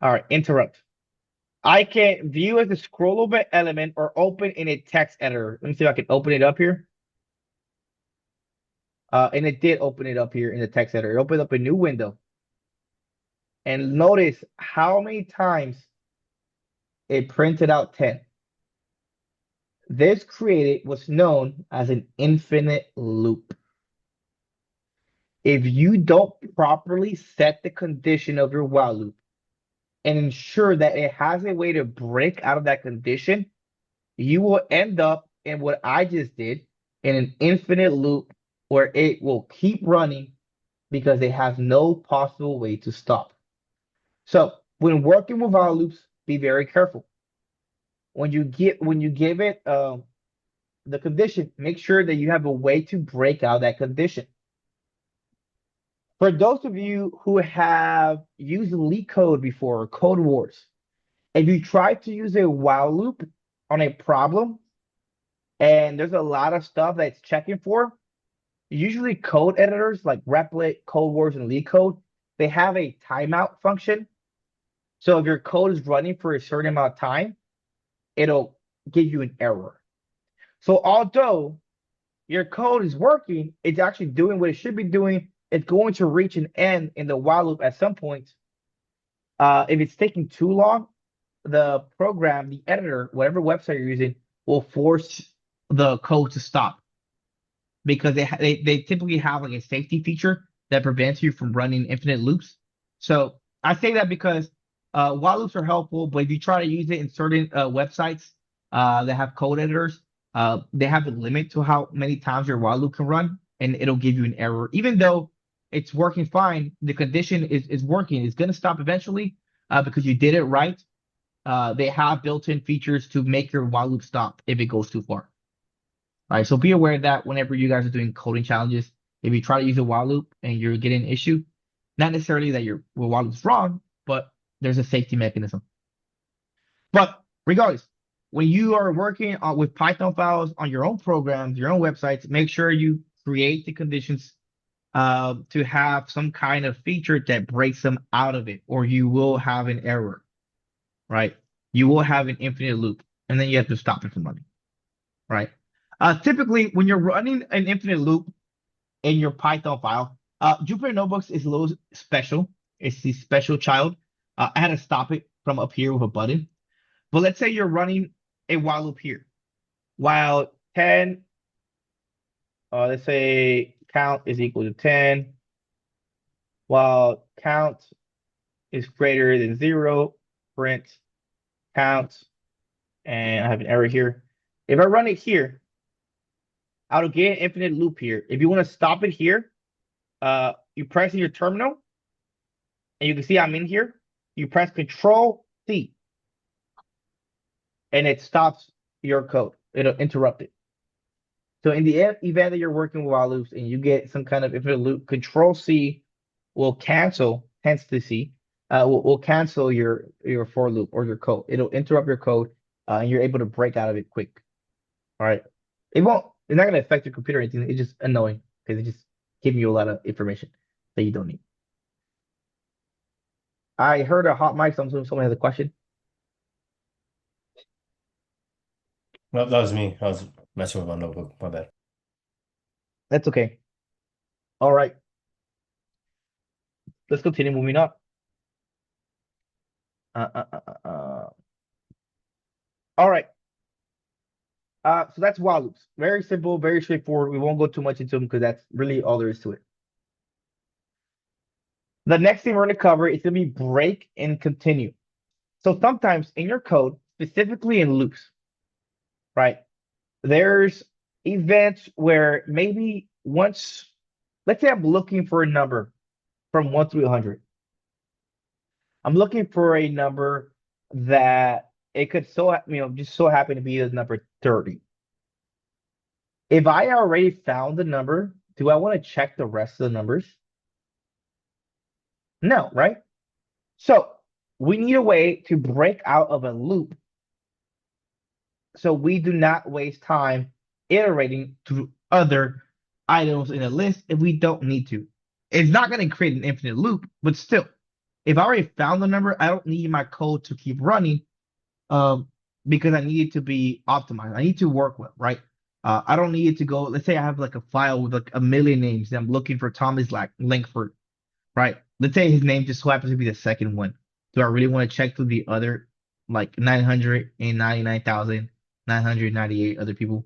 All right, interrupt. I can view as a scrollable element or open in a text editor. Let me see if I can open it up here. And it did open it up here in the text editor. It opened up a new window. And notice how many times it printed out 10. This created what's known as an infinite loop. If you don't properly set the condition of your while loop and ensure that it has a way to break out of that condition, you will end up in what I just did, in an infinite loop where it will keep running because it has no possible way to stop. So when working with while loops, be very careful. When you give it the condition, make sure that you have a way to break out that condition. For those of you who have used LeetCode before, or Code Wars, if you try to use a while loop on a problem, and there's a lot of stuff that it's checking for, usually code editors like Replit, Code Wars, and LeetCode, they have a timeout function. So if your code is running for a certain amount of time, it'll give you an error. So although your code is working, it's actually doing what it should be doing. It's going to reach an end in the while loop at some point. If it's taking too long, the program, the editor, whatever website you're using, will force the code to stop because they typically have like a safety feature that prevents you from running infinite loops. So I say that because while loops are helpful, but if you try to use it in certain websites that have code editors, they have a limit to how many times your while loop can run, and it'll give you an error. Even though it's working fine, the condition is working. It's going to stop eventually because you did it right. They have built-in features to make your while loop stop if it goes too far. All right, so be aware that whenever you guys are doing coding challenges, if you try to use a while loop and you're getting an issue, not necessarily that your while loop's wrong, but there's a safety mechanism. But regardless, when you are working with Python files on your own programs, your own websites, make sure you create the conditions to have some kind of feature that breaks them out of it, or you will have an error, right? You will have an infinite loop, and then you have to stop it from running, right? Typically, when you're running an infinite loop in your Python file, Jupyter Notebooks is a little special. It's the special child. I had to stop it from up here with a button. But let's say you're running a while loop here. While 10, let's say count is equal to 10. While count is greater than 0, print count, and I have an error here. If I run it here, I'll get an infinite loop here. If you want to stop it here, you press in your terminal, and you can see I'm in here. You press Control C, and it stops your code. It'll interrupt it. So in the event that you're working with while loops and you get some kind of infinite loop, Control C will cancel, hence the C, will cancel your for loop or your code. It'll interrupt your code, and you're able to break out of it quick. All right. It won't. It's not going to affect your computer or anything. It's just annoying because it's just giving you a lot of information that you don't need. I heard a hot mic. Someone has a question. Well, that was me. I was messing with my notebook. My bad. That's okay. All right. Let's continue moving on. All right. So that's while loops. Very simple, very straightforward. We won't go too much into them because that's really all there is to it. The next thing we're going to cover is going to be break and continue. So sometimes in your code, specifically in loops, right, there's events where maybe once, let's say I'm looking for a number from 1 through 100. I'm looking for a number that it could just so happen to be the number 30. If I already found the number, do I want to check the rest of the numbers? No, right? So we need a way to break out of a loop so we do not waste time iterating through other items in a list if we don't need to. It's not going to create an infinite loop, but still, if I already found the number, I don't need my code to keep running because I need it to be optimized. I need to work with, right? I don't need it to go, let's say I have like a file with like a million names and I'm looking for Thomas Langford, right? Let's say his name just so happens to be the second one. Do I really want to check through the other like 999,998 other people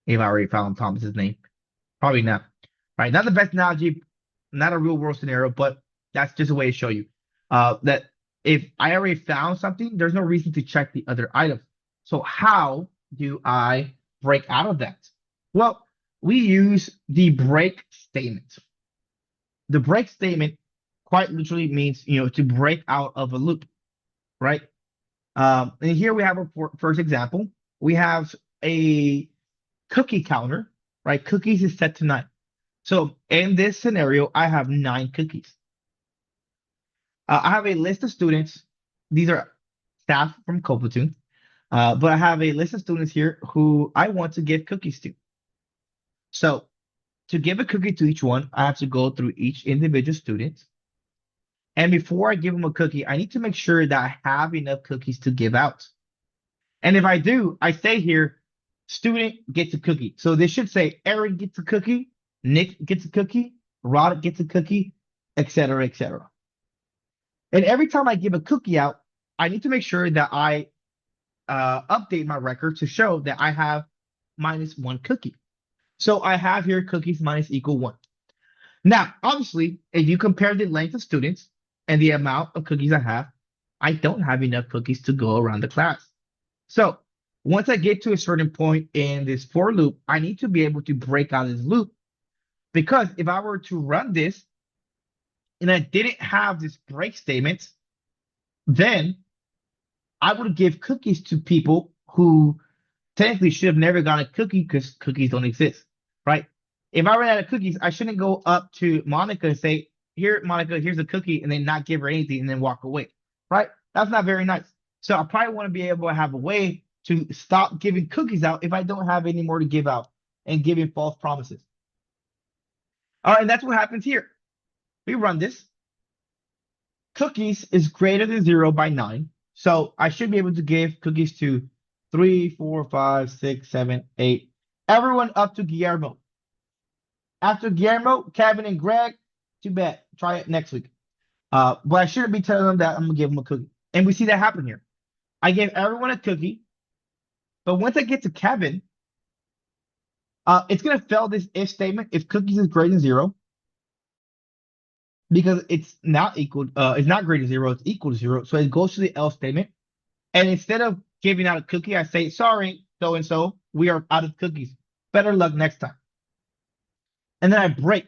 if I already found Thomas's name? Probably not. Right? Not the best analogy, not a real world scenario, but that's just a way to show you that if I already found something, there's no reason to check the other items. So how do I break out of that? Well, we use the break statement. The break statement quite literally means, to break out of a loop, right? And here we have a first example. We have a cookie counter, right? Cookies is set to 9. So in this scenario, I have 9 cookies. I have a list of students. These are staff from Platoon. But I have a list of students here who I want to give cookies to. So to give a cookie to each one, I have to go through each individual student. And before I give them a cookie, I need to make sure that I have enough cookies to give out. And if I do, I say here, student gets a cookie. So this should say Aaron gets a cookie, Nick gets a cookie, Rod gets a cookie, etc., etc. And every time I give a cookie out, I need to make sure that I update my record to show that I have minus one cookie. So I have here cookies minus equal one. Now, obviously, if you compare the length of students and the amount of cookies I don't have enough cookies to go around the class. So once I get to a certain point in this for loop, I need to be able to break out of this loop, because if I were to run this and I didn't have this break statement, then I would give cookies to people who technically should have never gotten a cookie because cookies don't exist, right? If I ran out of cookies, I shouldn't go up to Monica and say, "Here, Monica, here's a cookie," and then not give her anything and then walk away, right? That's not very nice. So I probably want to be able to have a way to stop giving cookies out if I don't have any more to give out and giving false promises. All right, and that's what happens here. We run this. Cookies is greater than 0 by 9. So I should be able to give cookies to 3, 4, 5, 6, 7, 8. Everyone up to Guillermo. After Guillermo, Kevin, and Greg, too bad. Try it next week. But I shouldn't be telling them that I'm going to give them a cookie. And we see that happen here. I gave everyone a cookie. But once I get to Kevin, it's going to fail this if statement if cookies is greater than 0. Because it's not equal, it's not greater than 0, it's equal to 0. So it goes to the else statement. And instead of giving out a cookie, I say, "Sorry, so and so, we are out of cookies. Better luck next time." And then I break.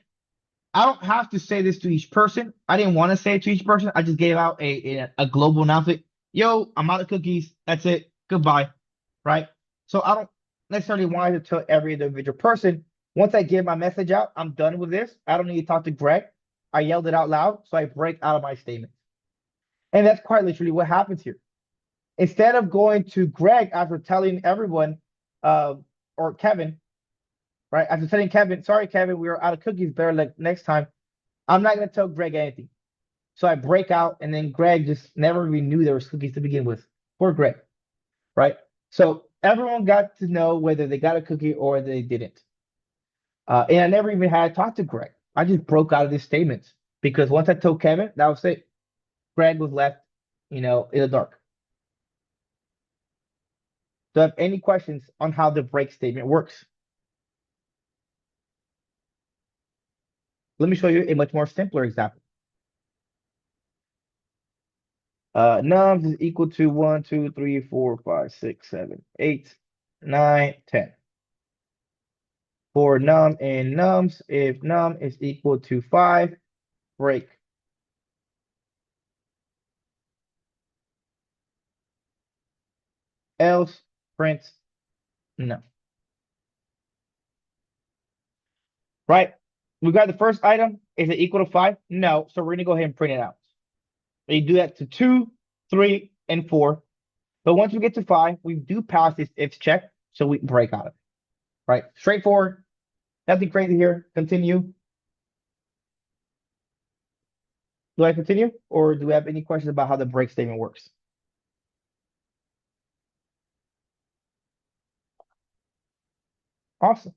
I don't have to say this to each person. I didn't want to say it to each person. I just gave out a global announcement. "Yo, I'm out of cookies. That's it. Goodbye." Right? So I don't necessarily want to tell every individual person. Once I give my message out, I'm done with this. I don't need to talk to Greg. I yelled it out loud, so I break out of my statement. And that's quite literally what happens here. Instead of going to Greg after telling everyone, or Kevin, right? After telling Kevin, "Sorry, Kevin, we are out of cookies. Better like next time." I'm not going to tell Greg anything. So I break out, and then Greg just never even knew there was cookies to begin with. Poor Greg, right? So everyone got to know whether they got a cookie or they didn't. And I never even had talked to Greg. I just broke out of these statements because once I told Kevin, that was it. Greg was left, in the dark. Do you have any questions on how the break statement works? Let me show you a much more simpler example. Nums is equal to 1, 2, 3, 4, 5, 6, 7, 8, 9, 10. For num and nums, if num is equal to 5, break. Else, print no. Right? We got the first item. Is it equal to 5? No. So we're going to go ahead and print it out. You do that to 2, 3, and 4. But once we get to 5, we do pass this if check, so we break out of it. Right? Straightforward. Nothing crazy here. Continue. Do I continue? Or do we have any questions about how the break statement works? Awesome.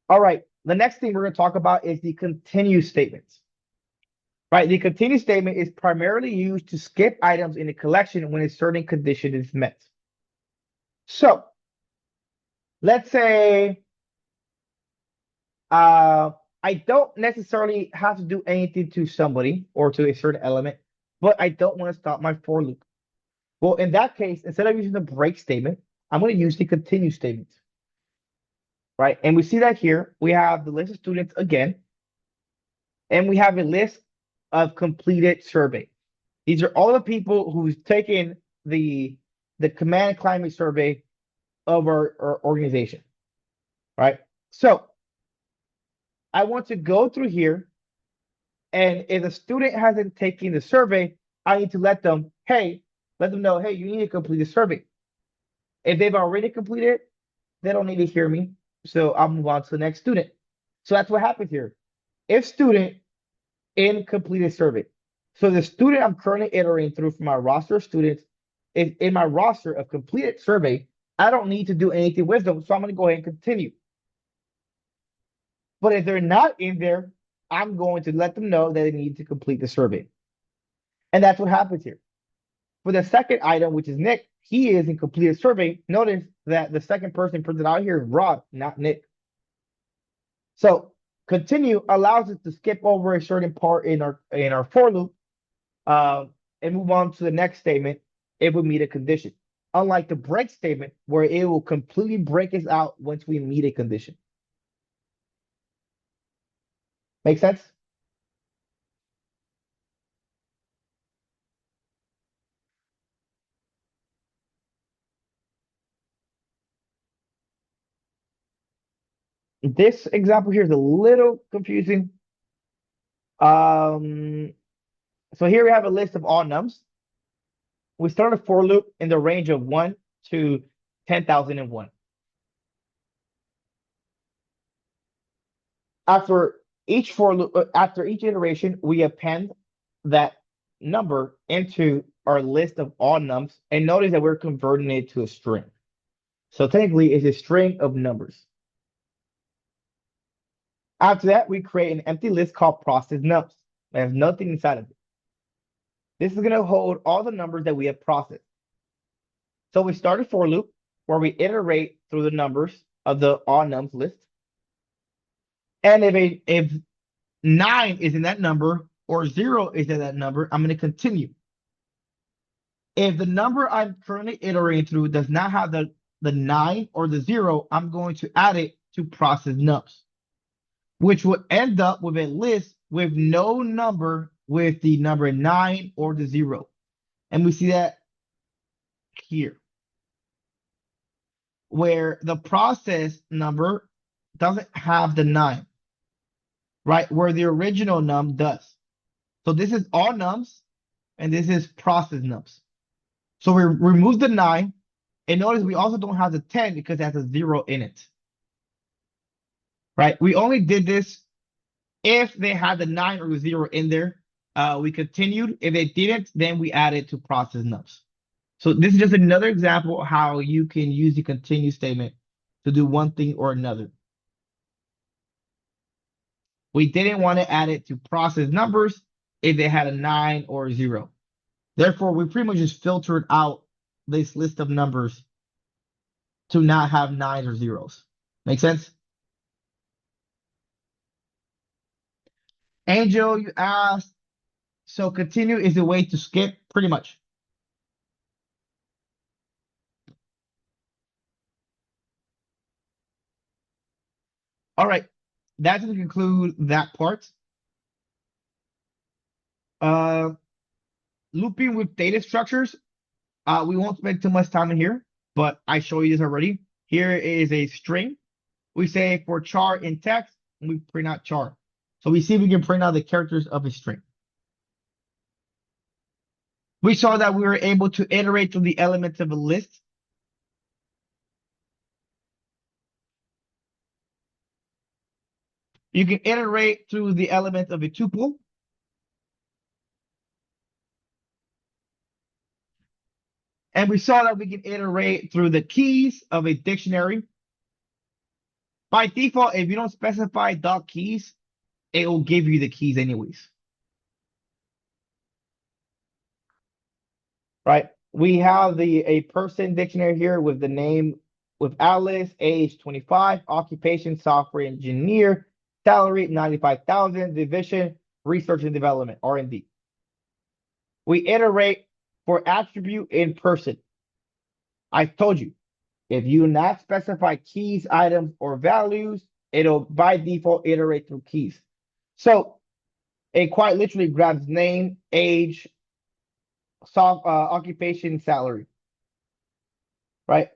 All right. The next thing we're going to talk about is the continue statements. Right? The continue statement is primarily used to skip items in a collection when a certain condition is met. So let's say I don't necessarily have to do anything to somebody or to a certain element, but I don't want to stop my for loop. Well, in that case, instead of using the break statement, I'm going to use the continue statement. Right? And we see that here. We have the list of students again, and we have a list of completed survey. These are all the people who's taken the command climate survey of our organization. Right? So I want to go through here, and if a student hasn't taken the survey, I need to let them know, hey, you need to complete the survey. If they've already completed, they don't need to hear me. So I'll move on to the next student. So that's what happens here. If student in completed survey. So the student I'm currently entering through for my roster of students is in my roster of completed survey. I don't need to do anything with them. So I'm going to go ahead and continue. But if they're not in there, I'm going to let them know that they need to complete the survey. And that's what happens here. For the second item, which is Nick, he is in completed survey. Notice that the second person printed out here is Rob, not Nick. So continue allows us to skip over a certain part in our for loop and move on to the next statement if we meet a condition. Unlike the break statement, where it will completely break us out once we meet a condition. Make sense? This example here is a little confusing. So here we have a list of all nums. We start a for loop in the range of 1 to 10,001. After each for loop, after each iteration, we append that number into our list of all nums, and notice that we're converting it to a string. So technically, it's a string of numbers. After that, we create an empty list called process nums. It has nothing inside of it. This is going to hold all the numbers that we have processed. So we start a for loop where we iterate through the numbers of the all nums list. And if 9 is in that number or 0 is in that number, I'm going to continue. If the number I'm currently iterating through does not have the 9 or the 0, I'm going to add it to process nums, which will end up with a list with no number with the number 9 or the 0. And we see that here, where the process number doesn't have the 9, right? Where the original num does. So this is all nums, and this is process nums. So we remove the 9, and notice we also don't have the 10 because it has a 0 in it, right? We only did this if they had the 9 or the 0 in there. We continued. If they didn't, then we added to process nums. So this is just another example of how you can use the continue statement to do one thing or another. We didn't want to add it to process numbers if they had a 9 or a 0. Therefore, we pretty much just filtered out this list of numbers to not have 9s or 0s. Make sense? Angel, you asked, so continue is a way to skip, pretty much. All right, that's going to conclude that part. Looping with data structures. We won't spend too much time in here, but I show you this already. Here is a string. We say for char in text, and we print out char. So we see if we can print out the characters of a string. We saw that we were able to iterate through the elements of a list. You can iterate through the elements of a tuple. And we saw that we can iterate through the keys of a dictionary. By default, if you don't specify .keys, it will give you the keys anyways. Right? We have a person dictionary here with the name with Alice, age 25, occupation software engineer, salary 95,000, division research and development, R&D. We iterate for attribute in person. I told you, if you not specify keys, items, or values, it'll by default iterate through keys. So it quite literally grabs name, age, occupation, salary, right?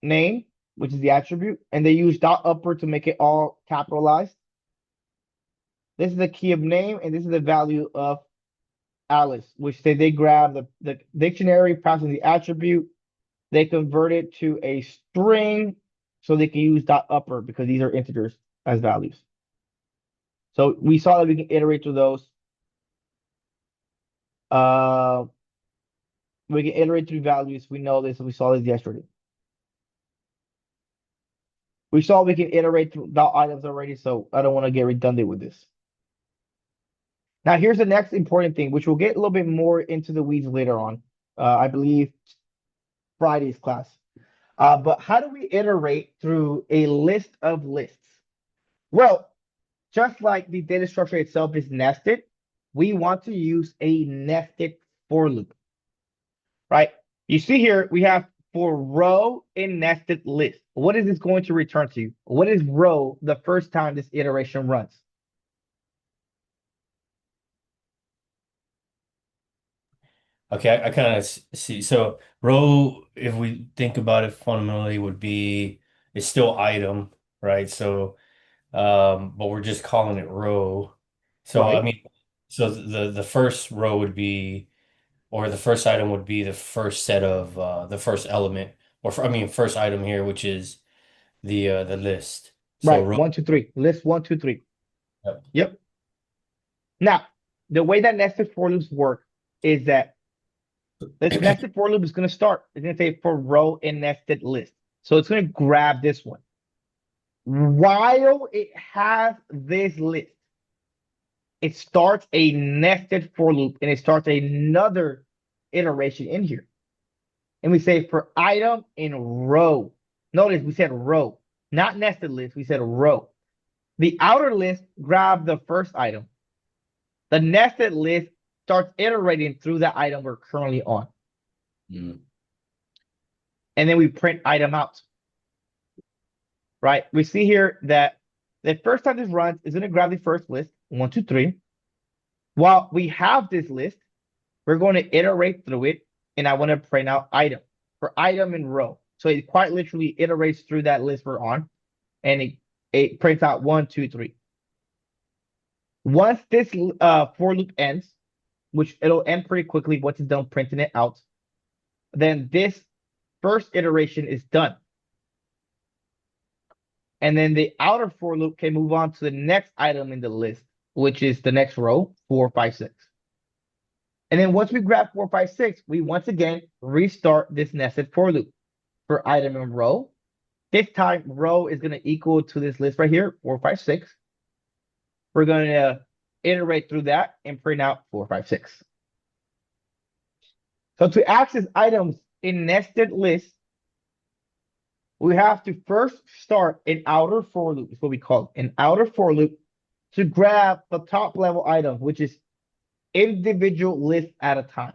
Name, which is the attribute, and they use dot upper to make it all capitalized. This is the key of name, and this is the value of Alice, which they grab the dictionary, passing the attribute, they convert it to a string so they can use dot upper because these are integers as values. So we saw that we can iterate through those. We can iterate through values. We know this. We saw this yesterday. We saw we can iterate through the items already, so I don't want to get redundant with this. Now, here's the next important thing, which we'll get a little bit more into the weeds later on. I believe Friday's class. But how do we iterate through a list of lists? Well, just like the data structure itself is nested, we want to use a nested for loop, right? You see here, we have for row in nested list. What is this going to return to you? What is row the first time this iteration runs? Okay, I kind of see. So row, if we think about it fundamentally, would be it's still item, right? So, but we're just calling it row. So I Right, mean, so the first row would be, or the first item would be the first set of the first element, I mean, first item here, which is the list. So right. row. 1, 2, 3. List 1, 2, 3. Yep. Yep. Now, the way that nested for loops work is that this nested for loop is going to start. It's going to say for row in nested list. So it's going to grab this one. While it has this list, it starts a nested for loop and it starts another iteration in here. And we say for item in row. Notice we said row, not nested list. We said row. The outer list grabs the first item. The nested list starts iterating through the item we're currently on. Mm. And then we print item out. Right? We see here that the first time this runs is going to grab the first list, 1, 2, 3. While we have this list, we're going to iterate through it, and I want to print out item for item in row. So it quite literally iterates through that list we're on, and it prints out 1, 2, 3. Once this for loop ends, which it'll end pretty quickly once it's done printing it out, then this first iteration is done. And then the outer for loop can move on to the next item in the list, which is the next row, 4, 5, 6. And then once we grab 4, 5, 6, we once again restart this nested for loop for item in row. This time, row is going to equal to this list right here, 4, 5, 6. We're going to iterate through that and print out 4, 5, 6. So to access items in nested lists, we have to first start an outer for loop, is what we call it, an outer for loop to grab the top level item, which is individual list at a time.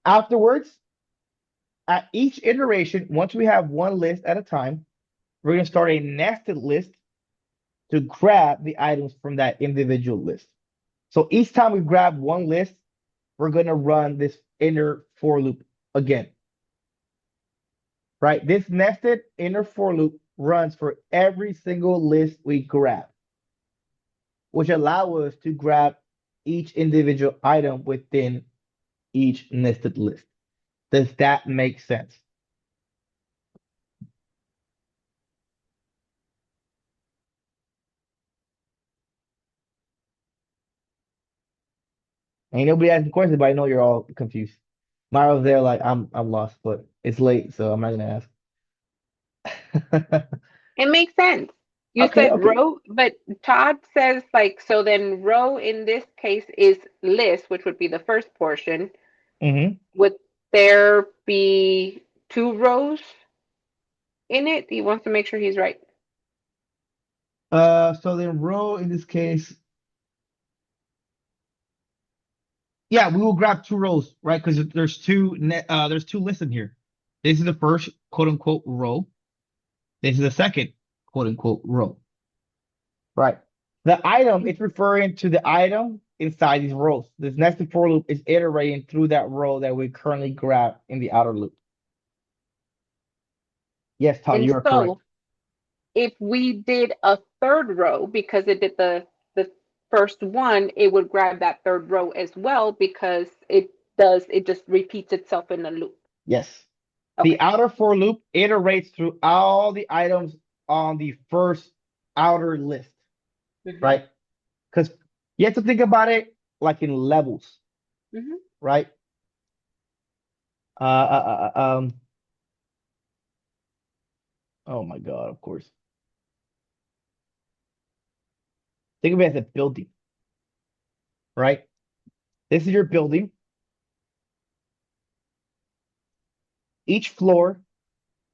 Afterwards, at each iteration, once we have one list at a time, we're going to start a nested list to grab the items from that individual list. So each time we grab one list, we're going to run this inner for loop again. Right? This nested inner for loop runs for every single list we grab, which allow us to grab each individual item within each nested list. Does that make sense? Ain't nobody asking questions, but I know you're all confused. Mario's there like I'm lost, but it's late, so I'm not gonna ask. It makes sense. You Okay, said okay. row, but Todd says like, so then row in this case is list, which would be the first portion. Mm-hmm. Would there be two rows in it? He wants to make sure he's right. So then row in this case, yeah, we will grab two rows, right? Because there's two lists in here. This is the first quote unquote row. This is the second quote unquote row. Right. The item, it's referring to the item inside these rows. This nested for loop is iterating through that row that we currently grab in the outer loop. Yes, Todd, And you are correct. so if we did a third row because it did the first one, it would grab that third row as well because it just repeats itself in a loop. Yes. The Okay. outer for loop iterates through all the items on the first outer list, right? Because you have to think about it like in levels, Mm-hmm. right? Uh, uh, uh, uh, um, Oh my God, of course. Think of it as a building, right? This is your building. Each floor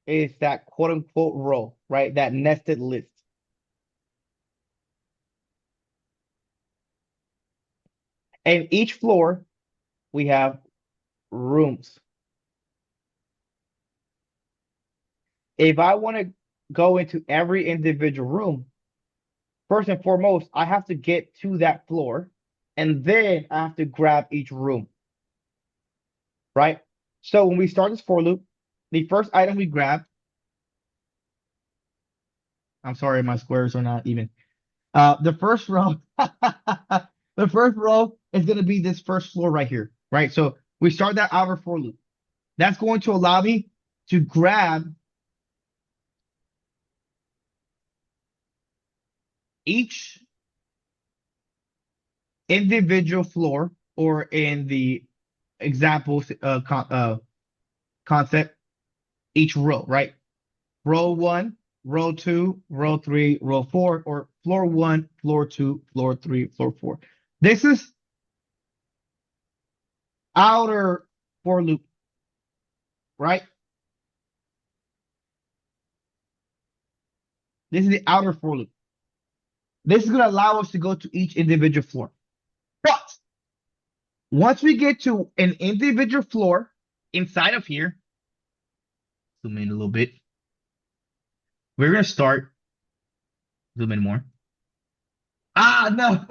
is that quote unquote row, right? That nested list. And each floor, we have rooms. If I want to go into every individual room, first and foremost, I have to get to that floor, and then I have to grab each room, right? So when we start this for loop, the first item we grab, I'm sorry, my squares are not even. The first row, the first row is going to be this first floor right here, right? So we start that outer for loop. That's going to allow me to grab each individual floor, or in the example concept, each row, right? Row one, row two, row three, row four, or floor one, floor two, floor three, floor four. This is outer for loop, right? This is the outer for loop. This is going to allow us to go to each individual floor. But once we get to an individual floor inside of here, zoom in a little bit. We're going to start, zoom in more. Ah, no.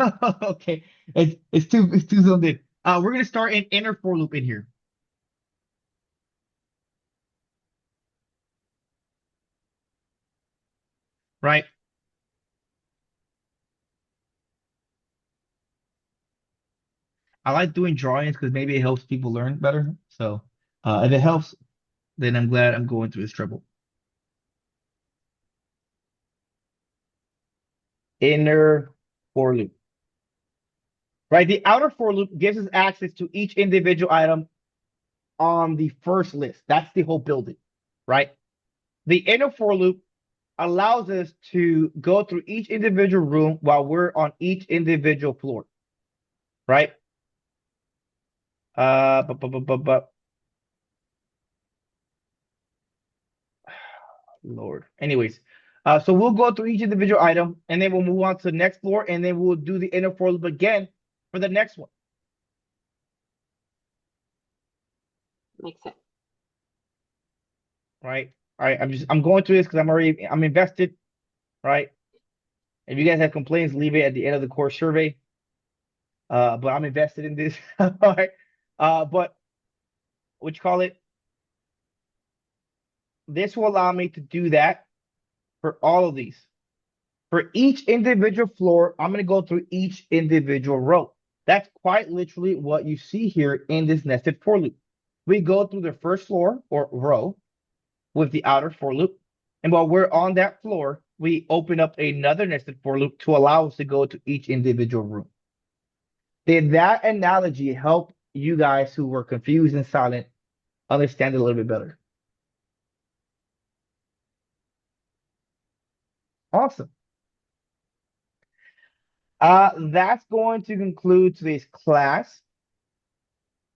Okay. It's too zoomed in. We're going to start an inner for loop in here. Right? I like doing drawings because maybe it helps people learn better. So, if it helps, then I'm glad I'm going through this trouble. Inner for loop. Right? The outer for loop gives us access to each individual item on the first list. That's the whole building, right? The inner for loop allows us to go through each individual room while we're on each individual floor, right? But Lord. Anyways, so we'll go through each individual item, and then we'll move on to the next floor, and then we'll do the inner for loop again for the next one. Makes sense. Right? All right. I'm going through this because I'm invested, right? If you guys have complaints, leave it at the end of the course survey. But I'm invested in this. All right. But what you call it? This will allow me to do that for all of these. For each individual floor, I'm going to go through each individual row. That's quite literally what you see here in this nested for loop. We go through the first floor or row with the outer for loop. And while we're on that floor, we open up another nested for loop to allow us to go to each individual room. Did that analogy help you guys who were confused and silent understand it a little bit better? Awesome. That's going to conclude today's class.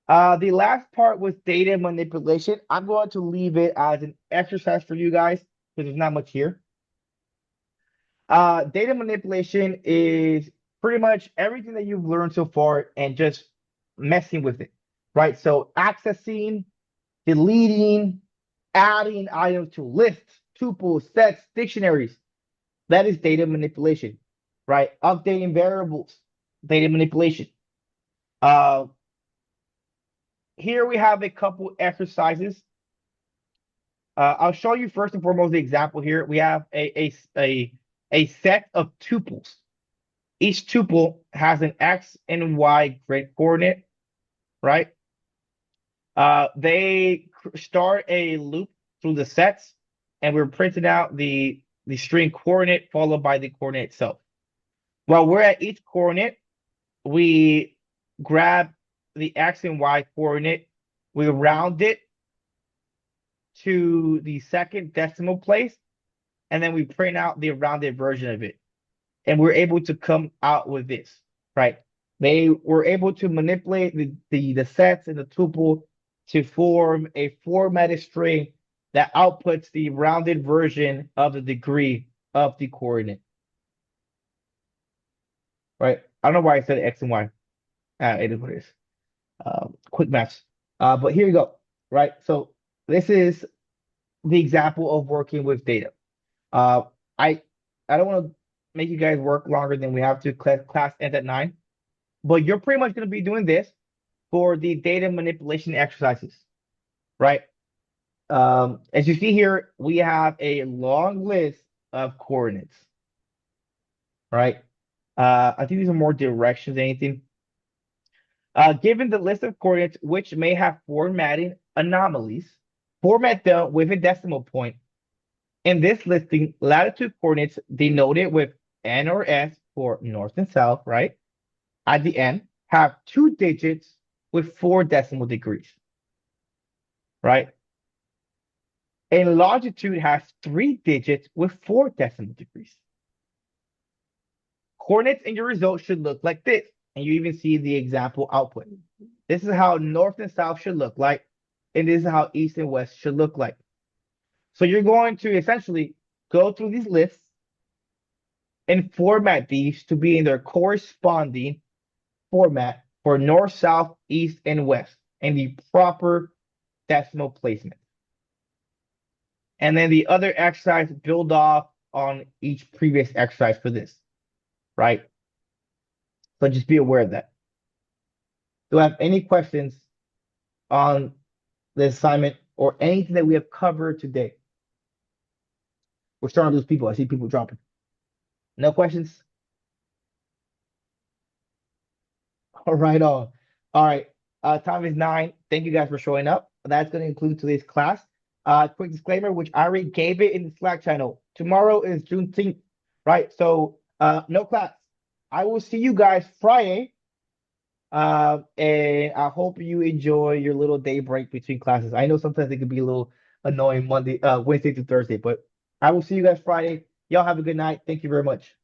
The last part was data manipulation. I'm going to leave it as an exercise for you guys because there's not much here. Data manipulation is pretty much everything that you've learned so far and just messing with it, right? So accessing, deleting, adding items to lists, tuples, sets, dictionaries. That is data manipulation, right? Updating variables, data manipulation. Here we have a couple exercises. I'll show you first and foremost the example here. We have a set of tuples. Each tuple has an X and Y grid coordinate, right? They start a loop through the sets, and we're printing out the string coordinate followed by the coordinate itself. While we're at each coordinate, we grab the X and Y coordinate, we round it to the second decimal place, and then we print out the rounded version of it. And we're able to come out with this, right? They were able to manipulate the sets in the tuple to form a formatted string that outputs the rounded version of the degree of the coordinate, right? I don't know why I said X and Y. It is what it is. Quick maths. But here you go, right? So this is the example of working with data. Uh, I I don't want to make you guys work longer than we have to. Class ends at 9, but you're pretty much going to be doing this for the data manipulation exercises, right? As you see here, we have a long list of coordinates, right? I think these are more directions than anything. Given the list of coordinates which may have formatting anomalies, format them with a decimal point. In this listing, latitude coordinates denoted with N or S for north and south, right? At the end, have 2 digits with 4 decimal degrees, right? And longitude has 3 digits with 4 decimal degrees. Coordinates in your result should look like this. And you even see the example output. This is how north and south should look like. And this is how east and west should look like. So you're going to essentially go through these lists and format these to be in their corresponding format for north, south, east, and west, and the proper decimal placement. And then the other exercise build off on each previous exercise for this, right? So just be aware of that. Do I have any questions on the assignment or anything that we have covered today? We're starting to lose people. I see people dropping. No questions? All right, on. All right. Time is 9. Thank you guys for showing up. That's going to include today's class. Quick disclaimer, which I already gave it in the Slack channel. Tomorrow is Juneteenth, right? So no class. I will see you guys Friday. And I hope you enjoy your little day break between classes. I know sometimes it can be a little annoying Wednesday to Thursday, but I will see you guys Friday. Y'all have a good night. Thank you very much.